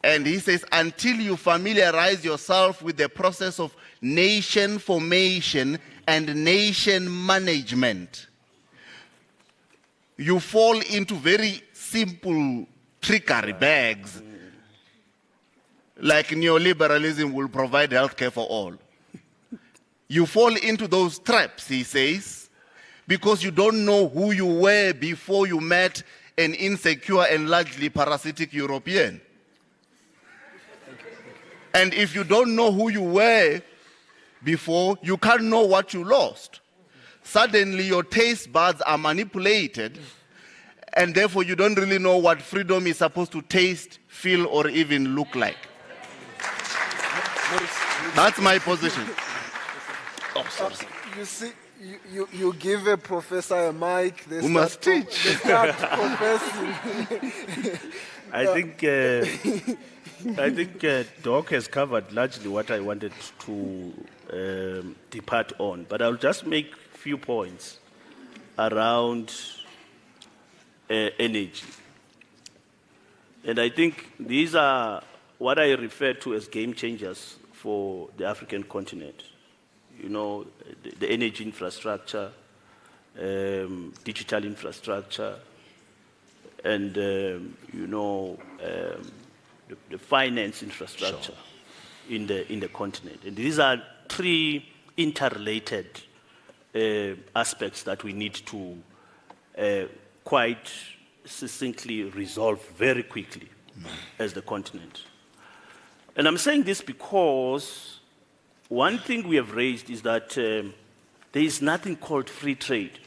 And he says, until you familiarize yourself with the process of nation formation and nation management, you fall into very simple trickery bags, like neoliberalism will provide healthcare for all. You fall into those traps, he says, because you don't know who you were before you met an insecure and largely parasitic European. And if you don't know who you were before, you can't know what you lost. Suddenly your taste buds are manipulated, and therefore you don't really know what freedom is supposed to taste, feel, or even look like. That's my position. Oh, sorry. You see, you give a professor a mic, they Who must teach. They start professing. I think Doc has covered largely what I wanted to depart on, but I'll just make a few points around energy. And I think these are what I refer to as game changers for the African continent. You know, the energy infrastructure, digital infrastructure, and, you know, the finance infrastructure in the continent. And these are three interrelated aspects that we need to quite succinctly resolve very quickly as the continent. And I'm saying this because one thing we have raised is that there is nothing called free trade.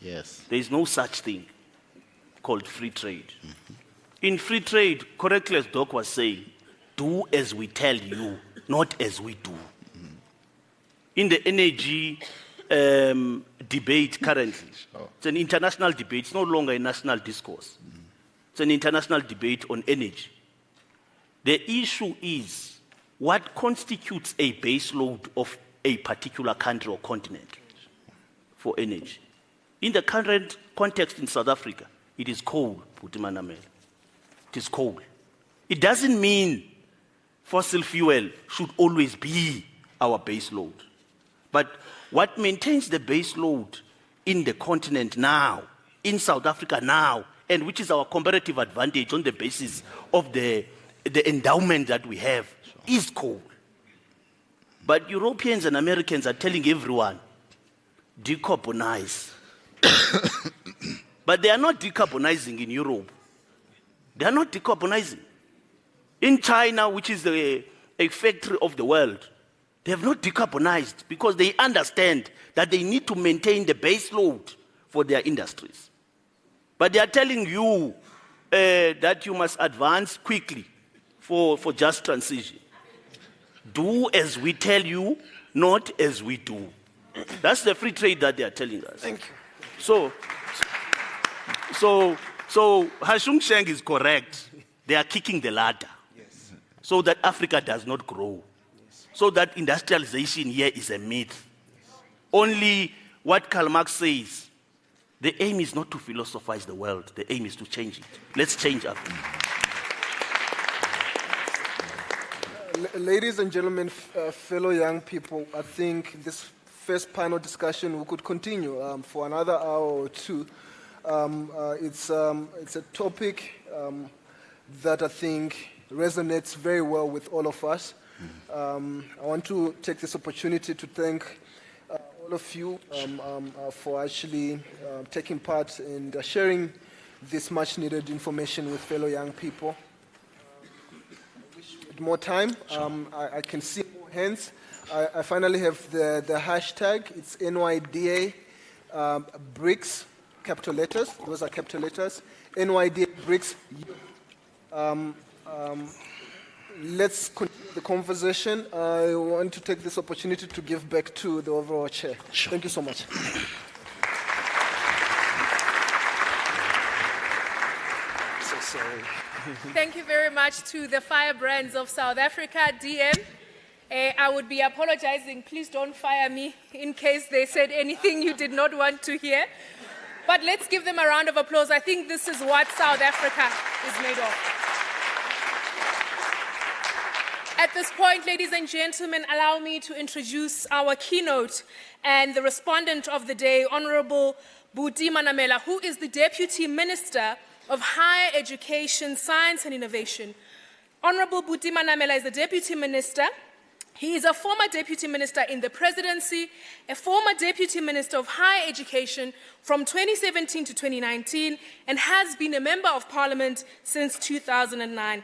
Yes. There is no such thing called free trade. Mm-hmm. In free trade, correctly as Doc was saying, do as we tell you, not as we do. Mm-hmm. In the energy debate currently, it's an international debate, it's no longer a national discourse. Mm-hmm. It's an international debate on energy. The issue is what constitutes a base load of a particular country or continent for energy. In the current context in South Africa, it is coal, Putimanamel. It is coal. It doesn't mean fossil fuel should always be our base load. But what maintains the base load in the continent now, in South Africa now, and which is our comparative advantage on the basis of the endowment that we have, is coal. But Europeans and Americans are telling everyone, decarbonize. But they are not decarbonizing in Europe. They are not decarbonizing. In China, which is a factory of the world, they have not decarbonized because they understand that they need to maintain the base load for their industries. But they are telling you that you must advance quickly for just transition. Do as we tell you, not as we do. That's the free trade that they are telling us. Thank you. So Hashung Sheng is correct. They are kicking the ladder. Yes. So that Africa does not grow. Yes. So that industrialization here is a myth. Yes. Only what Karl Marx says, the aim is not to philosophize the world. The aim is to change it. Let's change Africa. Ladies and gentlemen, fellow young people, I think this first panel discussion we could continue for another hour or two. It's a topic that I think resonates very well with all of us. I want to take this opportunity to thank all of you for actually taking part in sharing this much needed information with fellow young people. More time. I can see more hands. I finally have the hashtag. It's NYDA BRICS, capital letters. Those are capital letters. NYDA BRICS Youth. Let's continue the conversation. I want to take this opportunity to give back to the overall chair. Sure. Thank you so much. So sorry. Thank you very much to the firebrands of South Africa, DM. I would be apologizing. Please don't fire me in case they said anything you did not want to hear. But let's give them a round of applause. I think this is what South Africa is made of. At this point, ladies and gentlemen, allow me to introduce our keynote and the respondent of the day, Honorable Buti Manamela, who is the Deputy Minister of Higher Education, Science and Innovation. Honorable Buti Manamela is the Deputy Minister. He is a former Deputy Minister in the Presidency, a former Deputy Minister of Higher Education from 2017 to 2019, and has been a Member of Parliament since 2009.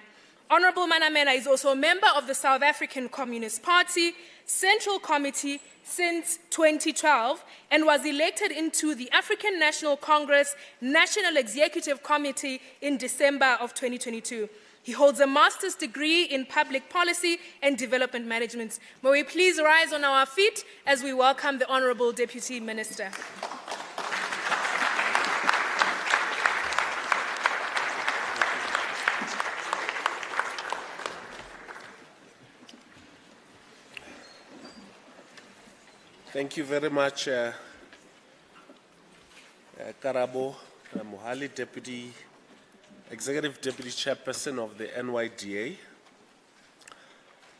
Honorable Manamela is also a member of the South African Communist Party Central Committee since 2012 and was elected into the African National Congress National Executive Committee in December of 2022. He holds a master's degree in public policy and development management. May we please rise on our feet as we welcome the Honorable Deputy Minister. Thank you very much, Karabo Mohali, Executive Deputy Chairperson of the NYDA.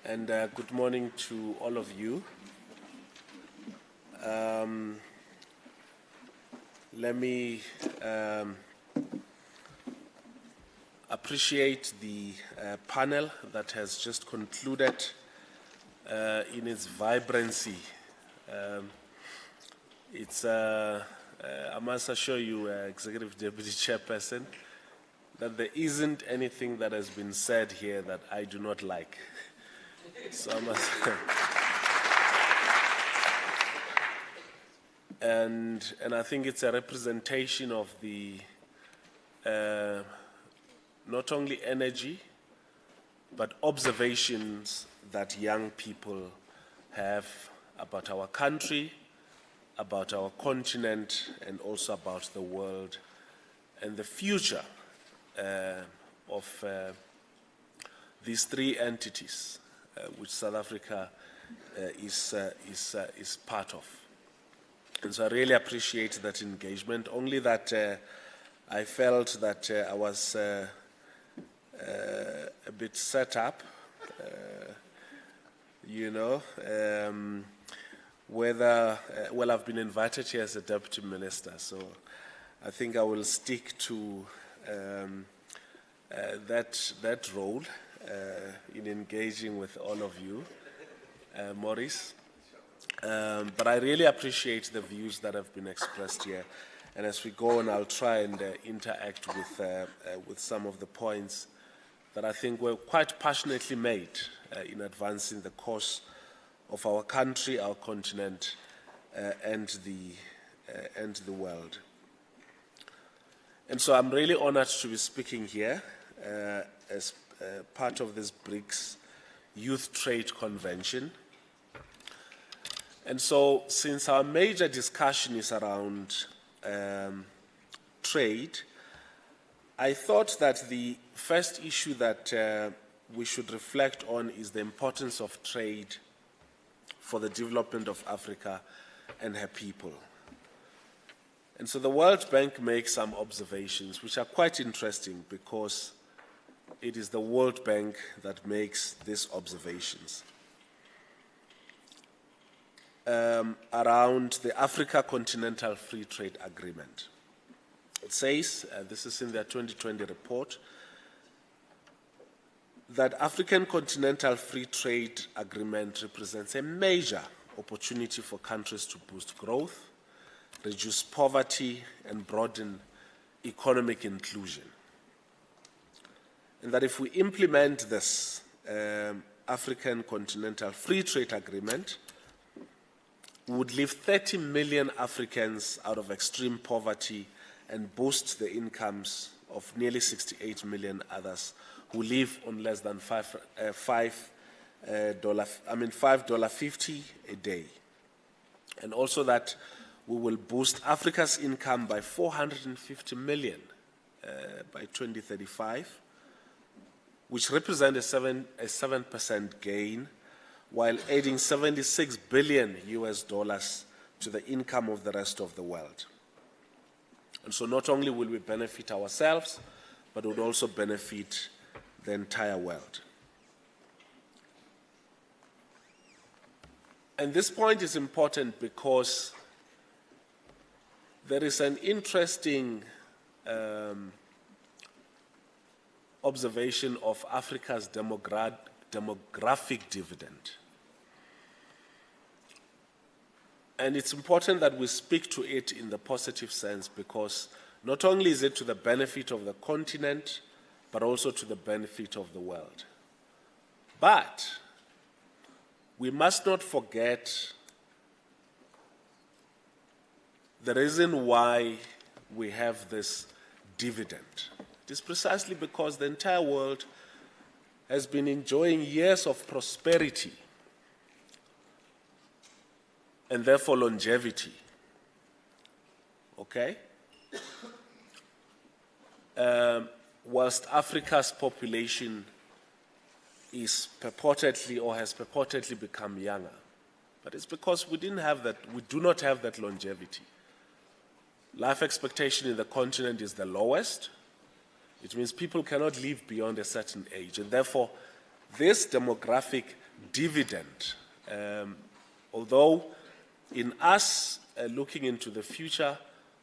And good morning to all of you. Let me appreciate the panel that has just concluded in its vibrancy. I must assure you, Executive Deputy Chairperson, that there isn't anything that has been said here that I do not like. So I must and I think it's a representation of the not only energy, but observations that young people have about our country, about our continent, and also about the world and the future of these three entities, which South Africa is part of. And so I really appreciate that engagement, only that I felt that I was a bit set up, well, I've been invited here as a Deputy Minister, so I think I will stick to that role in engaging with all of you, Maurice. But I really appreciate the views that have been expressed here. And as we go on, I'll try and interact with some of the points that I think were quite passionately made in advancing the cause of our country, our continent, and the world. And so I'm really honored to be speaking here as part of this BRICS Youth Trade Convention. And so since our major discussion is around trade, I thought that the first issue that we should reflect on is the importance of trade for the development of Africa and her people. And so the World Bank makes some observations which are quite interesting because it is the World Bank that makes these observations around the Africa Continental Free Trade Agreement. It says, this is in their 2020 report, that African Continental Free Trade Agreement represents a major opportunity for countries to boost growth, reduce poverty, and broaden economic inclusion. And that if we implement this African Continental Free Trade Agreement, we would lift 30 million Africans out of extreme poverty and boost the incomes of nearly 68 million others who live on less than $5.50 a day. And also that we will boost Africa's income by 450 million by 2035, which represent a 7% gain, while adding $76 billion to the income of the rest of the world. And so not only will we benefit ourselves, but would also benefit the entire world. And this point is important because there is an interesting observation of Africa's demographic dividend. And it's important that we speak to it in the positive sense because not only is it to the benefit of the continent, but also to the benefit of the world. But we must not forget the reason why we have this dividend. It is precisely because the entire world has been enjoying years of prosperity and therefore longevity. Okay? Whilst Africa's population is purportedly or has purportedly become younger. But it's because we do not have that longevity. Life expectation in the continent is the lowest. It means people cannot live beyond a certain age. And therefore, this demographic dividend, although in us looking into the future,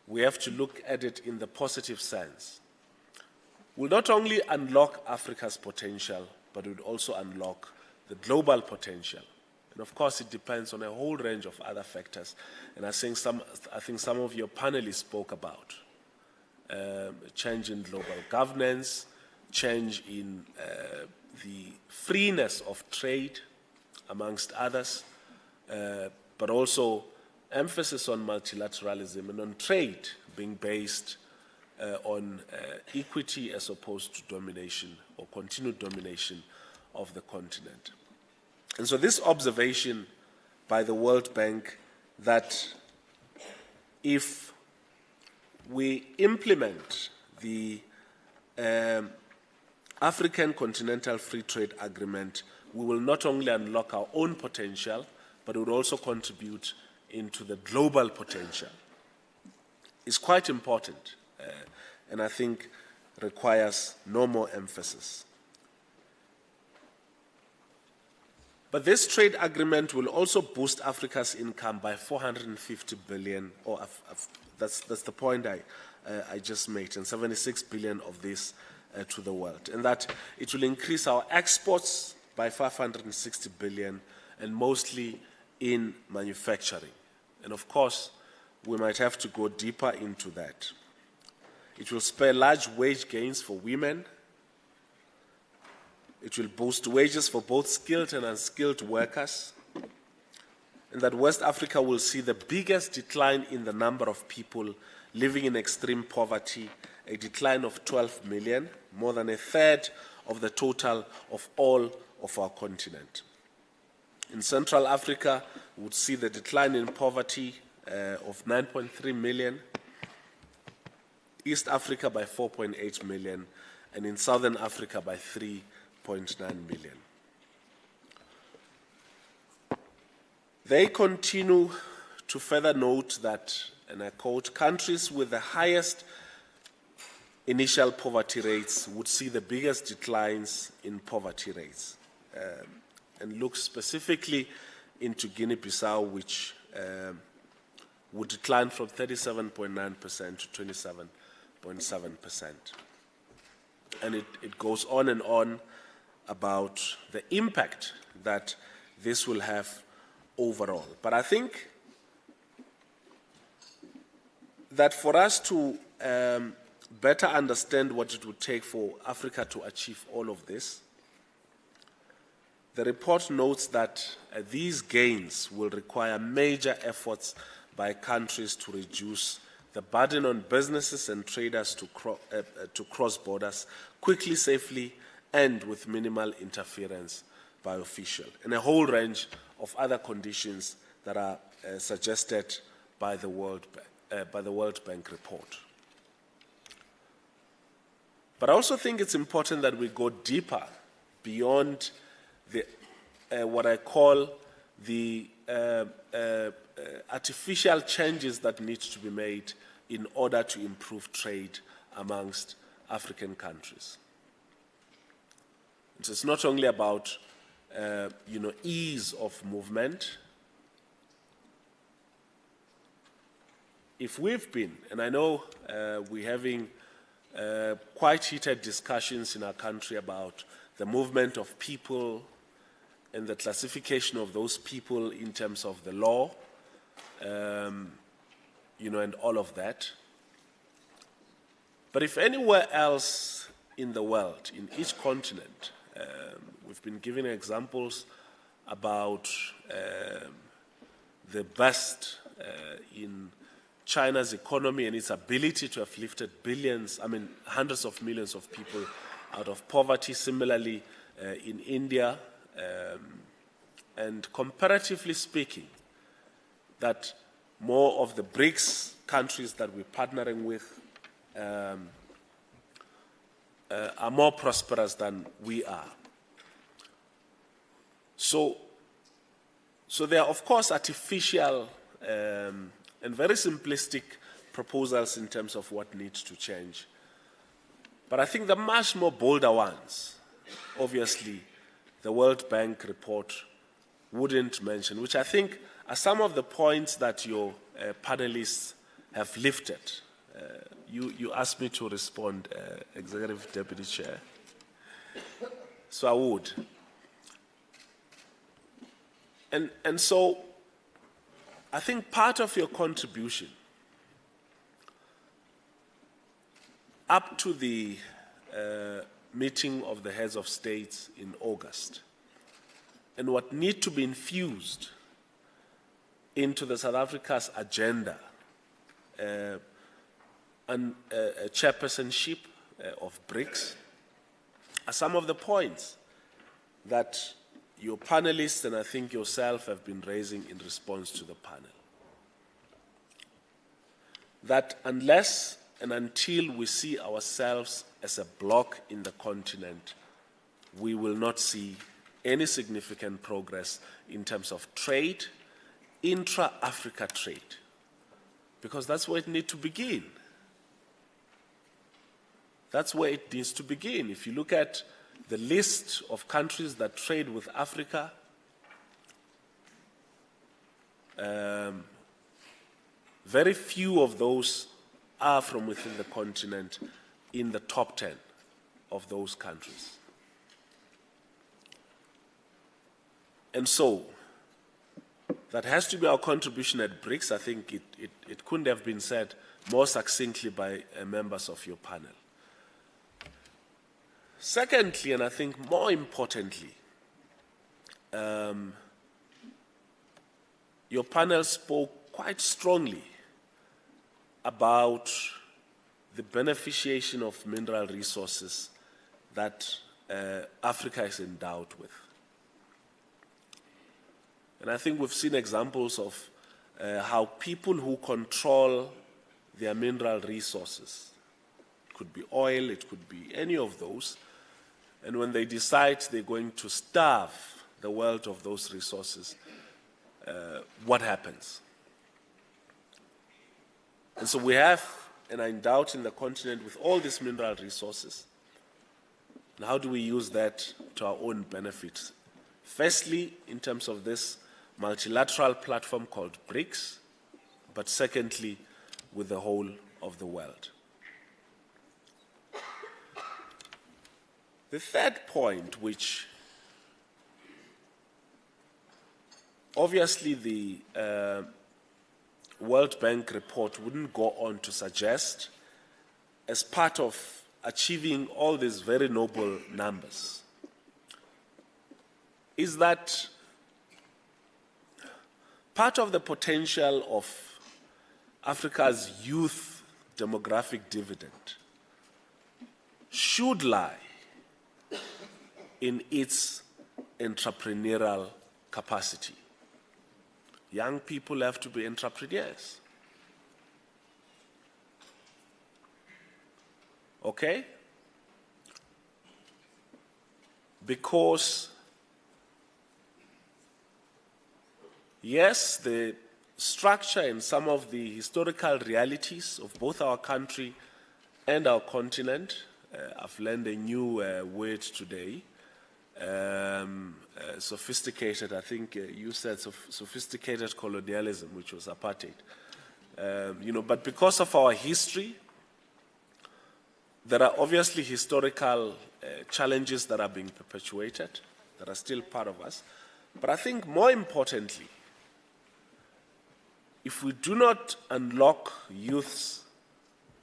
we have to look at it in the positive sense, will not only unlock Africa's potential, but would also unlock the global potential. And of course, it depends on a whole range of other factors. And I think some of your panelists spoke about change in global governance, change in the freeness of trade, amongst others, but also emphasis on multilateralism and on trade being based on equity as opposed to domination or continued domination of the continent. And so this observation by the World Bank that if we implement the African Continental Free Trade Agreement, we will not only unlock our own potential, but will also contribute into the global potential. It's quite important, and I think requires no more emphasis. But this trade agreement will also boost Africa's income by 450 billion, or that's the point I just made, and 76 billion of this to the world. And that it will increase our exports by 560 billion, and mostly in manufacturing. And of course, we might have to go deeper into that. It will spur large wage gains for women. It will boost wages for both skilled and unskilled workers. And that West Africa will see the biggest decline in the number of people living in extreme poverty, a decline of 12 million, more than a third of the total of all of our continent. In Central Africa, we would see the decline in poverty of 9.3 million, East Africa by 4.8 million, and in Southern Africa by 3.9 million. They continue to further note that, and I quote, countries with the highest initial poverty rates would see the biggest declines in poverty rates, and look specifically into Guinea-Bissau, which would decline from 37.9% to 27.7%. And it goes on and on about the impact that this will have overall. But I think that for us to better understand what it would take for Africa to achieve all of this, the report notes that these gains will require major efforts by countries to reduce the burden on businesses and traders to cross borders quickly, safely, and with minimal interference by officials, and a whole range of other conditions that are suggested by the World Bank report. But I also think it's important that we go deeper beyond the, what I call the artificial changes that need to be made in order to improve trade amongst African countries. So it's not only about ease of movement. If we've been, and I know we're having quite heated discussions in our country about the movement of people and the classification of those people in terms of the law, and all of that. But if anywhere else in the world, in each continent, we've been giving examples about the best in China's economy and its ability to have lifted hundreds of millions of people out of poverty. Similarly, in India, and comparatively speaking, that more of the BRICS countries that we're partnering with are more prosperous than we are. So there are, of course, artificial and very simplistic proposals in terms of what needs to change. But I think the much more bolder ones, obviously, the World Bank report wouldn't mention, which I think are some of the points that your panelists have lifted. You asked me to respond, Executive Deputy Chair, so I would. And so I think part of your contribution up to the meeting of the heads of states in August, and what need to be infused into the South Africa's agenda and a chairpersonship of BRICS are some of the points that your panelists and I think yourself have been raising in response to the panel. That unless and until we see ourselves as a bloc in the continent, we will not see any significant progress in terms of trade, intra-Africa trade, because that's where it needs to begin. That's where it needs to begin. If you look at the list of countries that trade with Africa, very few of those are from within the continent in the top 10 of those countries. And so, that has to be our contribution at BRICS. I think it couldn't have been said more succinctly by members of your panel. Secondly, and I think more importantly, your panel spoke quite strongly about the beneficiation of mineral resources that Africa is endowed with. And I think we've seen examples of how people who control their mineral resources, it could be oil, it could be any of those, and when they decide they're going to starve the world of those resources, what happens? And so we have and are endowed in the continent with all these mineral resources. And how do we use that to our own benefit? Firstly, in terms of this multilateral platform called BRICS, but secondly, with the whole of the world. The third point, which obviously the World Bank report wouldn't go on to suggest, as part of achieving all these very noble numbers, is that part of the potential of Africa's youth demographic dividend should lie in its entrepreneurial capacity. Young people have to be entrepreneurs. Okay? Because, yes, the structure and some of the historical realities of both our country and our continent. I've learned a new word today, sophisticated. I think you said sophisticated colonialism, which was apartheid. But because of our history, there are obviously historical challenges that are being perpetuated, that are still part of us. But I think more importantly, if we do not unlock youth's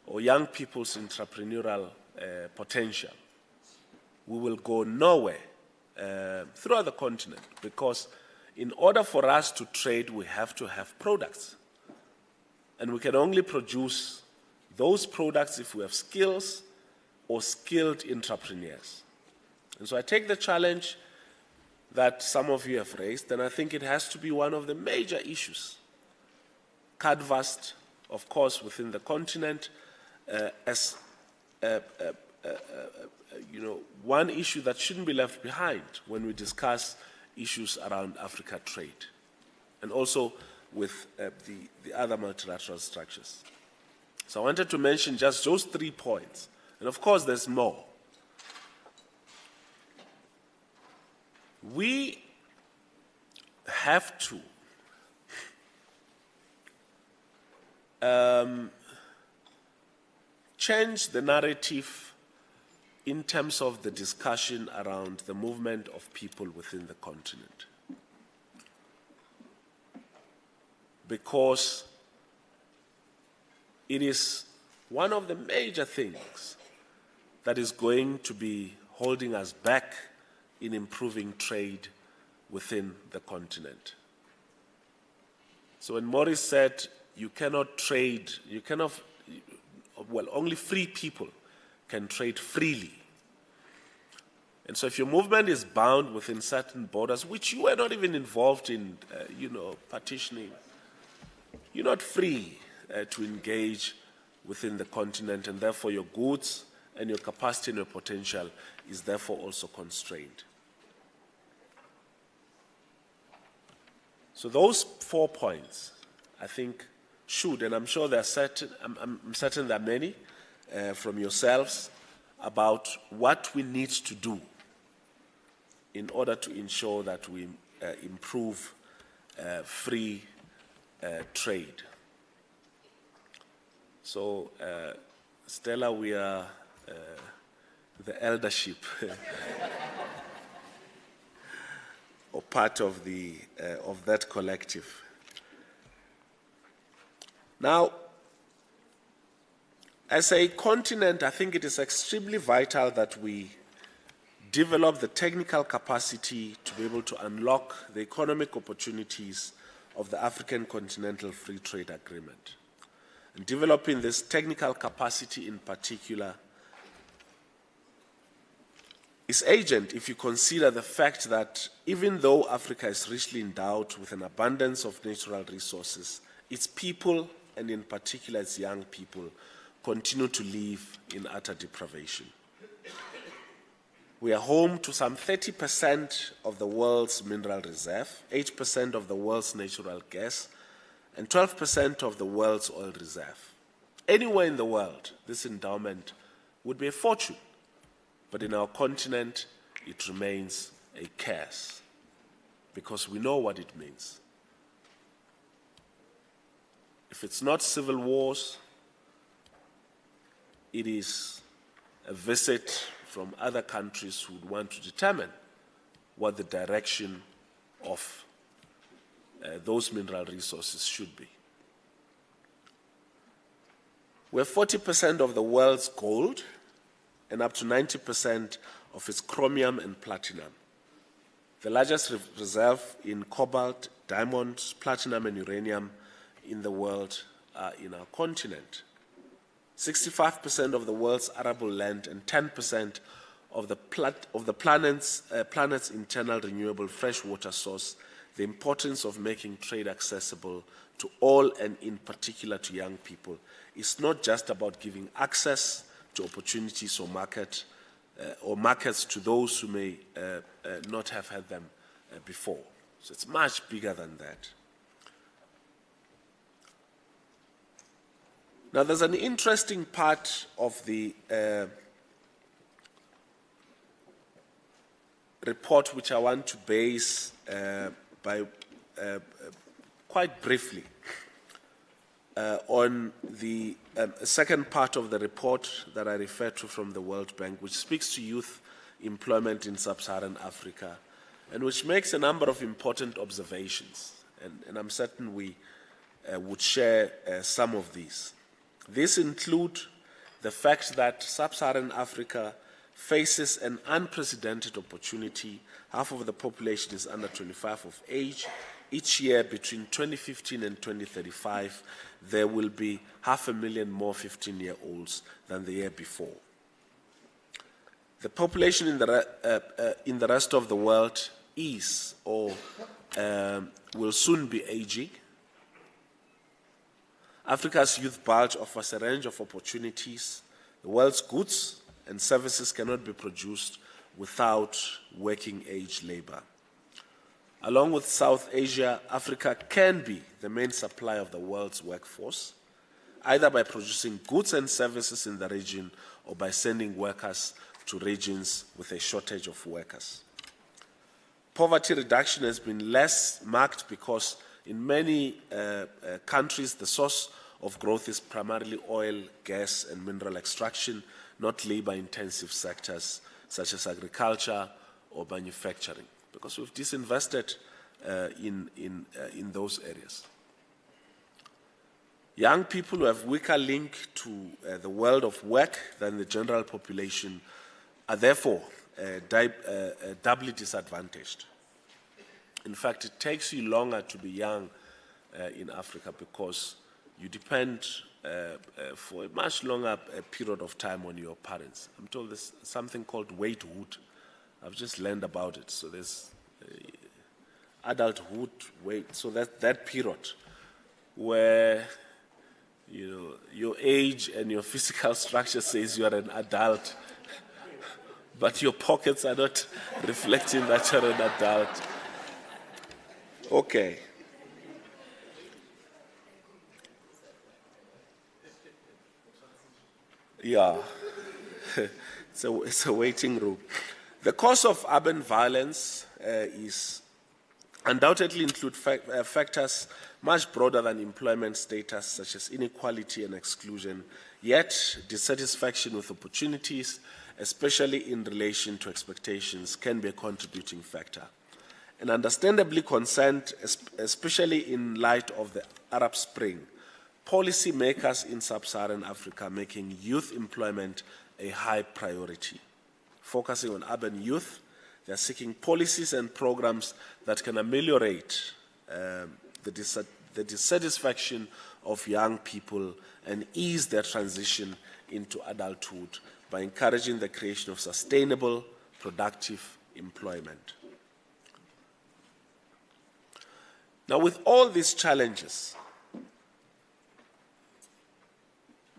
or young people's entrepreneurial potential, we will go nowhere throughout the continent, because in order for us to trade, we have to have products. And we can only produce those products if we have skills or skilled entrepreneurs. And so I take the challenge that some of you have raised, and I think it has to be one of the major issues canvassed, of course, within the continent as one issue that shouldn't be left behind when we discuss issues around Africa trade, and also with the other multilateral structures. So I wanted to mention just those 3 points. And of course, there's more. We have to change the narrative in terms of the discussion around the movement of people within the continent. Because it is one of the major things that is going to be holding us back in improving trade within the continent. So when Maurice said you cannot trade, only free people can trade freely. And so if your movement is bound within certain borders, which you are not even involved in, partitioning, you're not free to engage within the continent, and therefore your goods and your capacity and your potential is therefore also constrained. So those 4 points, I think, should, and I'm sure there are certain, I'm certain there are many from yourselves about what we need to do in order to ensure that we improve free trade. So, Stella, we are the eldership or part of that collective. Now, as a continent, I think it is extremely vital that we develop the technical capacity to be able to unlock the economic opportunities of the African Continental Free Trade Agreement. And developing this technical capacity in particular is urgent if you consider the fact that even though Africa is richly endowed with an abundance of natural resources, its people, and in particular its young people, continue to live in utter deprivation. We are home to some 30% of the world's mineral reserve, 8% of the world's natural gas, and 12% of the world's oil reserve. Anywhere in the world, this endowment would be a fortune, but in our continent, it remains a curse, because we know what it means. If it's not civil wars, it is a visit from other countries who would want to determine what the direction of those mineral resources should be. We have 40% of the world's gold and up to 90% of its chromium and platinum. The largest reserve in cobalt, diamonds, platinum, and uranium in the world are in our continent. 65% of the world's arable land and 10% of the planet's internal renewable freshwater source. The importance of making trade accessible to all, and in particular to young people, is not just about giving access to opportunities or markets to those who may not have had them before. So it's much bigger than that. Now, there's an interesting part of the report which I want to base quite briefly on the second part of the report that I refer to from the World Bank, which speaks to youth employment in sub-Saharan Africa, and which makes a number of important observations. And I'm certain we would share some of these. These include the fact that sub-Saharan Africa faces an unprecedented opportunity. Half of the population is under 25 of age. Each year between 2015 and 2035, there will be 500,000 more 15-year-olds than the year before. The population in the rest of the world is or will soon be aging. Africa's youth bulge offers a range of opportunities. The world's goods and services cannot be produced without working-age labor. Along with South Asia, Africa can be the main supplier of the world's workforce, either by producing goods and services in the region or by sending workers to regions with a shortage of workers. Poverty reduction has been less marked because in many countries the source of growth is primarily oil, gas, and mineral extraction, not labor-intensive sectors such as agriculture or manufacturing, because we've disinvested in those areas. Young people who have weaker link to the world of work than the general population are therefore doubly disadvantaged. In fact, it takes you longer to be young in Africa because you depend for a much longer period of time on your parents. I'm told there's something called waithood. I've just learned about it. So there's adulthood, wait. So that period where your age and your physical structure says you are an adult, but your pockets are not reflecting that you're an adult. Okay. Yeah. It's a waiting room. The cause of urban violence is undoubtedly include factors much broader than employment status, such as inequality and exclusion, yet dissatisfaction with opportunities, especially in relation to expectations, can be a contributing factor. And understandably concerned, especially in light of the Arab Spring, policy makers in sub-Saharan Africa making youth employment a high priority. Focusing on urban youth, they are seeking policies and programs that can ameliorate the dissatisfaction of young people and ease their transition into adulthood by encouraging the creation of sustainable, productive employment. Now, with all these challenges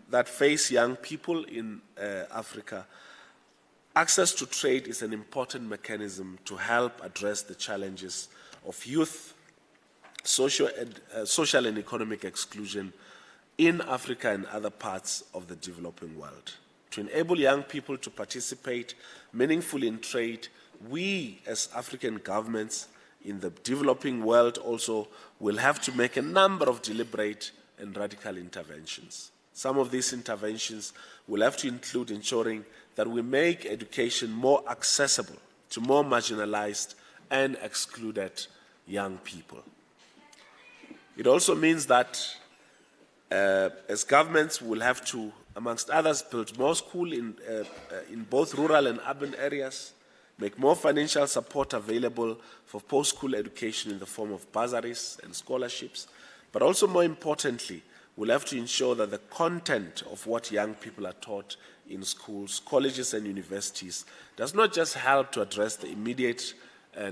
that face young people in Africa, access to trade is an important mechanism to help address the challenges of youth, social and economic exclusion in Africa and other parts of the developing world. To enable young people to participate meaningfully in trade, we as African governments in the developing world also will have to make a number of deliberate and radical interventions. Some of these interventions will have to include ensuring that we make education more accessible to more marginalized and excluded young people. It also means that as governments will have to, amongst others, build more schools in both rural and urban areas, make more financial support available for post-school education in the form of bursaries and scholarships, but also more importantly, we'll have to ensure that the content of what young people are taught in schools, colleges and universities does not just help to address the immediate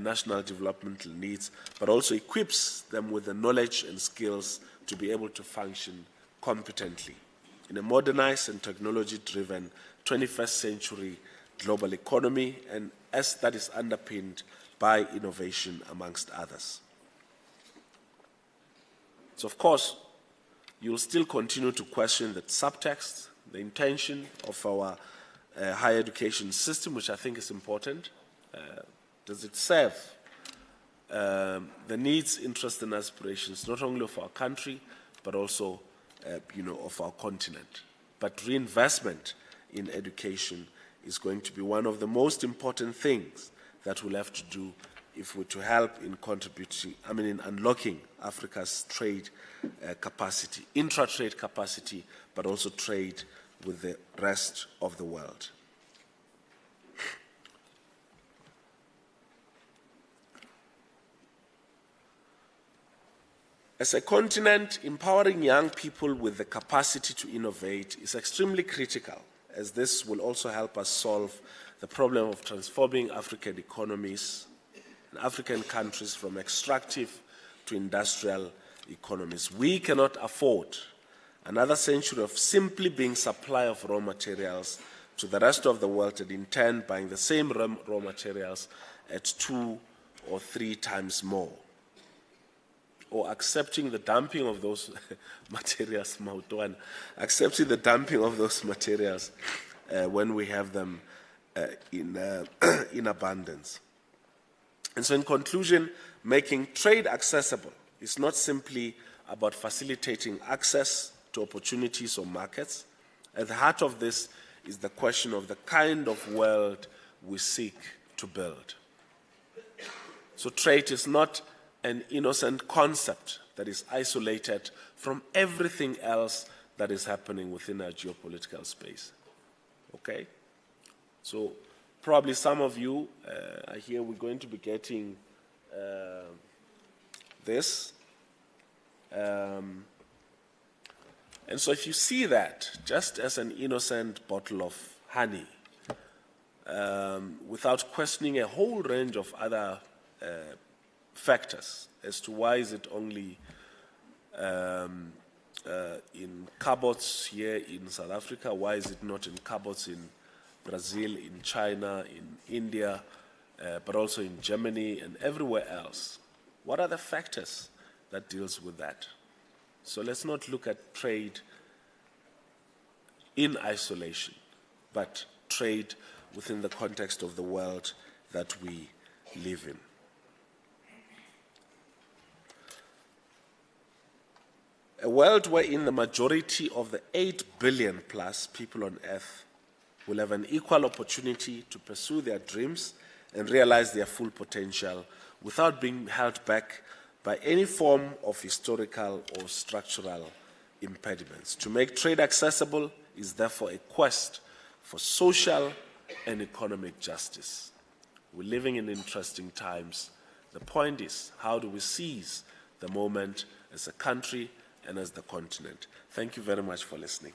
national developmental needs, but also equips them with the knowledge and skills to be able to function competently in a modernized and technology-driven 21st century global economy, and as that is underpinned by innovation amongst others. So, of course, you'll still continue to question the subtext, the intention of our higher education system, which I think is important. Does it serve the needs, interests, and aspirations, not only of our country, but also, of our continent? But reinvestment in education is going to be one of the most important things that we'll have to do if we're to help in contributing, in unlocking Africa's trade capacity, intra-trade capacity, but also trade with the rest of the world. As a continent, empowering young people with the capacity to innovate is extremely critical, as this will also help us solve the problem of transforming African economies and African countries from extractive to industrial economies. We cannot afford another century of simply being supply of raw materials to the rest of the world and in turn buying the same raw materials at 2 or 3 times more, or accepting the dumping of those materials, accepting the dumping of those materials when we have them in abundance. And so in conclusion, making trade accessible is not simply about facilitating access to opportunities or markets. At the heart of this is the question of the kind of world we seek to build. So trade is not an innocent concept that is isolated from everything else that is happening within our geopolitical space. Okay? So probably some of you are here, we're going to be getting this. And so if you see that just as an innocent bottle of honey, without questioning a whole range of other factors as to why is it only in cupboards here in South Africa, why is it not in cupboards in Brazil, in China, in India, but also in Germany and everywhere else. What are the factors that deals with that? So let's not look at trade in isolation, but trade within the context of the world that we live in. A world wherein the majority of the 8 billion plus people on earth will have an equal opportunity to pursue their dreams and realize their full potential without being held back by any form of historical or structural impediments. To make trade accessible is therefore a quest for social and economic justice. We're living in interesting times. The point is, how do we seize the moment as a country and as the continent? Thank you very much for listening.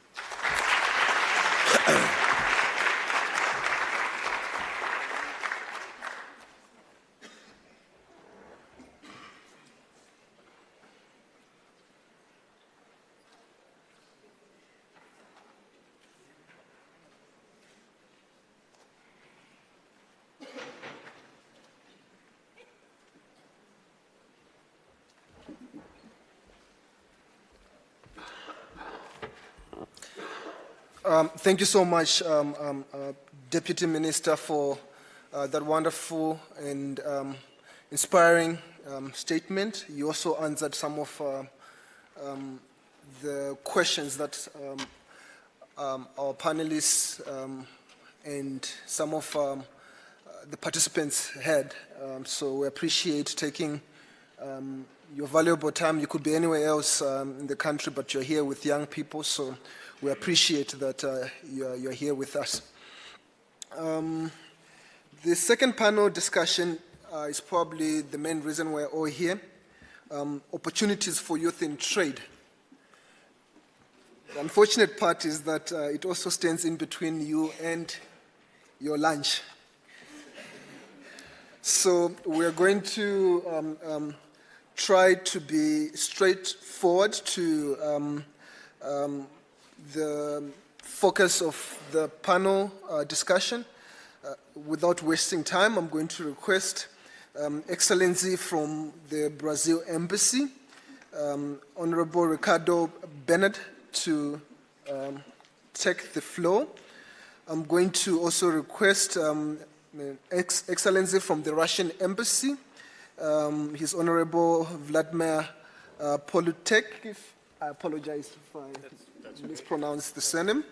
Thank you so much, Deputy Minister, for that wonderful and inspiring statement. You also answered some of the questions that our panelists and some of the participants had. So we appreciate taking your valuable time. You could be anywhere else in the country, but you're here with young people, so we appreciate that you're here with us. The second panel discussion is probably the main reason we're all here, opportunities for youth in trade. The unfortunate part is that it also stands in between you and your lunch. So we're going to try to be straightforward to the focus of the panel discussion. Without wasting time, I'm going to request Excellency from the Brazil Embassy, Honorable Ricardo Bennett to take the floor. I'm going to also request Excellency from the Russian Embassy, His Honorable Vladimir Polutek. I apologize if I mispronounced the surname.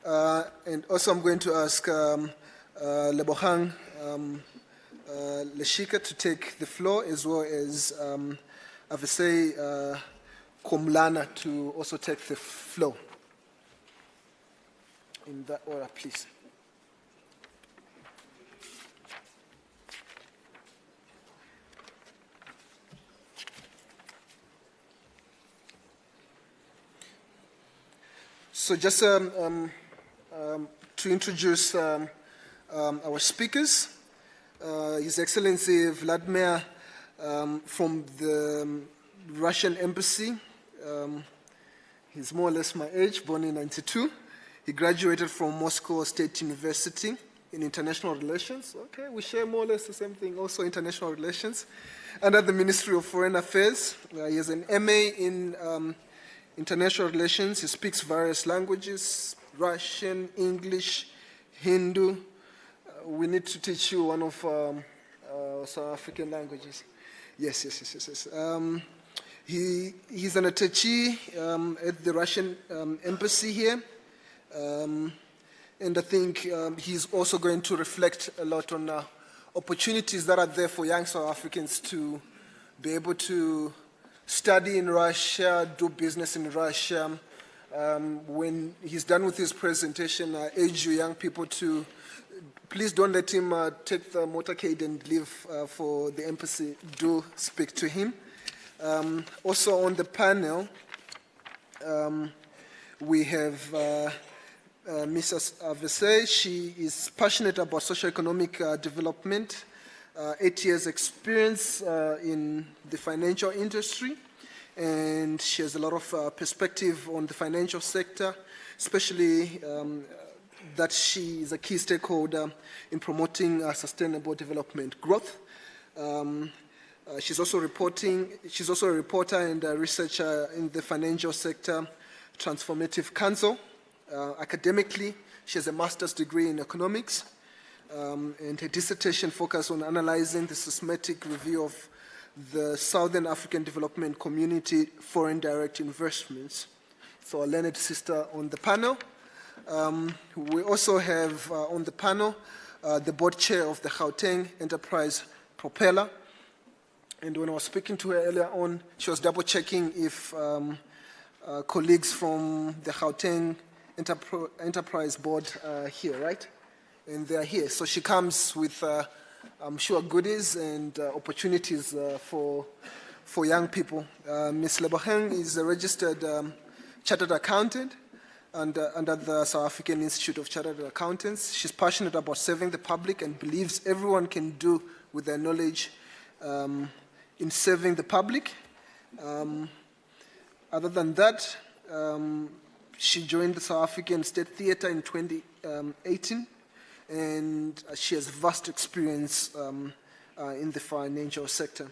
And also I'm going to ask Lebohang Leshika to take the floor, as well as Avesei Komlana to also take the floor. In that order, please. So just to introduce our speakers, His Excellency Vladimir from the Russian Embassy. He's more or less my age, born in '92. He graduated from Moscow State University in International Relations. Okay, we share more or less the same thing, also International Relations. Under the Ministry of Foreign Affairs, he has an MA in International Relations. He speaks various languages, Russian, English, Hindu. We need to teach you one of South African languages. Yes. He's an attaché at the Russian embassy here. And I think he's also going to reflect a lot on opportunities that are there for young South Africans to be able to study in Russia, do business in Russia. When he's done with his presentation, I urge you young people to please don't let him take the motorcade and leave for the embassy. Do speak to him. Also on the panel, we have Mrs. Avesei. She is passionate about socio-economic development, 8 years experience in the financial industry, and she has a lot of perspective on the financial sector, especially that she is a key stakeholder in promoting sustainable development growth. She's also a reporter and a researcher in the financial sector transformative council. Academically, she has a master's degree in economics, and her dissertation focused on analyzing the systematic review of the Southern African Development Community foreign direct investments. So a learned sister on the panel. We also have on the panel the board chair of the Gauteng Enterprise Propeller. And when I was speaking to her earlier on, she was double checking if colleagues from the Gauteng Enterprise Board are here, right? And they're here. So she comes with, I'm sure, goodies and opportunities for young people. Ms. Lebohang is a registered chartered accountant under the South African Institute of Chartered Accountants. She's passionate about serving the public and believes everyone can do with their knowledge in serving the public. Other than that, she joined the South African State Theatre in 2018, and she has vast experience in the financial sector.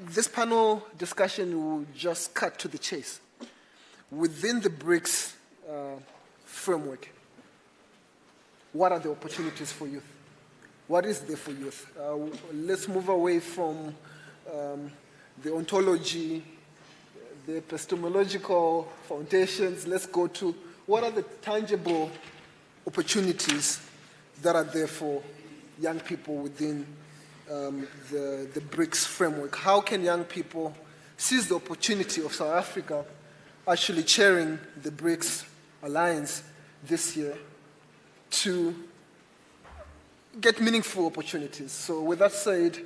This panel discussion will just cut to the chase. Within the BRICS framework, what are the opportunities for youth? What is there for youth? Let's move away from the ontology, the epistemological foundations. Let's go to what are the tangible opportunities that are there for young people within the BRICS framework. How can young people seize the opportunity of South Africa actually chairing the BRICS Alliance this year to get meaningful opportunities? So with that said,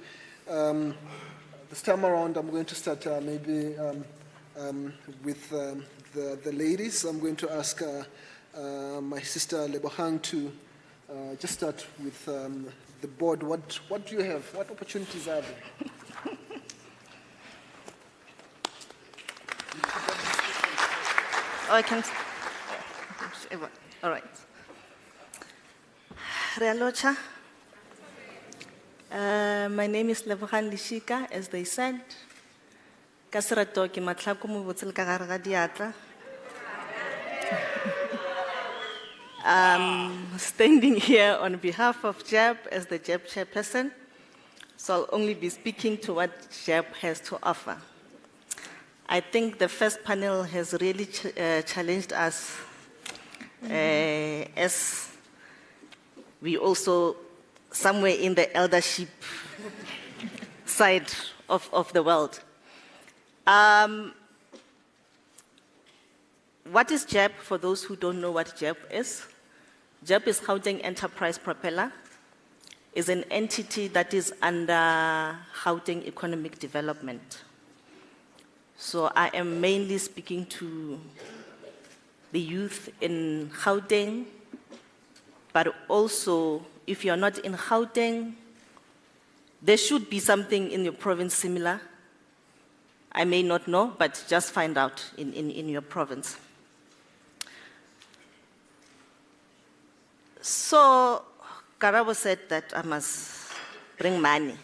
this time around I'm going to start maybe with the ladies. I'm going to ask my sister Lebohang to just start with the board. What do you have? What opportunities are there? Oh, I can. All right. Realocha. My name is Lebohang Leshika, as they said. Ka serato ke matlhako mo botse le ka gare ga diatla. Standing here on behalf of JEB as the JEB chairperson, so I'll only be speaking to what JEB has to offer. I think the first panel has really challenged us as we also somewhere in the eldership side of the world. What is JEB, for those who don't know what JEB is? JEB is Gauteng Enterprise Propeller, is an entity that is under Gauteng Economic Development. So I am mainly speaking to the youth in Gauteng, but also if you're not in Gauteng, there should be something in your province similar. I may not know, but just find out in your province. So, Karabo said that I must bring money.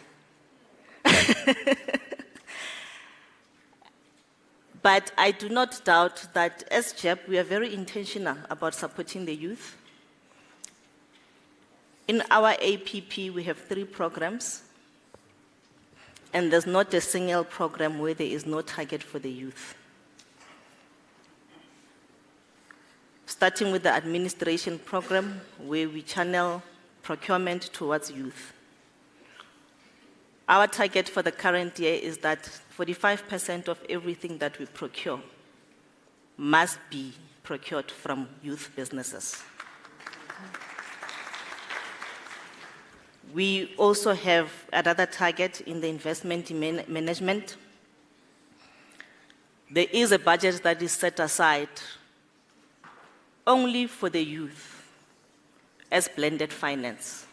But I do not doubt that as JEB, we are very intentional about supporting the youth. In our APP, we have 3 programs. And there's not a single program where there is no target for the youth. Starting with the administration program, where we channel procurement towards youth. Our target for the current year is that 45% of everything that we procure must be procured from youth businesses. We also have another target in the investment management. There is a budget that is set aside only for the youth as blended finance.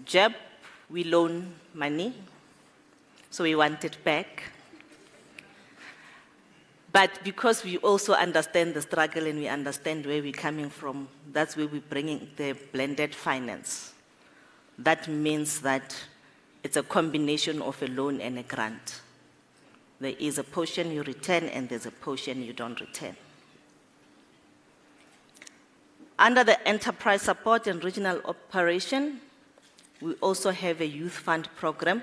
JEB, we loan money, so we want it back. But because we also understand the struggle and we understand where we're coming from, that's where we're bringing the blended finance. That means that it's a combination of a loan and a grant. There is a portion you return and there's a portion you don't return. Under the enterprise support and regional operation, we also have a youth fund program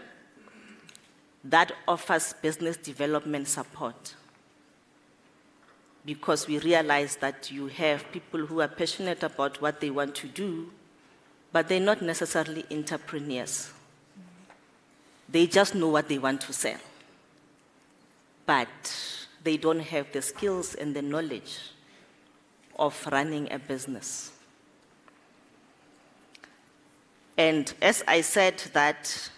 that offers business development support, because we realize that you have people who are passionate about what they want to do, but they're not necessarily entrepreneurs. They just know what they want to sell, but they don't have the skills and the knowledge of running a business. And as I said that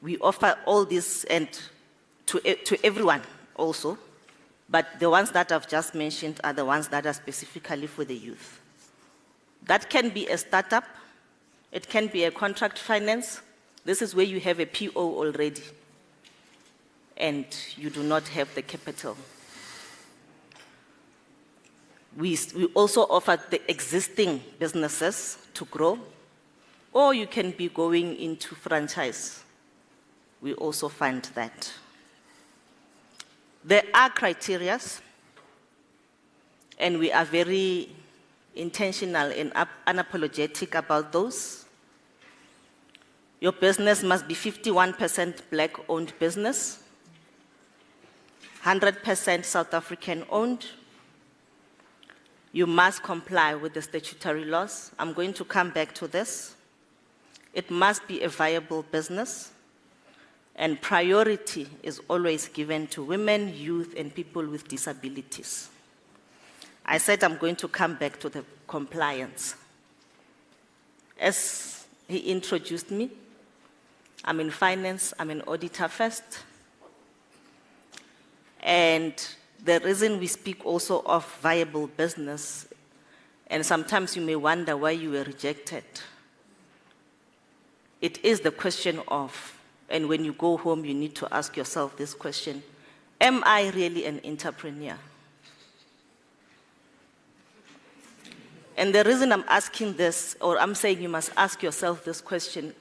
we offer all this and to everyone also, but the ones that I've just mentioned are the ones that are specifically for the youth. That can be a startup, it can be a contract finance. This is where you have a PO already and you do not have the capital. We also offer the existing businesses to grow, or you can be going into franchise. We also fund that. There are criteria, and we are very intentional and unapologetic about those. Your business must be 51% Black-owned business, 100% South African-owned. You must comply with the statutory laws. I'm going to come back to this. It must be a viable business, and priority is always given to women, youth, and people with disabilities. I said I'm going to come back to the compliance. As he introduced me, I'm in finance, I'm an auditor first. And the reason we speak also of viable business, and sometimes you may wonder why you were rejected. It is the question of, and when you go home, you need to ask yourself this question: am I really an entrepreneur? And the reason I'm asking this, or I'm saying you must ask yourself this question,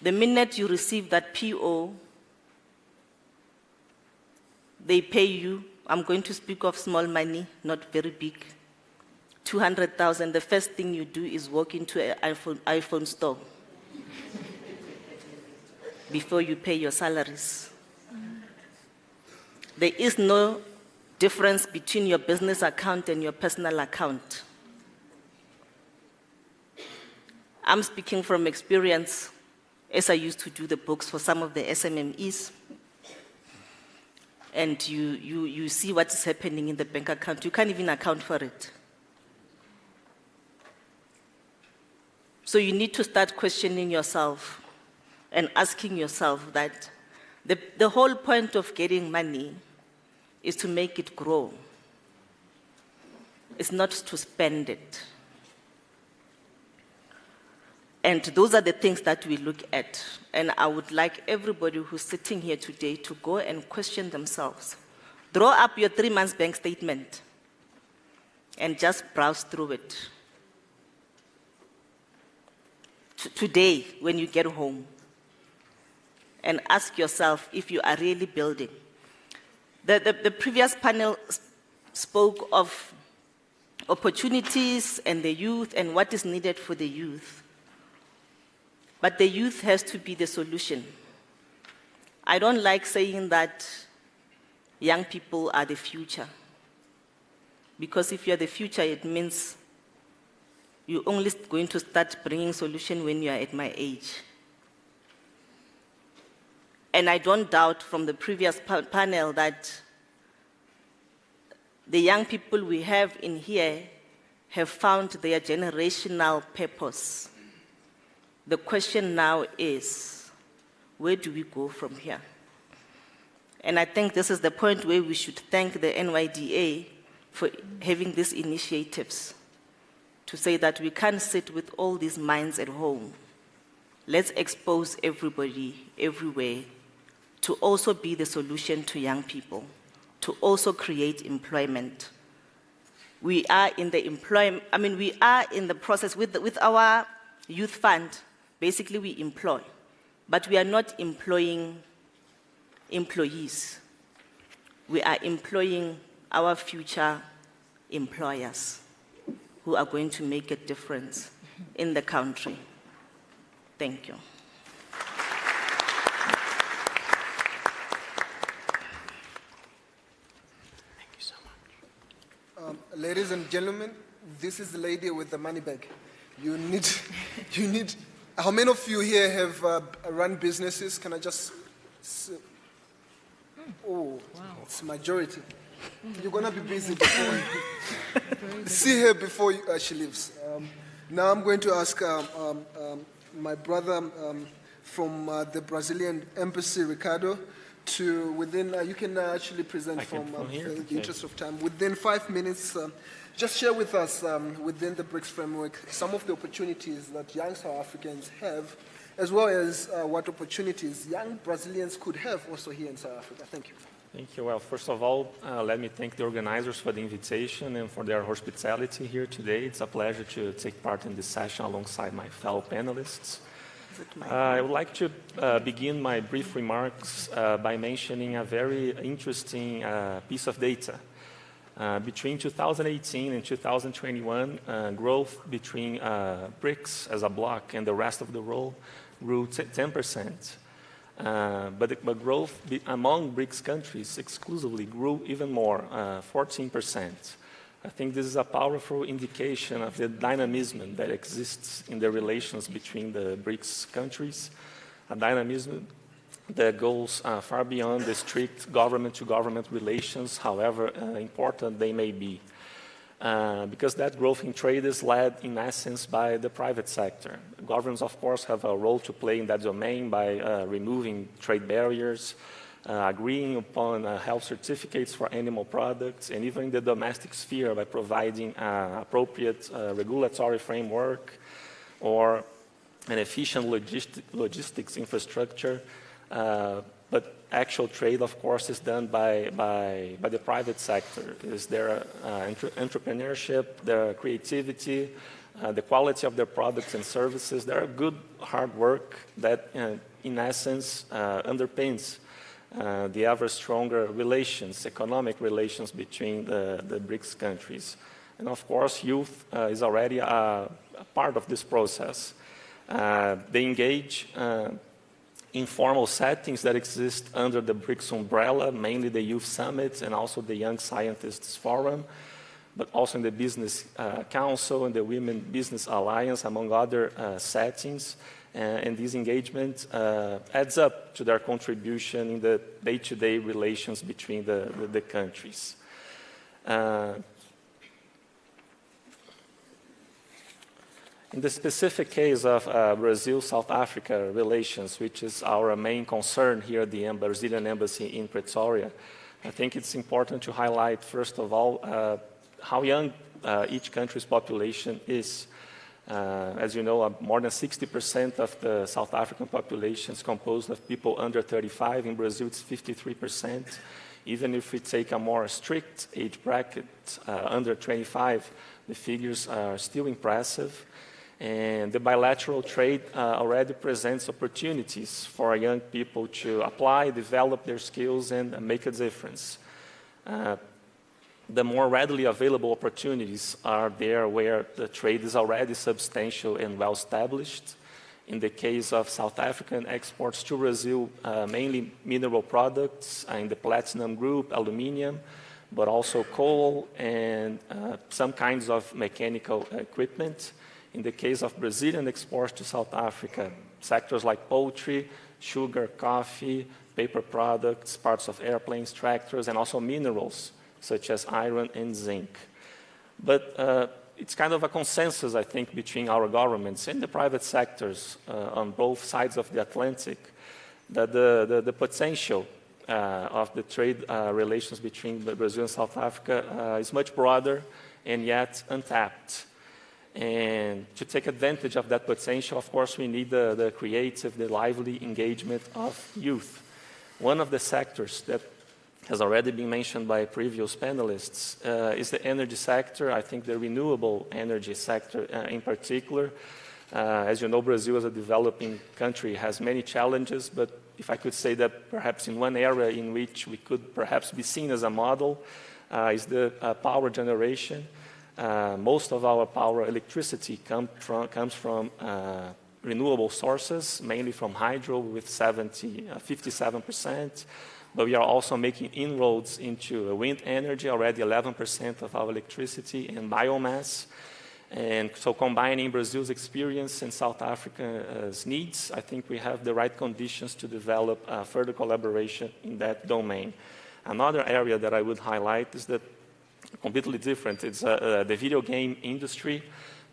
The minute you receive that PO, they pay you, I'm going to speak of small money, not very big, 200,000, the first thing you do is walk into an iPhone store before you pay your salaries. There is no difference between your business account and your personal account. I'm speaking from experience, as I used to do the books for some of the SMMEs. And you see what is happening in the bank account. You can't even account for it. So you need to start questioning yourself and asking yourself that the whole point of getting money is to make it grow. It's not to spend it. And those are the things that we look at. And I would like everybody who's sitting here today to go and question themselves. Draw up your 3 months bank statement and just browse through it. Today, when you get home, and ask yourself if you are really building. The previous panel spoke of opportunities and the youth and what is needed for the youth. But the youth has to be the solution. I don't like saying that young people are the future. Because if you're the future, it means you're only going to start bringing solution when you're at my age. And I don't doubt from the previous panel that the young people we have in here have found their generational purpose. The question now is, where do we go from here? And I think this is the point where we should thank the NYDA for having these initiatives to say that we can't sit with all these minds at home. Let's expose everybody, everywhere, to also be the solution to young people, to also create employment. We are in the we are in the process with our youth fund. Basically, we employ, but we are not employing employees. We are employing our future employers who are going to make a difference in the country. Thank you. Ladies and gentlemen, this is the lady with the money bag. You need, how many of you here have run businesses? Can I just, oh, wow. It's majority. You're gonna be busy before you, see her before she leaves. Now I'm going to ask my brother from the Brazilian embassy, Ricardo, to within, you can actually present from the interest of time. Within 5 minutes, just share with us within the BRICS framework some of the opportunities that young South Africans have, as well as what opportunities young Brazilians could have also here in South Africa. Thank you. Thank you. Well, first of all, let me thank the organizers for the invitation and for their hospitality here today. It's a pleasure to take part in this session alongside my fellow panelists. I would like to begin my brief remarks by mentioning a very interesting piece of data. Between 2018 and 2021, growth between BRICS as a bloc and the rest of the world grew 10%. But growth among BRICS countries exclusively grew even more, 14%. I think this is a powerful indication of the dynamism that exists in the relations between the BRICS countries, a dynamism that goes far beyond the strict government-to-government relations, however important they may be. Because that growth in trade is led, in essence, by the private sector. Governments, of course, have a role to play in that domain by removing trade barriers, agreeing upon health certificates for animal products, and even in the domestic sphere by providing appropriate regulatory framework or an efficient logistics infrastructure. But actual trade, of course, is done by the private sector. Is there entrepreneurship, the creativity, the quality of their products and services. There are good hard work that, in essence, underpins the ever stronger relations, economic relations between the BRICS countries. And of course, youth is already a part of this process. They engage in formal settings that exist under the BRICS umbrella, mainly the Youth Summits and also the Young Scientists Forum, but also in the Business Council and the Women Business Alliance, among other settings. And this engagement adds up to their contribution in the day-to-day relations between the countries. In the specific case of Brazil-South Africa relations, which is our main concern here at the Brazilian Embassy in Pretoria, I think it's important to highlight, first of all, how young each country's population is. As you know, more than 60% of the South African population is composed of people under 35. In Brazil, it's 53%. Even if we take a more strict age bracket, under 25, the figures are still impressive. And the bilateral trade already presents opportunities for young people to apply, develop their skills, and make a difference. The more readily available opportunities are there where the trade is already substantial and well established. In the case of South African exports to Brazil, mainly mineral products in the platinum group, aluminium, but also coal and some kinds of mechanical equipment. In the case of Brazilian exports to South Africa, sectors like poultry, sugar, coffee, paper products, parts of airplanes, tractors, and also minerals, such as iron and zinc. But it's kind of a consensus, I think, between our governments and the private sectors on both sides of the Atlantic, that the potential of the trade relations between Brazil and South Africa is much broader and yet untapped. And to take advantage of that potential, of course, we need the creative, the lively engagement of youth. One of the sectors that has already been mentioned by previous panelists is the energy sector. I think the renewable energy sector in particular. As you know, Brazil as a developing country has many challenges, but if I could say that perhaps in one area in which we could perhaps be seen as a model is the power generation. Most of our power electricity comes from renewable sources, mainly from hydro with 57%. But we are also making inroads into wind energy, already 11% of our electricity, and biomass. And so combining Brazil's experience and South Africa's needs, I think we have the right conditions to develop further collaboration in that domain. Another area that I would highlight is that completely different. It's the video game industry.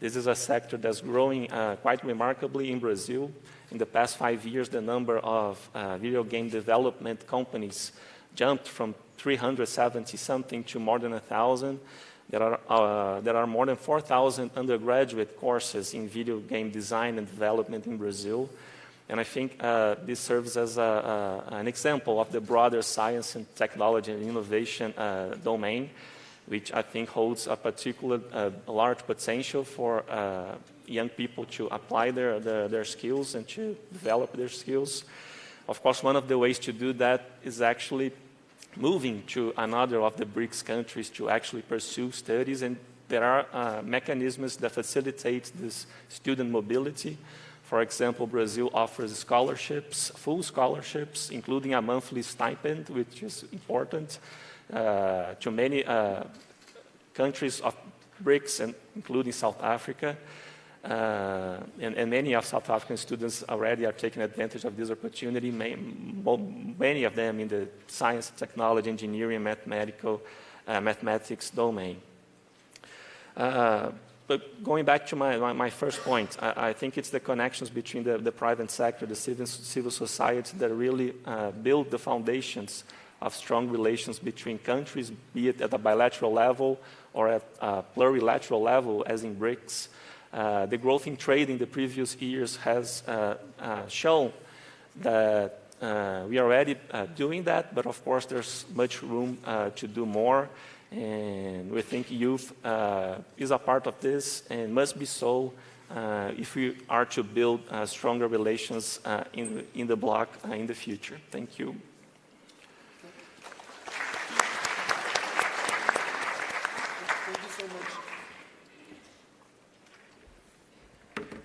This is a sector that's growing quite remarkably in Brazil. In the past 5 years, the number of video game development companies jumped from 370-something to more than 1,000. There are more than 4,000 undergraduate courses in video game design and development in Brazil. And I think this serves as an example of the broader science and technology and innovation domain, which I think holds a particular large potential for young people to apply their skills and to develop their skills. Of course, one of the ways to do that is actually moving to another of the BRICS countries to actually pursue studies, and there are mechanisms that facilitate this student mobility. For example, Brazil offers scholarships, full scholarships, including a monthly stipend, which is important to many countries of BRICS, and including South Africa. And many of South African students already are taking advantage of this opportunity, many of them in the science, technology, engineering, mathematics domain. But going back to my first point, I think it's the connections between the private sector, the civil society that really build the foundations of strong relations between countries, be it at a bilateral level or at a plurilateral level, as in BRICS. The growth in trade in the previous years has shown that We are already doing that, but of course there's much room to do more. And we think youth is a part of this and must be so if we are to build stronger relations in the bloc in the future. Thank you.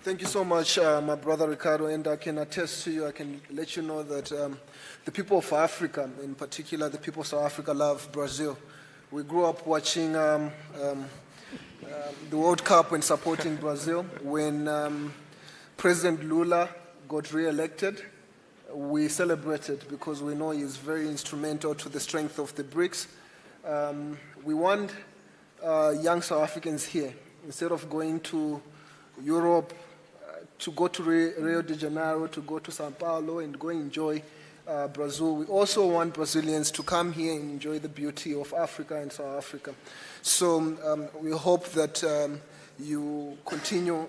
Thank you so much, my brother Ricardo, and I can attest to you, I can let you know that the people of Africa, in particular the people of South Africa, love Brazil. We grew up watching the World Cup and supporting Brazil. When President Lula got re-elected, we celebrated because we know he is very instrumental to the strength of the BRICS. We want young South Africans here, instead of going to Europe, to go to Rio de Janeiro, to go to Sao Paulo and go enjoy Brazil. We also want Brazilians to come here and enjoy the beauty of Africa and South Africa. So we hope that you continue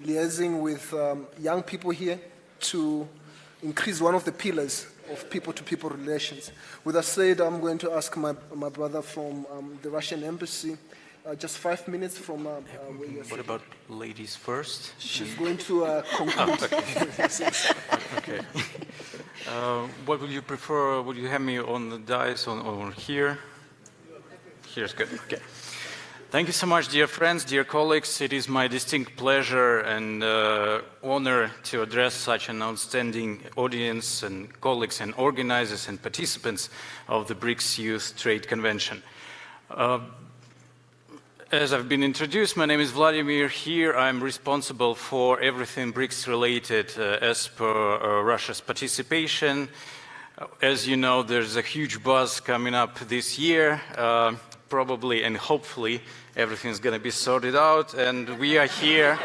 liaising with young people here to increase one of the pillars of people-to-people relations. With that said, I'm going to ask my brother from the Russian embassy, just 5 minutes from where you're What about ladies first? She's going to conclude. Okay. What would you prefer? Would you have me on the dais or here? Here's good. Okay. Thank you so much, dear friends, dear colleagues. It is my distinct pleasure and honor to address such an outstanding audience and colleagues and organizers and participants of the BRICS Youth Trade Convention. As I've been introduced, my name is Vladimir. Here I'm responsible for everything BRICS related as per Russia's participation. As you know, there's a huge buzz coming up this year. Probably and hopefully everything's going to be sorted out, and we are here.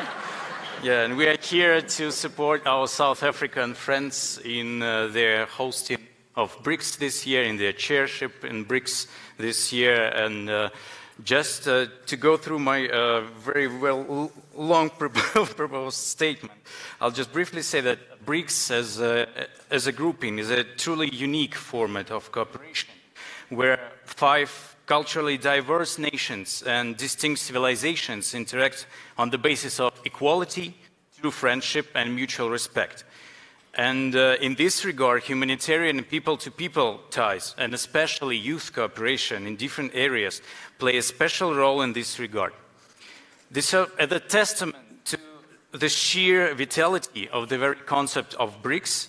Yeah, and we are here to support our South African friends in their hosting of BRICS this year, in their chairship in BRICS this year, and just to go through my very long proposed statement, I'll just briefly say that BRICS as a grouping is a truly unique format of cooperation, where 5 culturally diverse nations and distinct civilizations interact on the basis of equality, true friendship, and mutual respect. And in this regard, humanitarian and people-to-people ties, and especially youth cooperation in different areas, play a special role in this regard. This is a testament to the sheer vitality of the very concept of BRICS,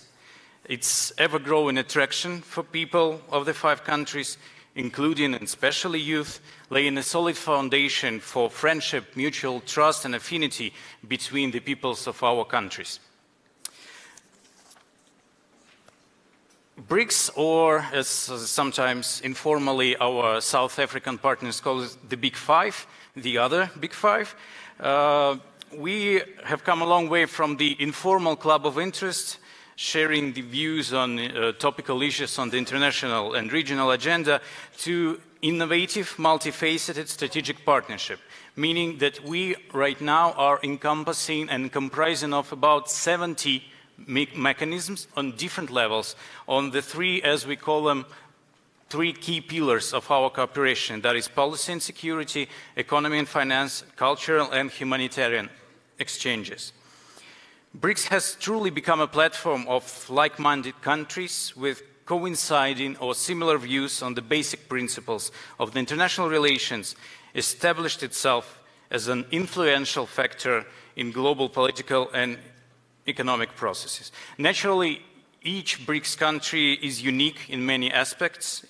its ever-growing attraction for people of the 5 countries, including and especially youth, laying a solid foundation for friendship, mutual trust, and affinity between the peoples of our countries. BRICS, or as sometimes informally our South African partners call it, the Big Five, the other Big Five, we have come a long way from the informal club of interest, sharing the views on topical issues on the international and regional agenda, to innovative, multifaceted strategic partnership, meaning that we right now are encompassing and comprising of about 70 mechanisms on different levels on the 3, as we call them, 3 key pillars of our cooperation, that is policy and security, economy and finance, cultural and humanitarian exchanges. BRICS has truly become a platform of like-minded countries with coinciding or similar views on the basic principles of the international relations, established itself as an influential factor in global political and economic processes. Naturally, each BRICS country is unique in many aspects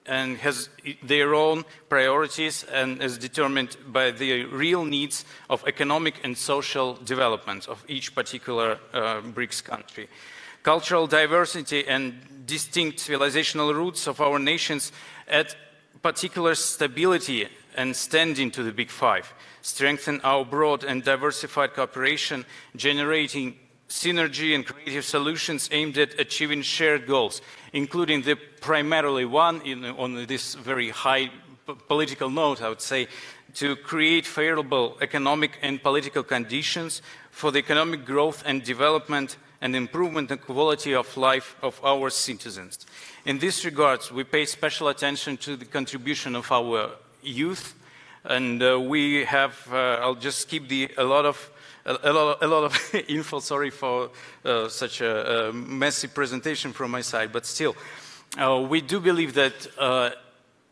and has their own priorities and is determined by the real needs of economic and social development of each particular BRICS country. Cultural diversity and distinct civilizational roots of our nations add particular stability and standing to the Big Five, strengthen our broad and diversified cooperation, generating synergy and creative solutions aimed at achieving shared goals, including the primarily one on this very high political note, I would say, to create favorable economic and political conditions for the economic growth and development and improvement in quality of life of our citizens. In this regard, we pay special attention to the contribution of our youth, and we have, I'll just skip a lot of info, sorry for such a messy presentation from my side, but still, we do believe that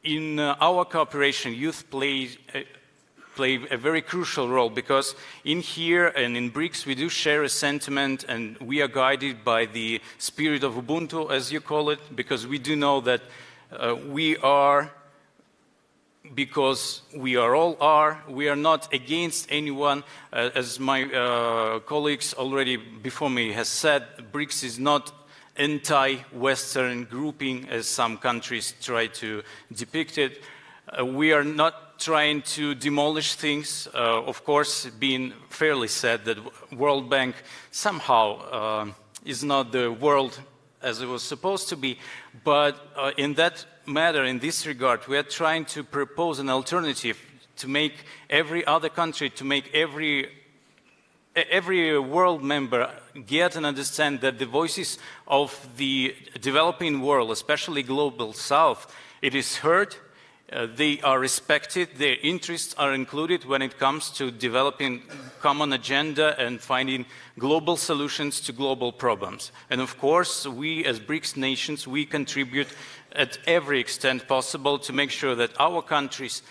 in our cooperation, youth play a very crucial role, because in here and in BRICS we do share a sentiment, and we are guided by the spirit of Ubuntu, as you call it, because we do know that we are, because we are not against anyone. As my colleagues already before me has said, BRICS is not anti-Western grouping, as some countries try to depict it. We are not trying to demolish things. Of course, being fairly said that World Bank somehow is not the world as it was supposed to be, but in that matter, in this regard, we are trying to propose an alternative to make every other country, to make every world member get and understand that the voices of the developing world, especially global south, it is heard, they are respected, their interests are included when it comes to developing common agenda and finding global solutions to global problems. And of course, we as BRICS nations, we contribute at every extent possible to make sure that our countries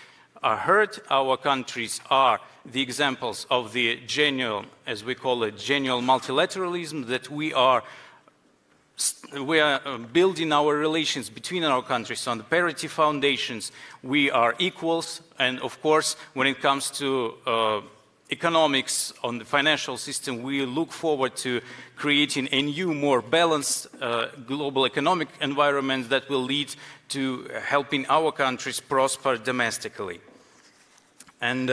are heard, our countries are the examples of the genuine, as we call it, genuine multilateralism, that we are building our relations between our countries on the parity foundations. We are equals, and of course, when it comes to economics on the financial system, we look forward to creating a new, more balanced global economic environment that will lead to helping our countries prosper domestically. And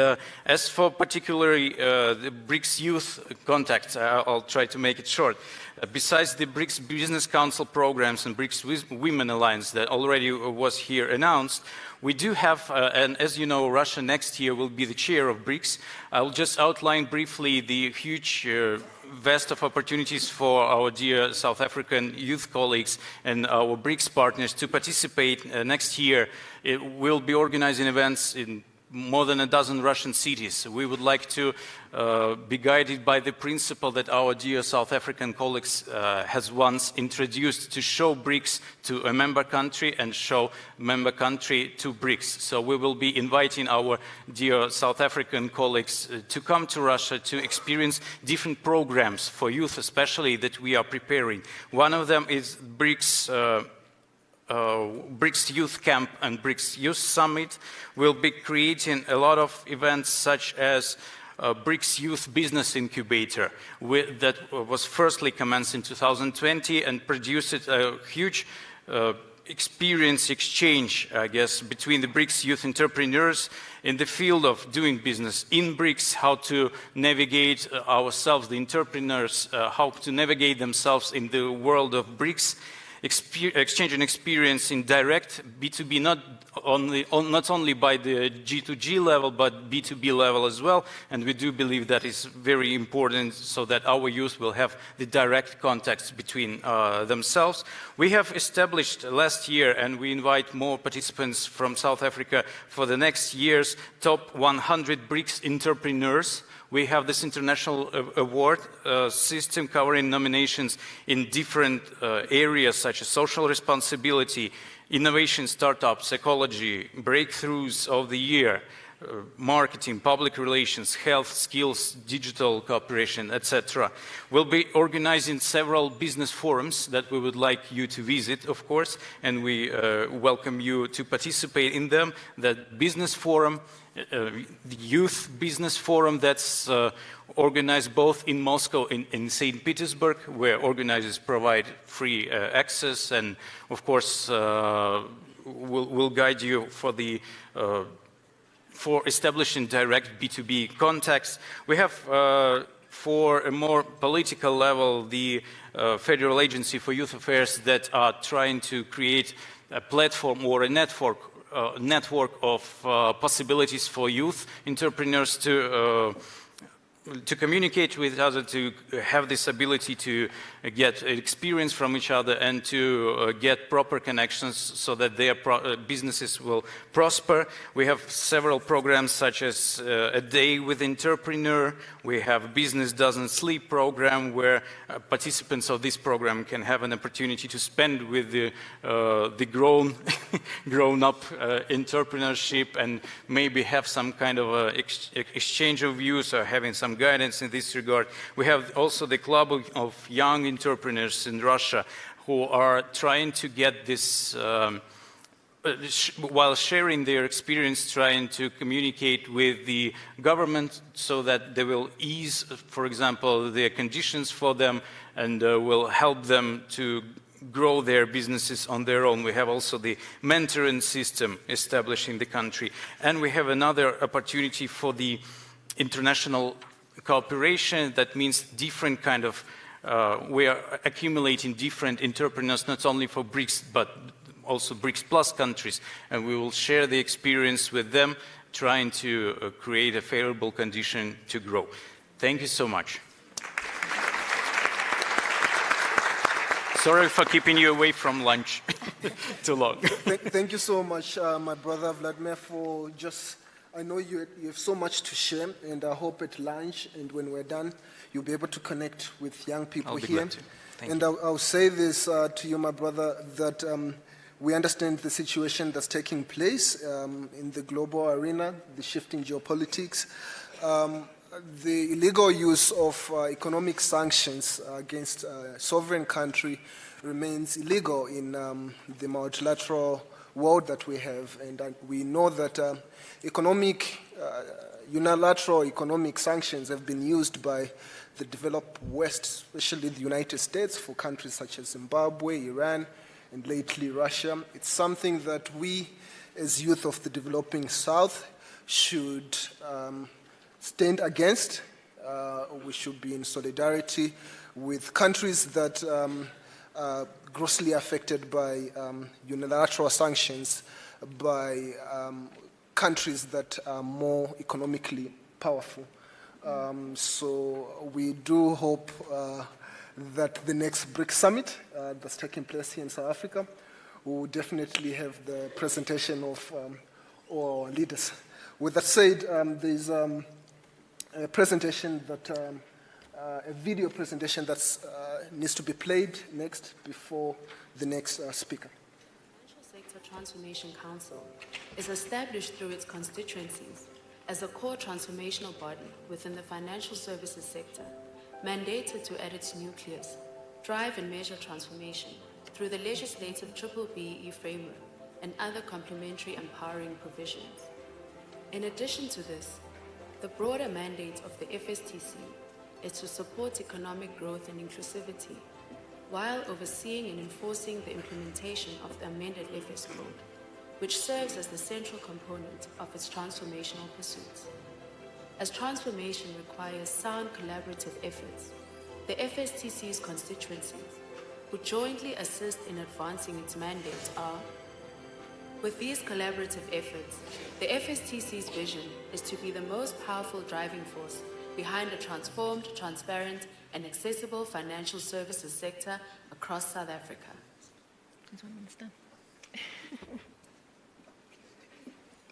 as for particularly the BRICS Youth Contacts, I'll try to make it short. Besides the BRICS Business Council programs and BRICS Women Alliance that already was here announced, we do have, and as you know, Russia next year will be the chair of BRICS. I'll just outline briefly the huge vast of opportunities for our dear South African youth colleagues and our BRICS partners to participate next year. It will be organizing events in more than a dozen Russian cities. We would like to be guided by the principle that our dear South African colleagues has once introduced, to show BRICS to a member country and show member country to BRICS. So we will be inviting our dear South African colleagues to come to Russia to experience different programs for youth, especially that we are preparing. One of them is BRICS BRICS Youth Camp and BRICS Youth Summit. Will be creating a lot of events such as BRICS Youth Business Incubator that was firstly commenced in 2020 and produced a huge experience exchange, I guess, between the BRICS youth entrepreneurs in the field of doing business in BRICS, how to navigate ourselves, the entrepreneurs, how to navigate themselves in the world of BRICS. Exchanging experience in direct B2B, not only by the G2G level, but B2B level as well. And we do believe that is very important so that our youth will have the direct contacts between themselves. We have established last year, and we invite more participants from South Africa for the next year's top 100 BRICS entrepreneurs. We have this international award system covering nominations in different areas such as social responsibility, innovation, startups, ecology, breakthroughs of the year, marketing, public relations, health, skills, digital cooperation, etc. We'll be organizing several business forums that we would like you to visit, of course, and we welcome you to participate in them. That business forum, the youth business forum that's organized both in Moscow and in St. Petersburg, where organizers provide free access, and of course we'll guide you for establishing direct B2B contacts. We have for a more political level the Federal Agency for Youth Affairs that are trying to create a platform or a network of possibilities for youth entrepreneurs to to communicate with each other, to have this ability to get experience from each other and to get proper connections so that their businesses will prosper. We have several programs such as A Day with Entrepreneur. We have Business Doesn't Sleep program where participants of this program can have an opportunity to spend with the grown-up entrepreneurship and maybe have some kind of exchange of views or having some guidance in this regard. We have also the Club of Young Entrepreneurs in Russia who are trying to get this, while sharing their experience, trying to communicate with the government so that they will ease, for example, the conditions for them and will help them to grow their businesses on their own. We have also the mentoring system established in the country. And we have another opportunity for the international cooperation. That means different kind of, we are accumulating different entrepreneurs, not only for BRICS, but also BRICS Plus countries. And we will share the experience with them, trying to create a favorable condition to grow. Thank you so much. Sorry for keeping you away from lunch too long. Thank you so much, my brother Vladimir, for just, I know you have so much to share, and I hope at lunch and when we're done, you'll be able to connect with young people here. And I'll say this to you, my brother, that we understand the situation that's taking place in the global arena, the shifting geopolitics. The illegal use of economic sanctions against a sovereign country remains illegal in the multilateral world that we have. And we know that unilateral economic sanctions have been used by the developed West, especially the United States, for countries such as Zimbabwe, Iran, and lately Russia. It's something that we, as youth of the developing South, should stand against. We should be in solidarity with countries that are grossly affected by unilateral sanctions, by countries that are more economically powerful. So we do hope that the next BRICS summit that's taking place here in South Africa will definitely have the presentation of our leaders. With that said, there's a presentation that, a video presentation that needs to be played next before the next speaker. The Financial Sector Transformation Council is established through its constituencies as a core transformational body within the financial services sector, mandated to at its nucleus, drive and measure transformation through the legislative BBBE framework and other complementary empowering provisions. In addition to this, the broader mandate of the FSTC is to support economic growth and inclusivity while overseeing and enforcing the implementation of the amended FS Code, which serves as the central component of its transformational pursuits. As transformation requires sound collaborative efforts, the FSTC's constituencies, who jointly assist in advancing its mandates, are: with these collaborative efforts, the FSTC's vision is to be the most powerful driving force behind a transformed, transparent, and accessible financial services sector across South Africa.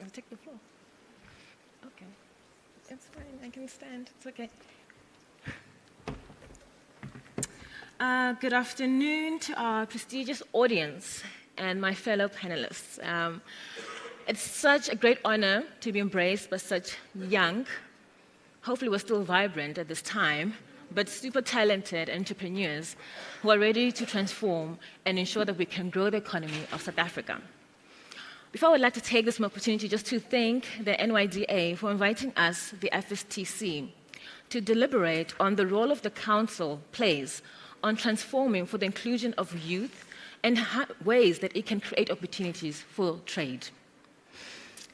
I'll take the floor. Okay. It's fine. I can stand. It's okay. Good afternoon to our prestigious audience and my fellow panelists. It's such a great honor to be embraced by such young, hopefully we're still vibrant at this time, but super talented entrepreneurs who are ready to transform and ensure that we can grow the economy of South Africa. Before, I would like to take this opportunity just to thank the NYDA for inviting us, the FSTC, to deliberate on the role of the Council plays on transforming for the inclusion of youth and ways that it can create opportunities for trade.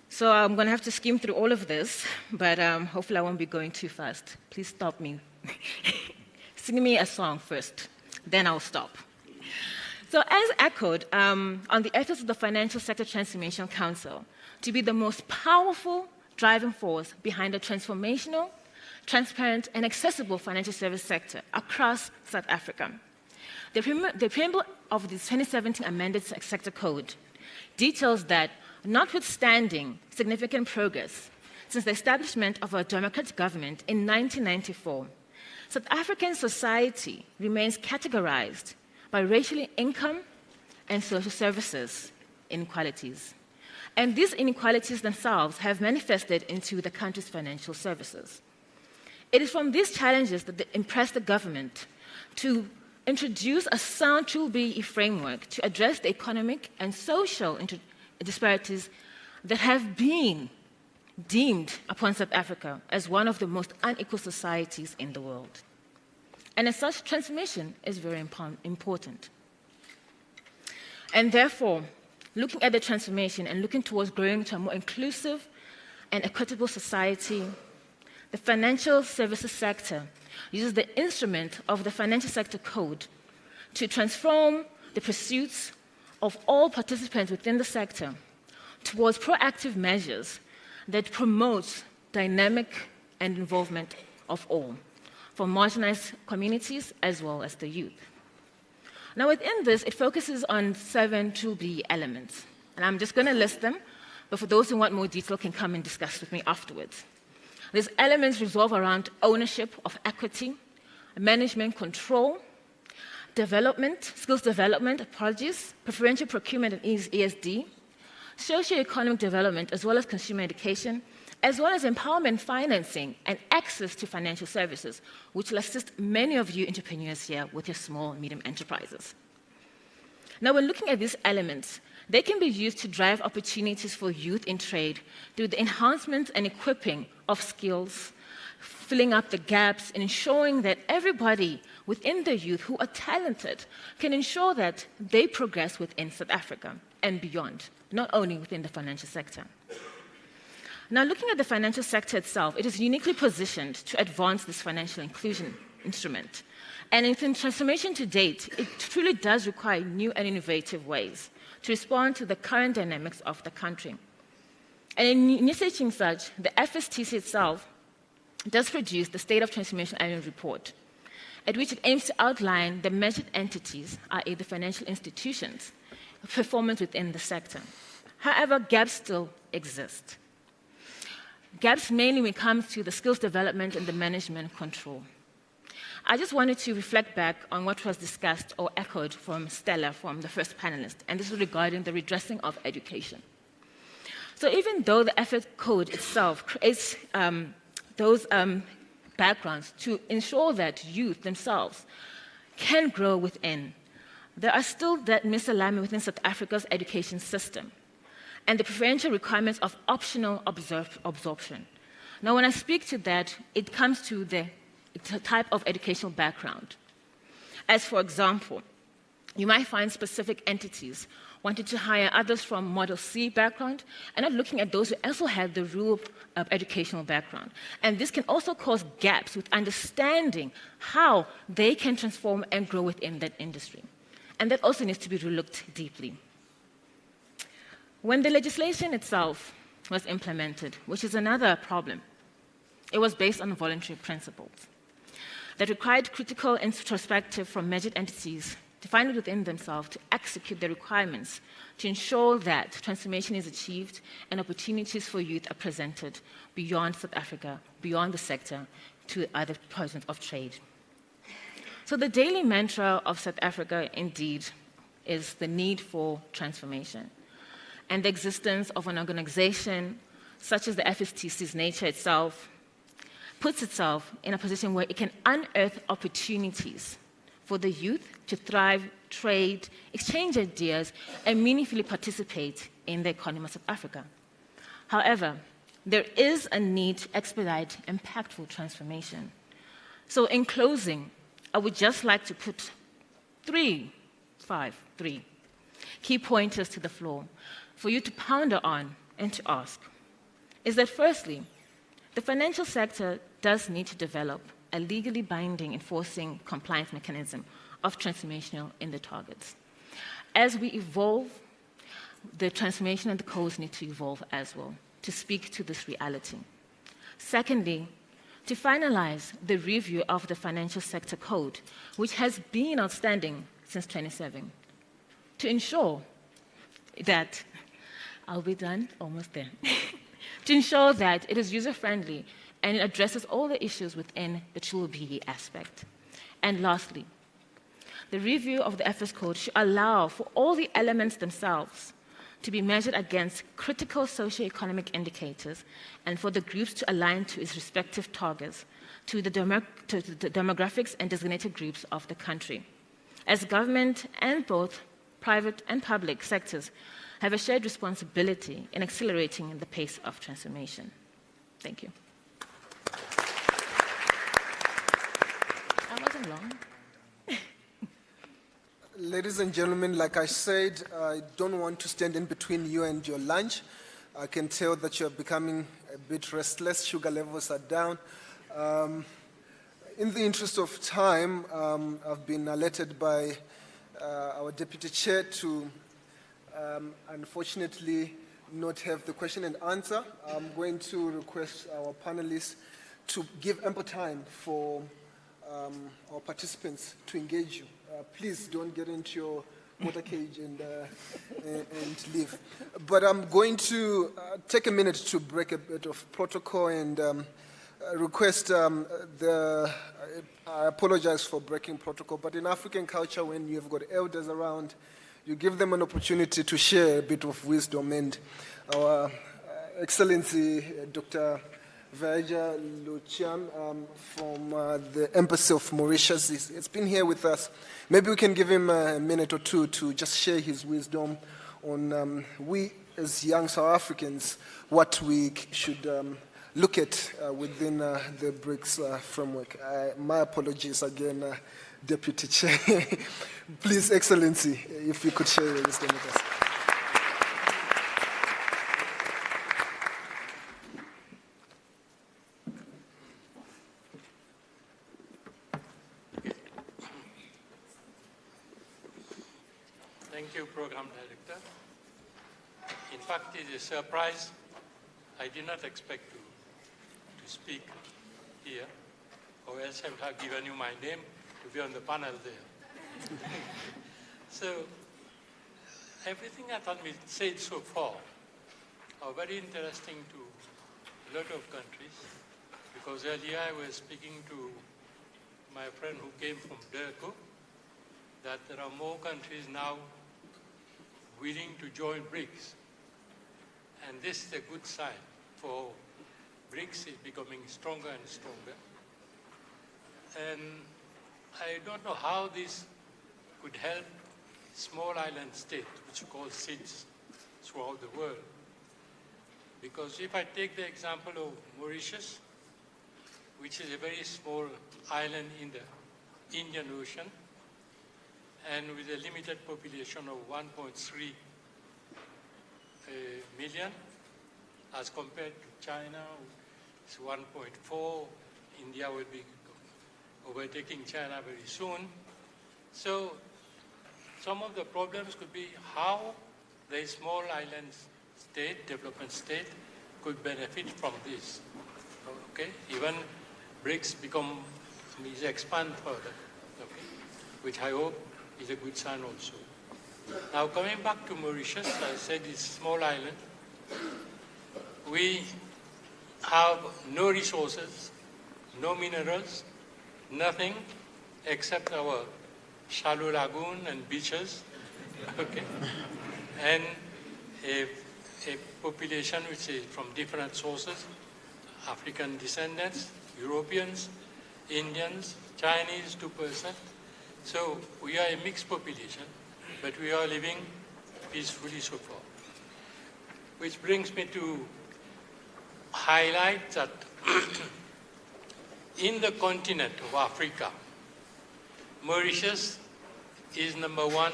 So I'm going to have to skim through all of this, but hopefully I won't be going too fast. Please stop me. Sing me a song first, then I'll stop. So as echoed on the efforts of the Financial Sector Transformation Council to be the most powerful driving force behind a transformational, transparent, and accessible financial service sector across South Africa. The preamble of the 2017 amended sector code details that, notwithstanding significant progress since the establishment of a democratic government in 1994, South African society remains categorized by racial income and social services inequalities. And these inequalities themselves have manifested into the country's financial services. It is from these challenges that they impressed the government to introduce a sound tool-BE framework to address the economic and social disparities that have been deemed upon South Africa as one of the most unequal societies in the world. And as such, transformation is very important. And therefore, looking at the transformation and looking towards growing to a more inclusive and equitable society, the financial services sector uses the instrument of the Financial Sector Code to transform the pursuits of all participants within the sector towards proactive measures that promote dynamic and involvement of all, for marginalized communities as well as the youth. Now, within this, it focuses on 7 2B elements, and I'm just going to list them, but for those who want more detail can come and discuss with me afterwards. These elements revolve around ownership of equity, management control, skills development, preferential procurement and ESD, socio-economic development, as well as consumer education, as well as empowerment financing and access to financial services, which will assist many of you entrepreneurs here with your small and medium enterprises. Now, when looking at these elements, they can be used to drive opportunities for youth in trade through the enhancement and equipping of skills, filling up the gaps, and ensuring that everybody within the youth who are talented can ensure that they progress within South Africa and beyond, not only within the financial sector. Now, looking at the financial sector itself, it is uniquely positioned to advance this financial inclusion instrument. And in transformation to date, it truly does require new and innovative ways to respond to the current dynamics of the country. And in initiating such, the FSTC itself does produce the State of Transformation Annual Report, at which it aims to outline the measured entities, i.e. the financial institutions, performance within the sector. However, gaps still exist. Gaps mainly when it comes to the skills development and the management control. I just wanted to reflect back on what was discussed or echoed from Stella, from the first panelist, and this is regarding the redressing of education. So even though the FS Code itself creates those backgrounds to ensure that youth themselves can grow within, there are still that misalignment within South Africa's education system and the preferential requirements of optional absorption. Now, when I speak to that, it comes to the type of educational background. As for example, you might find specific entities wanting to hire others from Model C background and not looking at those who also have the rural educational background. And this can also cause gaps with understanding how they can transform and grow within that industry. And that also needs to be relooked deeply. When the legislation itself was implemented, which is another problem, it was based on voluntary principles that required critical introspective from measured entities defined within themselves to execute the requirements to ensure that transformation is achieved and opportunities for youth are presented beyond South Africa, beyond the sector, to other persons of trade. So the daily mantra of South Africa, indeed, is the need for transformation. And the existence of an organization such as the FSTC's nature itself puts itself in a position where it can unearth opportunities for the youth to thrive, trade, exchange ideas, and meaningfully participate in the economy of South Africa. However, there is a need to expedite impactful transformation. So in closing, I would just like to put three key pointers to the floor for you to ponder on and to ask. Is that firstly, the financial sector does need to develop a legally binding enforcing compliance mechanism of transformational in the targets. As we evolve, the transformation and the codes need to evolve as well to speak to this reality. Secondly, to finalize the review of the Financial Sector Code, which has been outstanding since 2007, to ensure that, I'll be done, almost there, to ensure that it is user-friendly and it addresses all the issues within the true BE aspect. And lastly, the review of the FS Code should allow for all the elements themselves to be measured against critical socio-economic indicators and for the groups to align to its respective targets to the demographics and designated groups of the country. As government and both private and public sectors have a shared responsibility in accelerating the pace of transformation. Thank you. I wasn't long. Ladies and gentlemen, like I said, I don't want to stand in between you and your lunch. I can tell that you're becoming a bit restless. Sugar levels are down. In the interest of time, I've been alerted by our Deputy Chair to unfortunately not have the question and answer. I'm going to request our panelists to give ample time for our participants to engage you. Please don't get into your motor cage and leave. But I'm going to take a minute to break a bit of protocol and request I apologize for breaking protocol, but in African culture, when you've got elders around, you give them an opportunity to share a bit of wisdom. And our Excellency, Dr. Vaja Lucian from the Embassy of Mauritius, it's been here with us. Maybe we can give him a minute or two to just share his wisdom on we as young South Africans, what we should look at within the BRICS framework. My apologies again, Deputy Chair. Please, Excellency, if you could share your wisdom with us. Thank you, Program Director. In fact, it is a surprise. I did not expect to speak here, or else I would have given you my name to be on the panel there. So, everything I thought we said so far are very interesting to a lot of countries, because earlier I was speaking to my friend who came from Durko, that there are more countries now willing to join BRICS. And this is a good sign for BRICS is becoming stronger and stronger. And I don't know how this could help small island states, which we call SIDS, throughout the world. Because if I take the example of Mauritius, which is a very small island in the Indian Ocean, and with a limited population of 1.3 million, as compared to China, it's 1.4. India will be overtaking China very soon. So some of the problems could be how the small island state, development state, could benefit from this. Okay, even BRICS expand further, okay, which I hope is a good sign also. Now coming back to Mauritius, I said it's a small island. We have no resources, no minerals, nothing except our shallow lagoon and beaches, okay, and a population which is from different sources, African descendants, Europeans, Indians, Chinese, 2%. So we are a mixed population, but we are living peacefully so far. Which brings me to highlight that in the continent of Africa, Mauritius is #1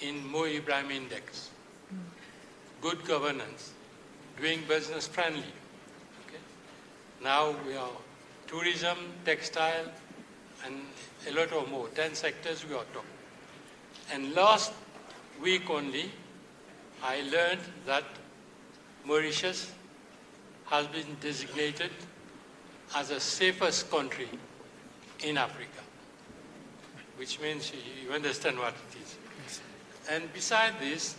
in Mo Ibrahim Index. Good governance, doing business friendly. Okay? Now we are tourism, textile, and a lot of more, 10 sectors we are talking. And last week only, I learned that Mauritius has been designated as the safest country in Africa, which means you understand what it is. And beside this,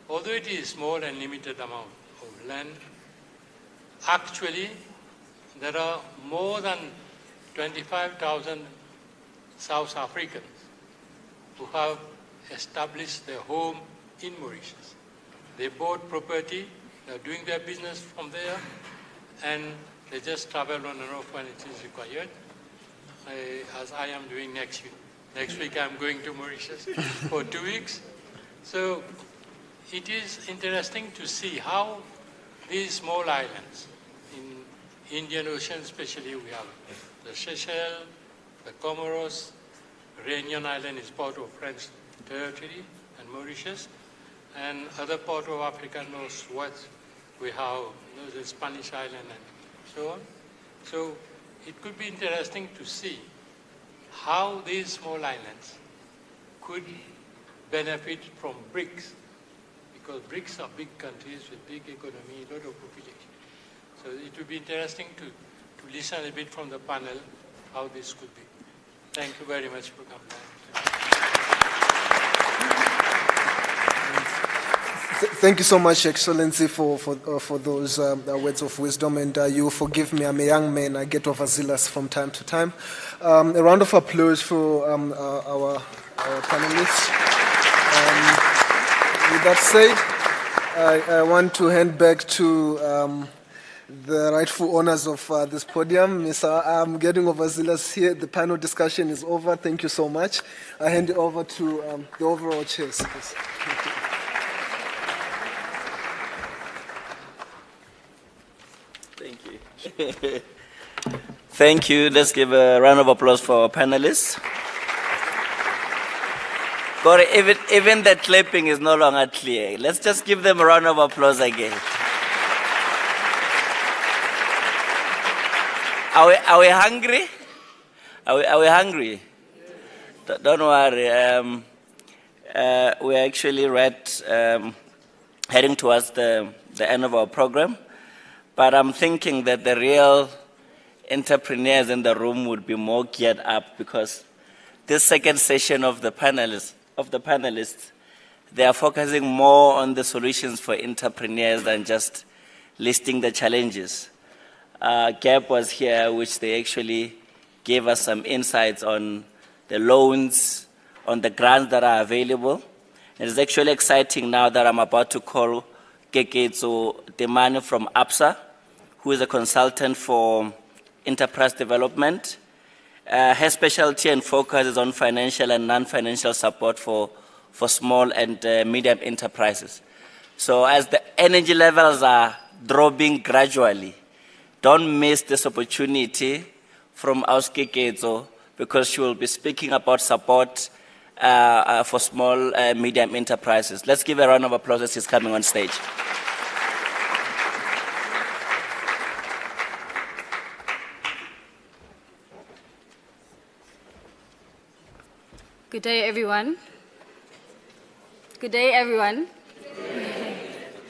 although it is small and limited amount of land, actually there are more than 25,000 South Africans who have established their home in Mauritius. They bought property, they're doing their business from there, and they just travel on and off when it is required, as I am doing next week. Next week I'm going to Mauritius for 2 weeks. So it is interesting to see how these small islands, in Indian Ocean especially, we have the Seychelles, the Comoros, Réunion Island is part of French territory, and Mauritius, and other part of Africa northwest, we have the Spanish island and so on. So it could be interesting to see how these small islands could benefit from BRICS, because BRICS are big countries with big economy, a lot of population. So it would be interesting to listen a bit from the panel how this could be. Thank you very much for coming. Thank you so much, Excellency, for those words of wisdom. And you forgive me, I'm a young man, I get overzealous from time to time. A round of applause for our panelists. With that said, I want to hand back to the rightful owners of this podium. I'm getting overzealous here. The panel discussion is over. Thank you so much. I hand it over to the overall chairs. Please. Thank you. Thank you. Let's give a round of applause for our panelists. God, even the clapping is no longer clear. Let's just give them a round of applause again. Are we hungry? Are we hungry? Don't worry. We're actually heading towards the end of our program. But I'm thinking that the real entrepreneurs in the room would be more geared up, because this second session of the panelists, they are focusing more on the solutions for entrepreneurs than just listing the challenges. GAP was here, which they actually gave us some insights on the loans, on the grants that are available. And it's actually exciting now that I'm about to call Keketso Temane from APSA, who is a consultant for enterprise development. Her specialty and focus is on financial and non-financial support for small and medium enterprises. So as the energy levels are dropping gradually, don't miss this opportunity from Auskeketso, because she will be speaking about support for small medium enterprises. Let's give a round of applause as she's coming on stage. Good day, everyone. Good day, everyone.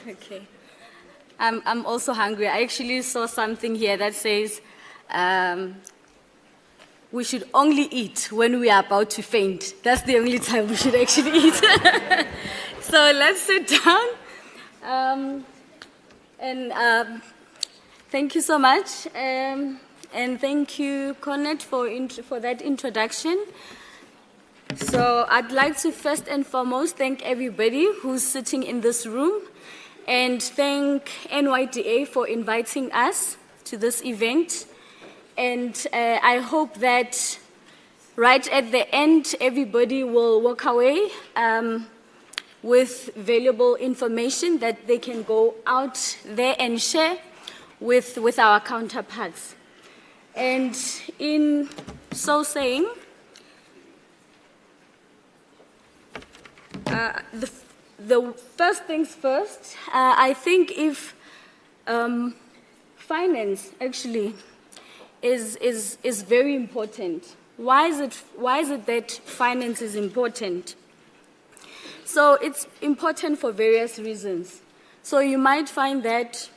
Okay. I'm also hungry. I actually saw something here that says we should only eat when we are about to faint. That's the only time we should actually eat. So let's sit down. Thank you so much. And thank you, Cornet, for that introduction. So I'd like to first and foremost thank everybody who's sitting in this room, and thank NYDA for inviting us to this event. And I hope that right at the end, everybody will walk away with valuable information that they can go out there and share with our counterparts. And in so saying, the first things first, I think if finance actually is very important. Why is it that finance is important? So it's important for various reasons. So you might find that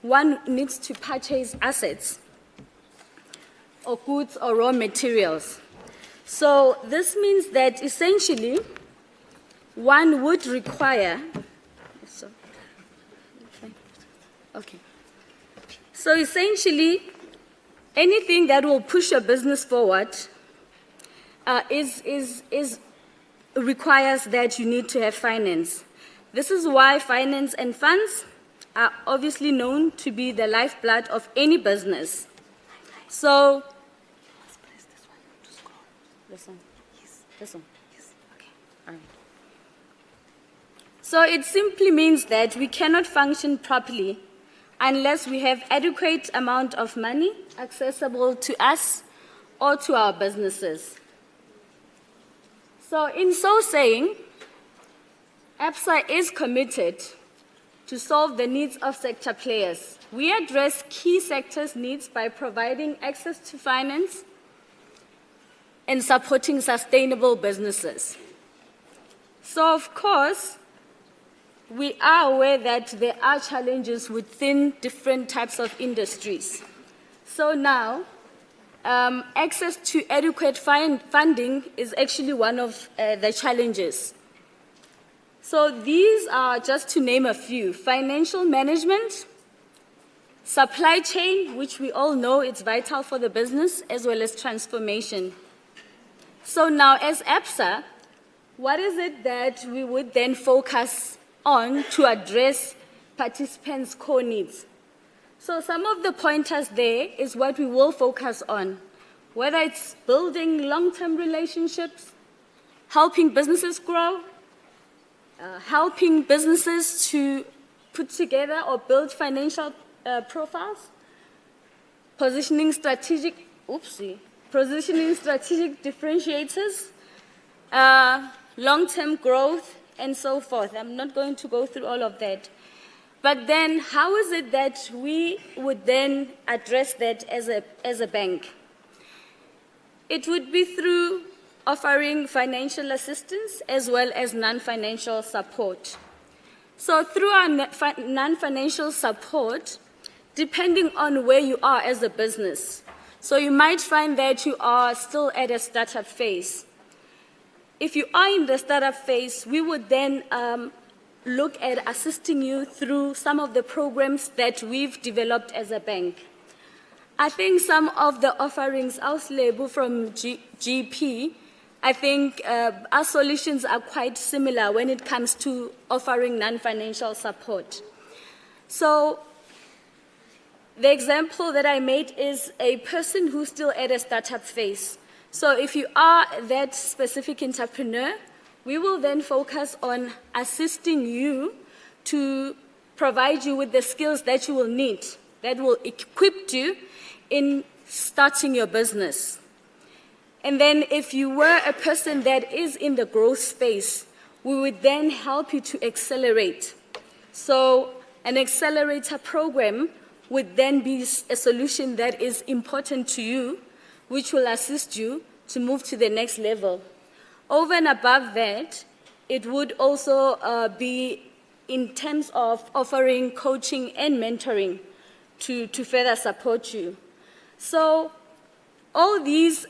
one needs to purchase assets, or goods or raw materials. So this means that essentially one would require, so essentially anything that will push your business forward requires that you need to have finance. This is why finance and funds are obviously known to be the lifeblood of any business. So, this one, yes, okay, all right. So it simply means that we cannot function properly unless we have adequate amount of money accessible to us or to our businesses. So in so saying, ABSA is committed to solve the needs of sector players. We address key sectors' needs by providing access to finance and supporting sustainable businesses. So of course, we are aware that there are challenges within different types of industries. So now, access to adequate funding is actually one of the challenges. So these are just to name a few: financial management, supply chain, which we all know is vital for the business, as well as transformation. So now, as ABSA, what is it that we would then focus on to address participants' core needs? So some of the pointers there is what we will focus on, whether it's building long-term relationships, helping businesses grow, helping businesses to put together or build financial profiles, positioning strategic differentiators, long-term growth, and so forth. I'm not going to go through all of that. But then how is it that we would then address that as a bank? It would be through offering financial assistance as well as non-financial support. So through our non-financial support, depending on where you are as a business, so you might find that you are still at a startup phase. If you are in the startup phase, we would then look at assisting you through some of the programs that we've developed as a bank. I think some of the offerings, Auslebo from GP, I think our solutions are quite similar when it comes to offering non-financial support. So the example that I made is a person who's still at a startup phase. So if you are that specific entrepreneur, we will then focus on assisting you to provide you with the skills that you will need, that will equip you in starting your business. And then if you were a person that is in the growth space, we would then help you to accelerate. So an accelerator program would then be a solution that is important to you, which will assist you to move to the next level. Over and above that, it would also be in terms of offering coaching and mentoring to further support you. So all these,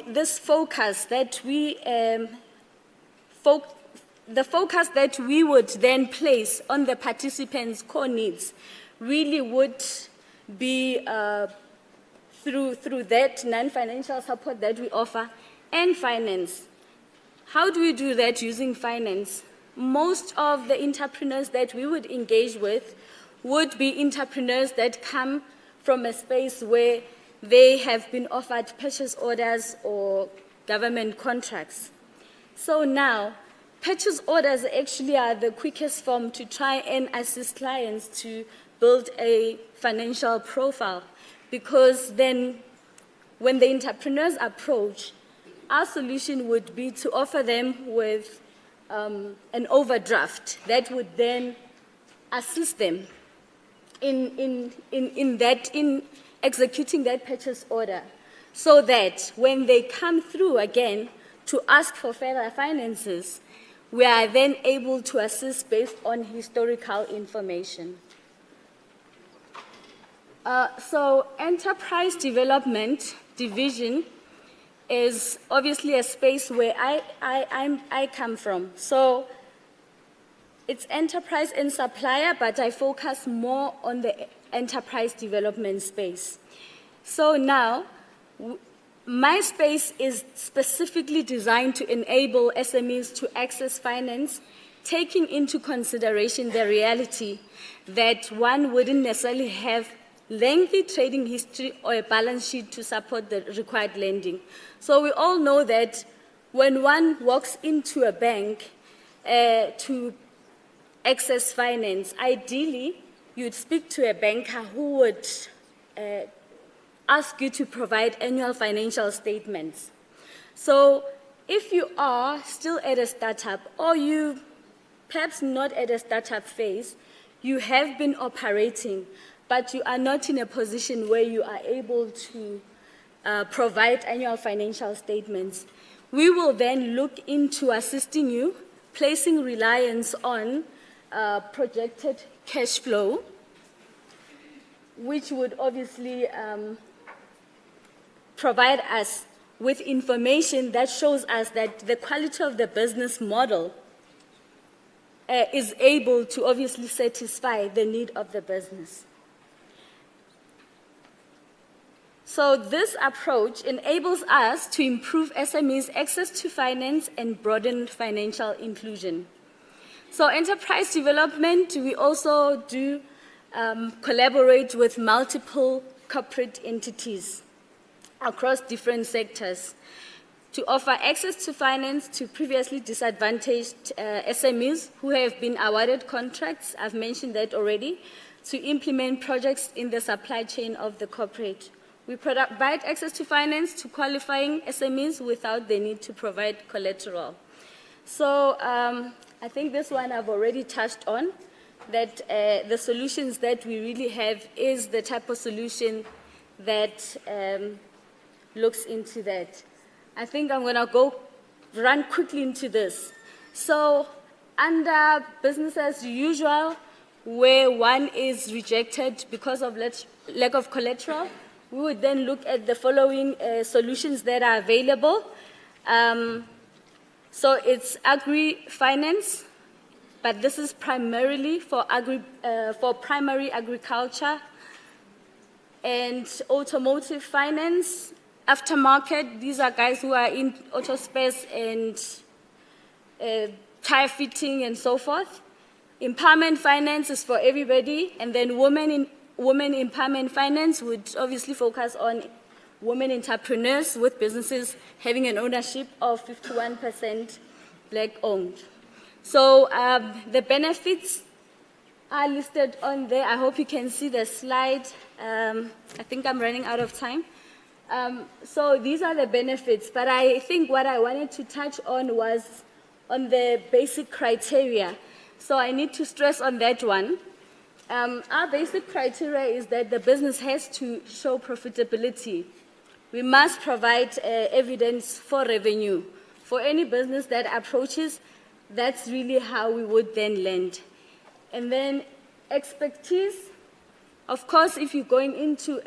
this focus that we, the focus that we would then place on the participants' core needs really would be through that non-financial support that we offer and finance. How do we do that using finance? Most of the entrepreneurs that we would engage with would be entrepreneurs that come from a space where they have been offered purchase orders or government contracts. So now, purchase orders actually are the quickest form to try and assist clients to build a financial profile, because then when the entrepreneurs approach, our solution would be to offer them with an overdraft that would then assist them in executing that purchase order, so that when they come through again to ask for further finances, we are then able to assist based on historical information. So enterprise development division is obviously a space where I come from. So it's enterprise and supplier, but I focus more on the enterprise development space. So now, my space is specifically designed to enable SMEs to access finance, taking into consideration the reality that one wouldn't necessarily have lengthy trading history or a balance sheet to support the required lending. So we all know that when one walks into a bank to access finance, ideally you'd speak to a banker who would ask you to provide annual financial statements. So if you are still at a startup, or you perhaps not at a startup phase, you have been operating, but you are not in a position where you are able to provide annual financial statements, we will then look into assisting you, placing reliance on projected cash flow, which would obviously provide us with information that shows us that the quality of the business model is able to obviously satisfy the need of the business. So this approach enables us to improve SMEs' access to finance and broaden financial inclusion. So enterprise development, we also do collaborate with multiple corporate entities across different sectors to offer access to finance to previously disadvantaged SMEs who have been awarded contracts, I've mentioned that already, to implement projects in the supply chain of the corporate. We provide access to finance to qualifying SMEs without the need to provide collateral. So I think this one I've already touched on, that the solutions that we really have is the type of solution that looks into that. I think I'm going to run quickly into this. So under business as usual, where one is rejected because of lack of collateral, we would then look at the following solutions that are available. So it's agri-finance, but this is primarily for primary agriculture, and automotive finance, aftermarket. These are guys who are in auto space and tire fitting and so forth. Empowerment finance is for everybody, and then women empowerment finance would obviously focus on women entrepreneurs with businesses having an ownership of 51% black-owned. So the benefits are listed on there. I hope you can see the slide. I think I'm running out of time. So these are the benefits, but I think what I wanted to touch on was on the basic criteria. So I need to stress on that one. Our basic criteria is that the business has to show profitability. We must provide evidence for revenue. For any business that approaches, that's really how we would then lend. And then expertise. Of course, if you're going into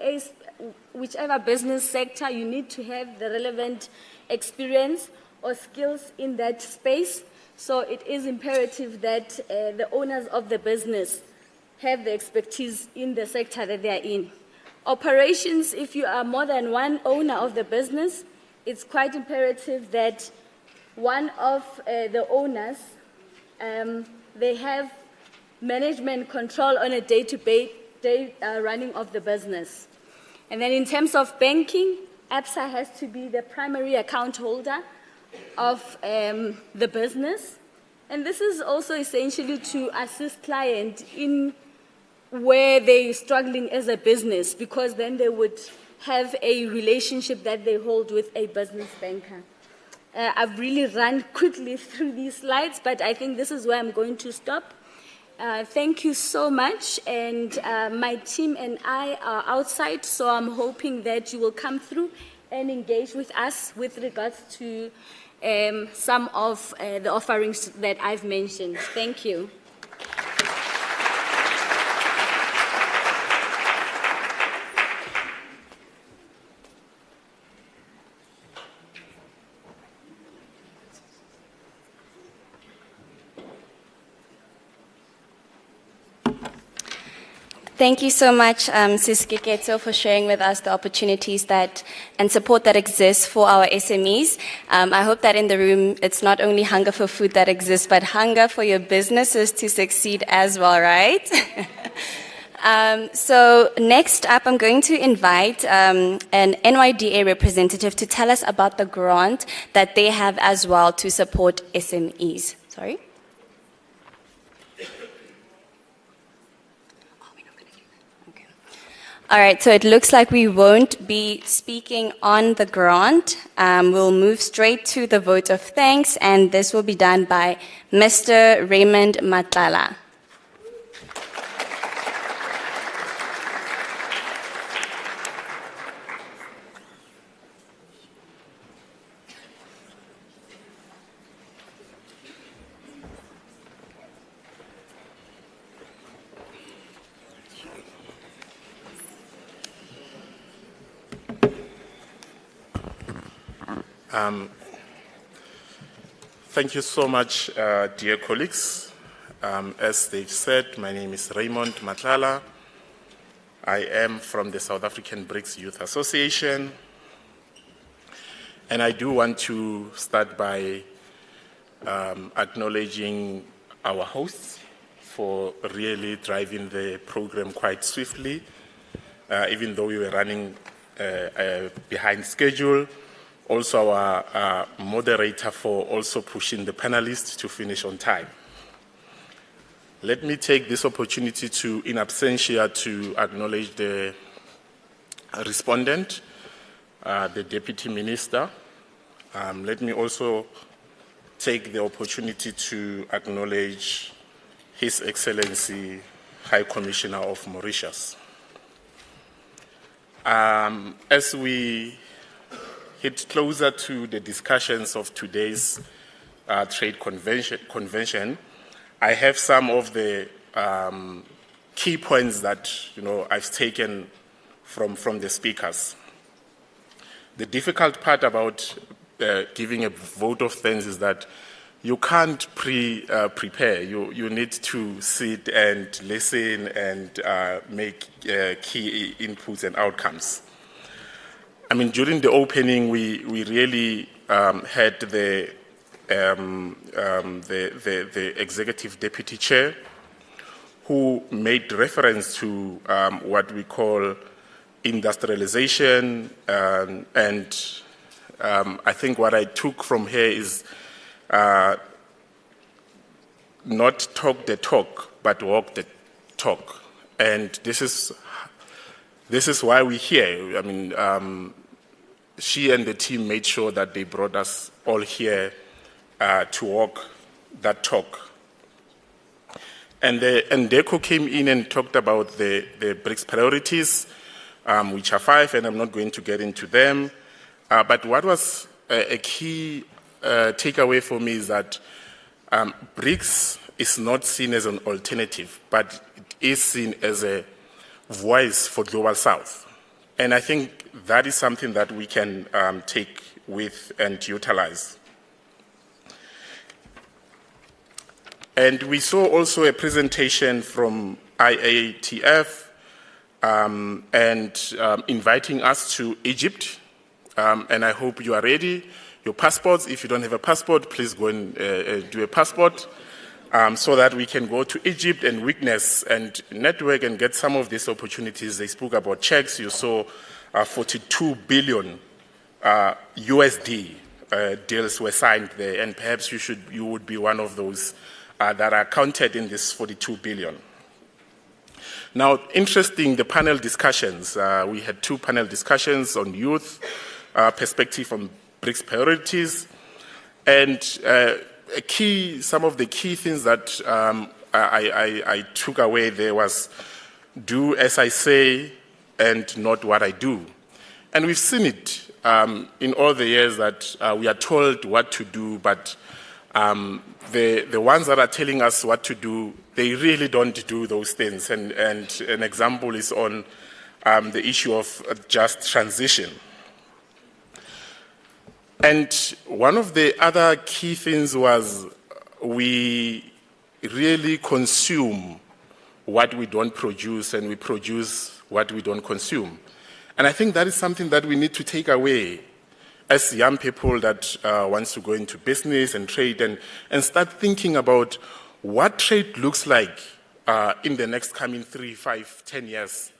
whichever business sector, you need to have the relevant experience or skills in that space. So it is imperative that the owners of the business have the expertise in the sector that they are in. Operations, if you are more than one owner of the business, it's quite imperative that one of the owners, they have management control on a day-to-day running of the business. And then in terms of banking, ABSA has to be the primary account holder of the business. And this is also essentially to assist clients in where they're struggling as a business, because then they would have a relationship that they hold with a business banker. I've really run quickly through these slides, but I think this is where I'm going to stop. Thank you so much, and my team and I are outside, so I'm hoping that you will come through and engage with us with regards to some of the offerings that I've mentioned. Thank you. Thank you so much, Sis Kiketso, for sharing with us the opportunities and support that exists for our SMEs. I hope that in the room, it's not only hunger for food that exists, but hunger for your businesses to succeed as well, right? So next up, I'm going to invite an NYDA representative to tell us about the grant that they have as well to support SMEs. Sorry? All right, so it looks like we won't be speaking on the grant. We'll move straight to the vote of thanks, and this will be done by Mr. Raymond Matlala. Thank you so much, dear colleagues. As they've said, my name is Raymond Matlala. I am from the South African BRICS Youth Association. And I do want to start by acknowledging our hosts for really driving the program quite swiftly, even though we were running behind schedule. Also our moderator for also pushing the panelists to finish on time. Let me take this opportunity to, in absentia, to acknowledge the respondent, the Deputy Minister. Let me also take the opportunity to acknowledge His Excellency High Commissioner of Mauritius. As we get closer to the discussions of today's trade convention, I have some of the key points that I've taken from the speakers. The difficult part about giving a vote of thanks is that you can't prepare. You need to sit and listen and make key inputs and outcomes. I mean, during the opening, we really had the executive deputy chair who made reference to what we call industrialization, and I think what I took from here is not talk the talk, but walk the talk, and this is why we're here. I mean, she and the team made sure that they brought us all here to walk that talk. And DECO came in and talked about the BRICS priorities, which are 5, and I'm not going to get into them. But what was a key takeaway for me is that BRICS is not seen as an alternative, but it is seen as a voice for Global South. And I think that is something that we can take with and utilize. And we saw also a presentation from IATF and inviting us to Egypt. And I hope you are ready. Your passports, if you don't have a passport, please go and do a passport. So that we can go to Egypt and witness and network and get some of these opportunities. They spoke about checks. You saw 42 billion USD deals were signed there, and perhaps you would be one of those that are counted in this 42 billion. Now, interesting, the panel discussions. We had 2 panel discussions on youth, perspective on BRICS priorities, and some of the key things that I took away there was do as I say and not what I do. And we've seen it in all the years that we are told what to do, but the ones that are telling us what to do, they really don't do those things. And an example is on the issue of just transition. And one of the other key things was we really consume what we don't produce and we produce what we don't consume. And I think that is something that we need to take away as young people that wants to go into business and trade and start thinking about what trade looks like in the next coming 3, 5, 10 years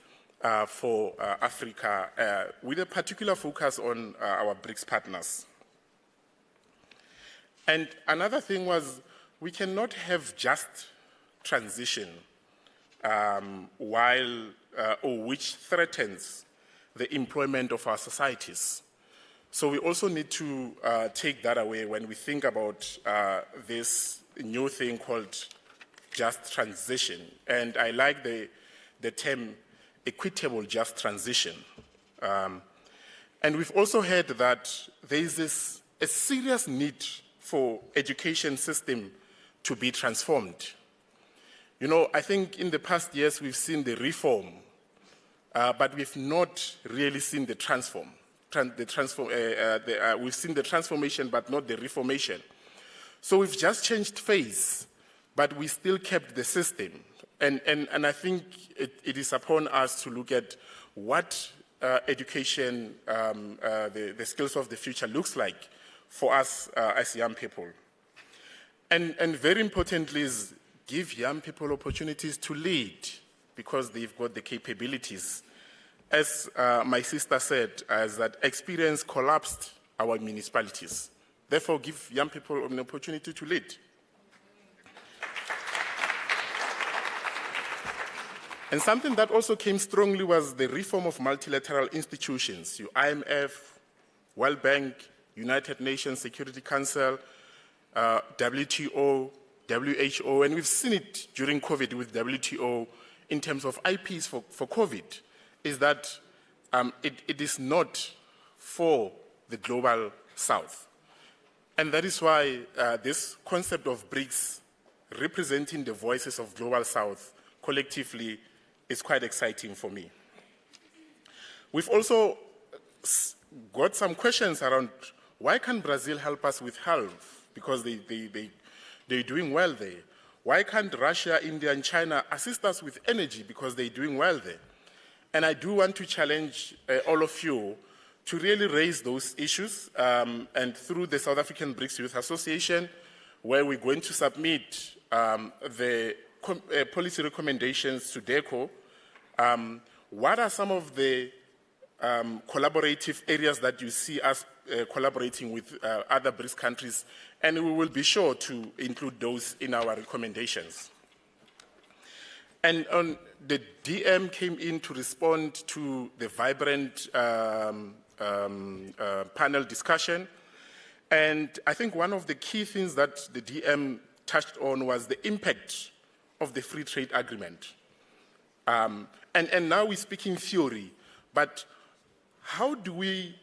for Africa, with a particular focus on our BRICS partners. And another thing was, we cannot have just transition which threatens the employment of our societies. So we also need to take that away when we think about this new thing called just transition. And I like the term equitable just transition. And we've also heard that there is a serious need for education system to be transformed. You know, I think in the past years we've seen the reform, but we've not really seen the we've seen the transformation, but not the reformation. So we've just changed phase, but we still kept the system. And I think it is upon us to look at what education, the skills of the future looks like for us as young people. And very importantly is give young people opportunities to lead because they've got the capabilities. As my sister said, as that experience collapsed our municipalities. Therefore, give young people an opportunity to lead. And something that also came strongly was the reform of multilateral institutions, IMF, World Bank, United Nations Security Council, WTO, WHO, and we've seen it during COVID with WTO in terms of IPs for COVID, is that it is not for the global south. And that is why this concept of BRICS representing the voices of global south collectively is quite exciting for me. We've also got some questions around why can't Brazil help us with health? Because they're doing well there. Why can't Russia, India, and China assist us with energy? Because they're doing well there. And I do want to challenge all of you to really raise those issues. And through the South African BRICS Youth Association, where we're going to submit the policy recommendations to DECO, what are some of the collaborative areas that you see us collaborating with other BRICS countries, and we will be sure to include those in our recommendations. And the DM came in to respond to the vibrant panel discussion, and I think one of the key things that the DM touched on was the impact of the free trade agreement. And now we're speaking theory, but how do we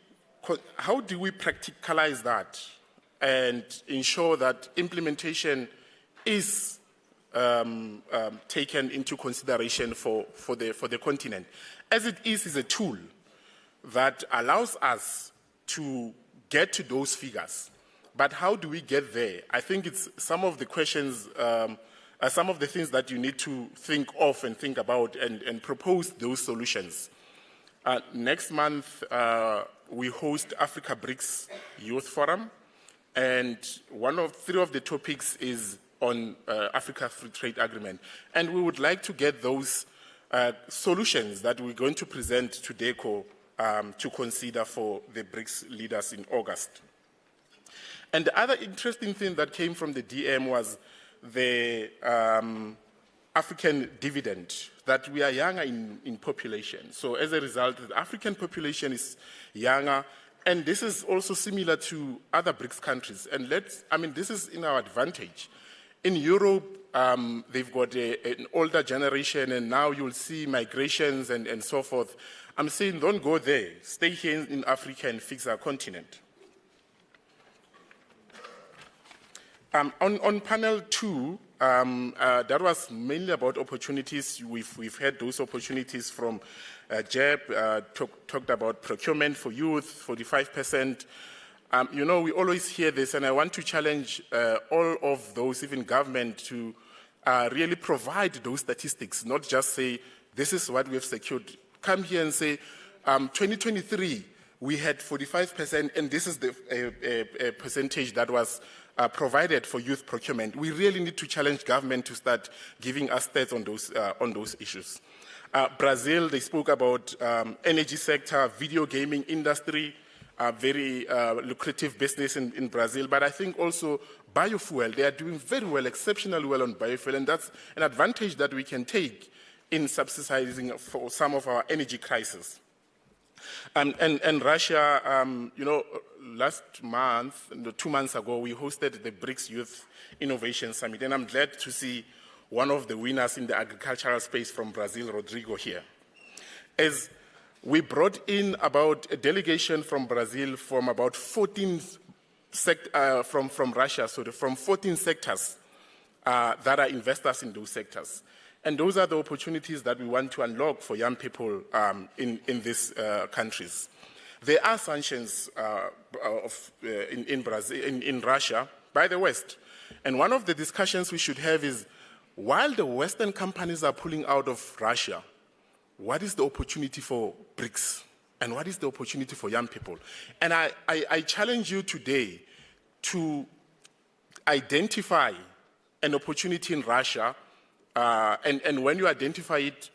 practicalize that and ensure that implementation is taken into consideration for the continent? As it is a tool that allows us to get to those figures. But how do we get there? I think it's some of the questions, some of the things that you need to think of and think about and propose those solutions. Next month, we host Africa BRICS Youth Forum, and three of the topics is on Africa Free Trade Agreement. And we would like to get those solutions that we're going to present to DECO to consider for the BRICS leaders in August. And the other interesting thing that came from the DM was the African dividend, that we are younger in population. So as a result, the African population is younger, and this is also similar to other BRICS countries. And this is in our advantage. In Europe, they've got an older generation, and now you'll see migrations and so forth. I'm saying don't go there. Stay here in Africa and fix our continent. On panel 2, that was mainly about opportunities. We've had those opportunities from Jeb, talked about procurement for youth, 45%. We always hear this, and I want to challenge all of those, even government, to really provide those statistics, not just say, this is what we have secured. Come here and say, 2023, we had 45%, and this is the percentage that was provided for youth procurement. We really need to challenge government to start giving us stats on those issues. Brazil, they spoke about energy sector, video gaming industry, very lucrative business in Brazil, but I think also biofuel, they are doing very well, exceptionally well on biofuel, and that's an advantage that we can take in subsidizing for some of our energy crisis. And Russia, last month, 2 months ago, we hosted the BRICS Youth Innovation Summit, and I'm glad to see one of the winners in the agricultural space from Brazil, Rodrigo, here. As we brought in about a delegation from Brazil from about 14 from Russia, so from 14 sectors that are investors in those sectors. And those are the opportunities that we want to unlock for young people in these countries. There are sanctions in Russia by the West. And one of the discussions we should have is, while the Western companies are pulling out of Russia, what is the opportunity for BRICS? And what is the opportunity for young people? And I challenge you today to identify an opportunity in Russia, and when you identify it,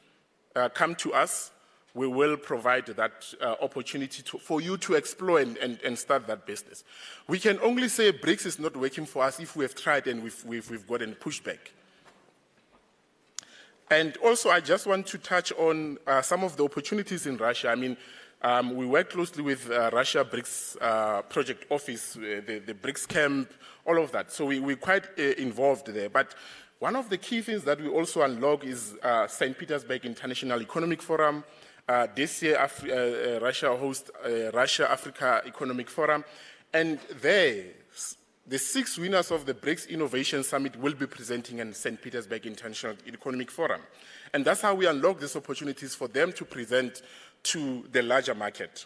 come to us. We will provide that opportunity for you to explore and start that business. We can only say BRICS is not working for us if we have tried and we've gotten pushback. And also, I just want to touch on some of the opportunities in Russia. I mean, we work closely with Russia BRICS Project Office, the BRICS camp, all of that. So we're quite involved there. But one of the key things that we also unlock is St. Petersburg International Economic Forum. This year, Russia hosts Russia-Africa Economic Forum. And there, the 6 winners of the BRICS Innovation Summit will be presenting in St. Petersburg International Economic Forum. And that's how we unlock these opportunities for them to present to the larger market.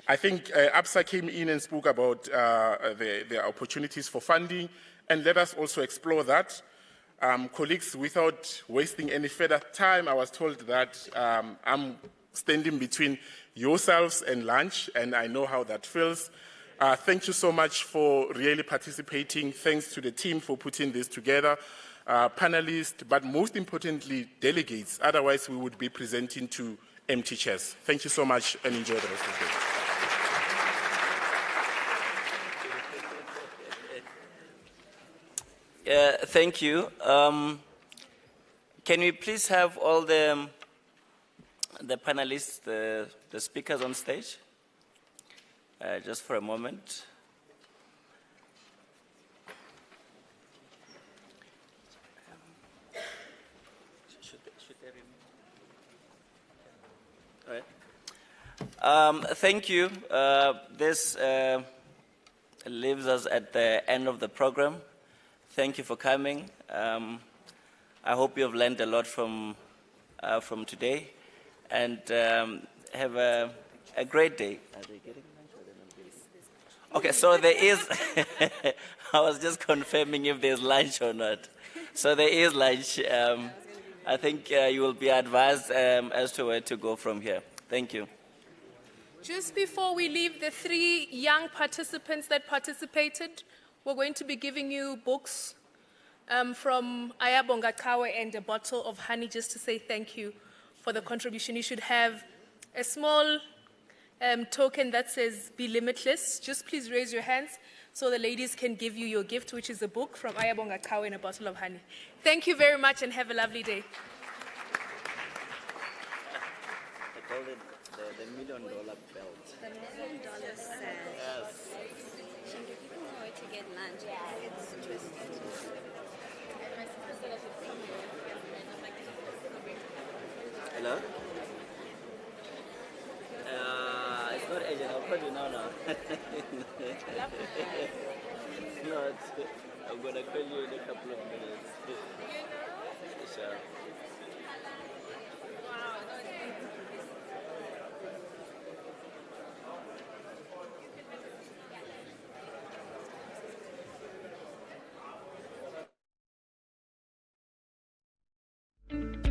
I think APSA came in and spoke about the opportunities for funding, and let us also explore that. Colleagues, without wasting any further time, I was told that I'm standing between yourselves and lunch, and I know how that feels. Thank you so much for really participating. Thanks to the team for putting this together, panelists, but most importantly, delegates. Otherwise, we would be presenting to empty chairs. Thank you so much, and enjoy the rest of the day. Thank you. Can we please have all the panelists, the speakers on stage? Just for a moment. All right. Thank you. This leaves us at the end of the program. Thank you for coming. I hope you have learned a lot from today, and have a great day. Are they getting lunch or they're not getting? Okay, so there is. I was just confirming if there's lunch or not. So there is lunch. I think you will be advised as to where to go from here. Thank you. Just before we leave, the 3 young participants that participated, we're going to be giving you books from Ayabonga Kawe and a bottle of honey, just to say thank you for the contribution. You should have a small token that says "Be Limitless." Just please raise your hands so the ladies can give you your gift, which is a book from Ayabonga Kawe and a bottle of honey. Thank you very much and have a lovely day. I called it the $1 million belt. The $1 million sash. Yes. People know where to get lunch. It's twisted. Hello? It's not agent. I'll call you now. It's not. I'm going to call you in a couple of minutes. Sure. you.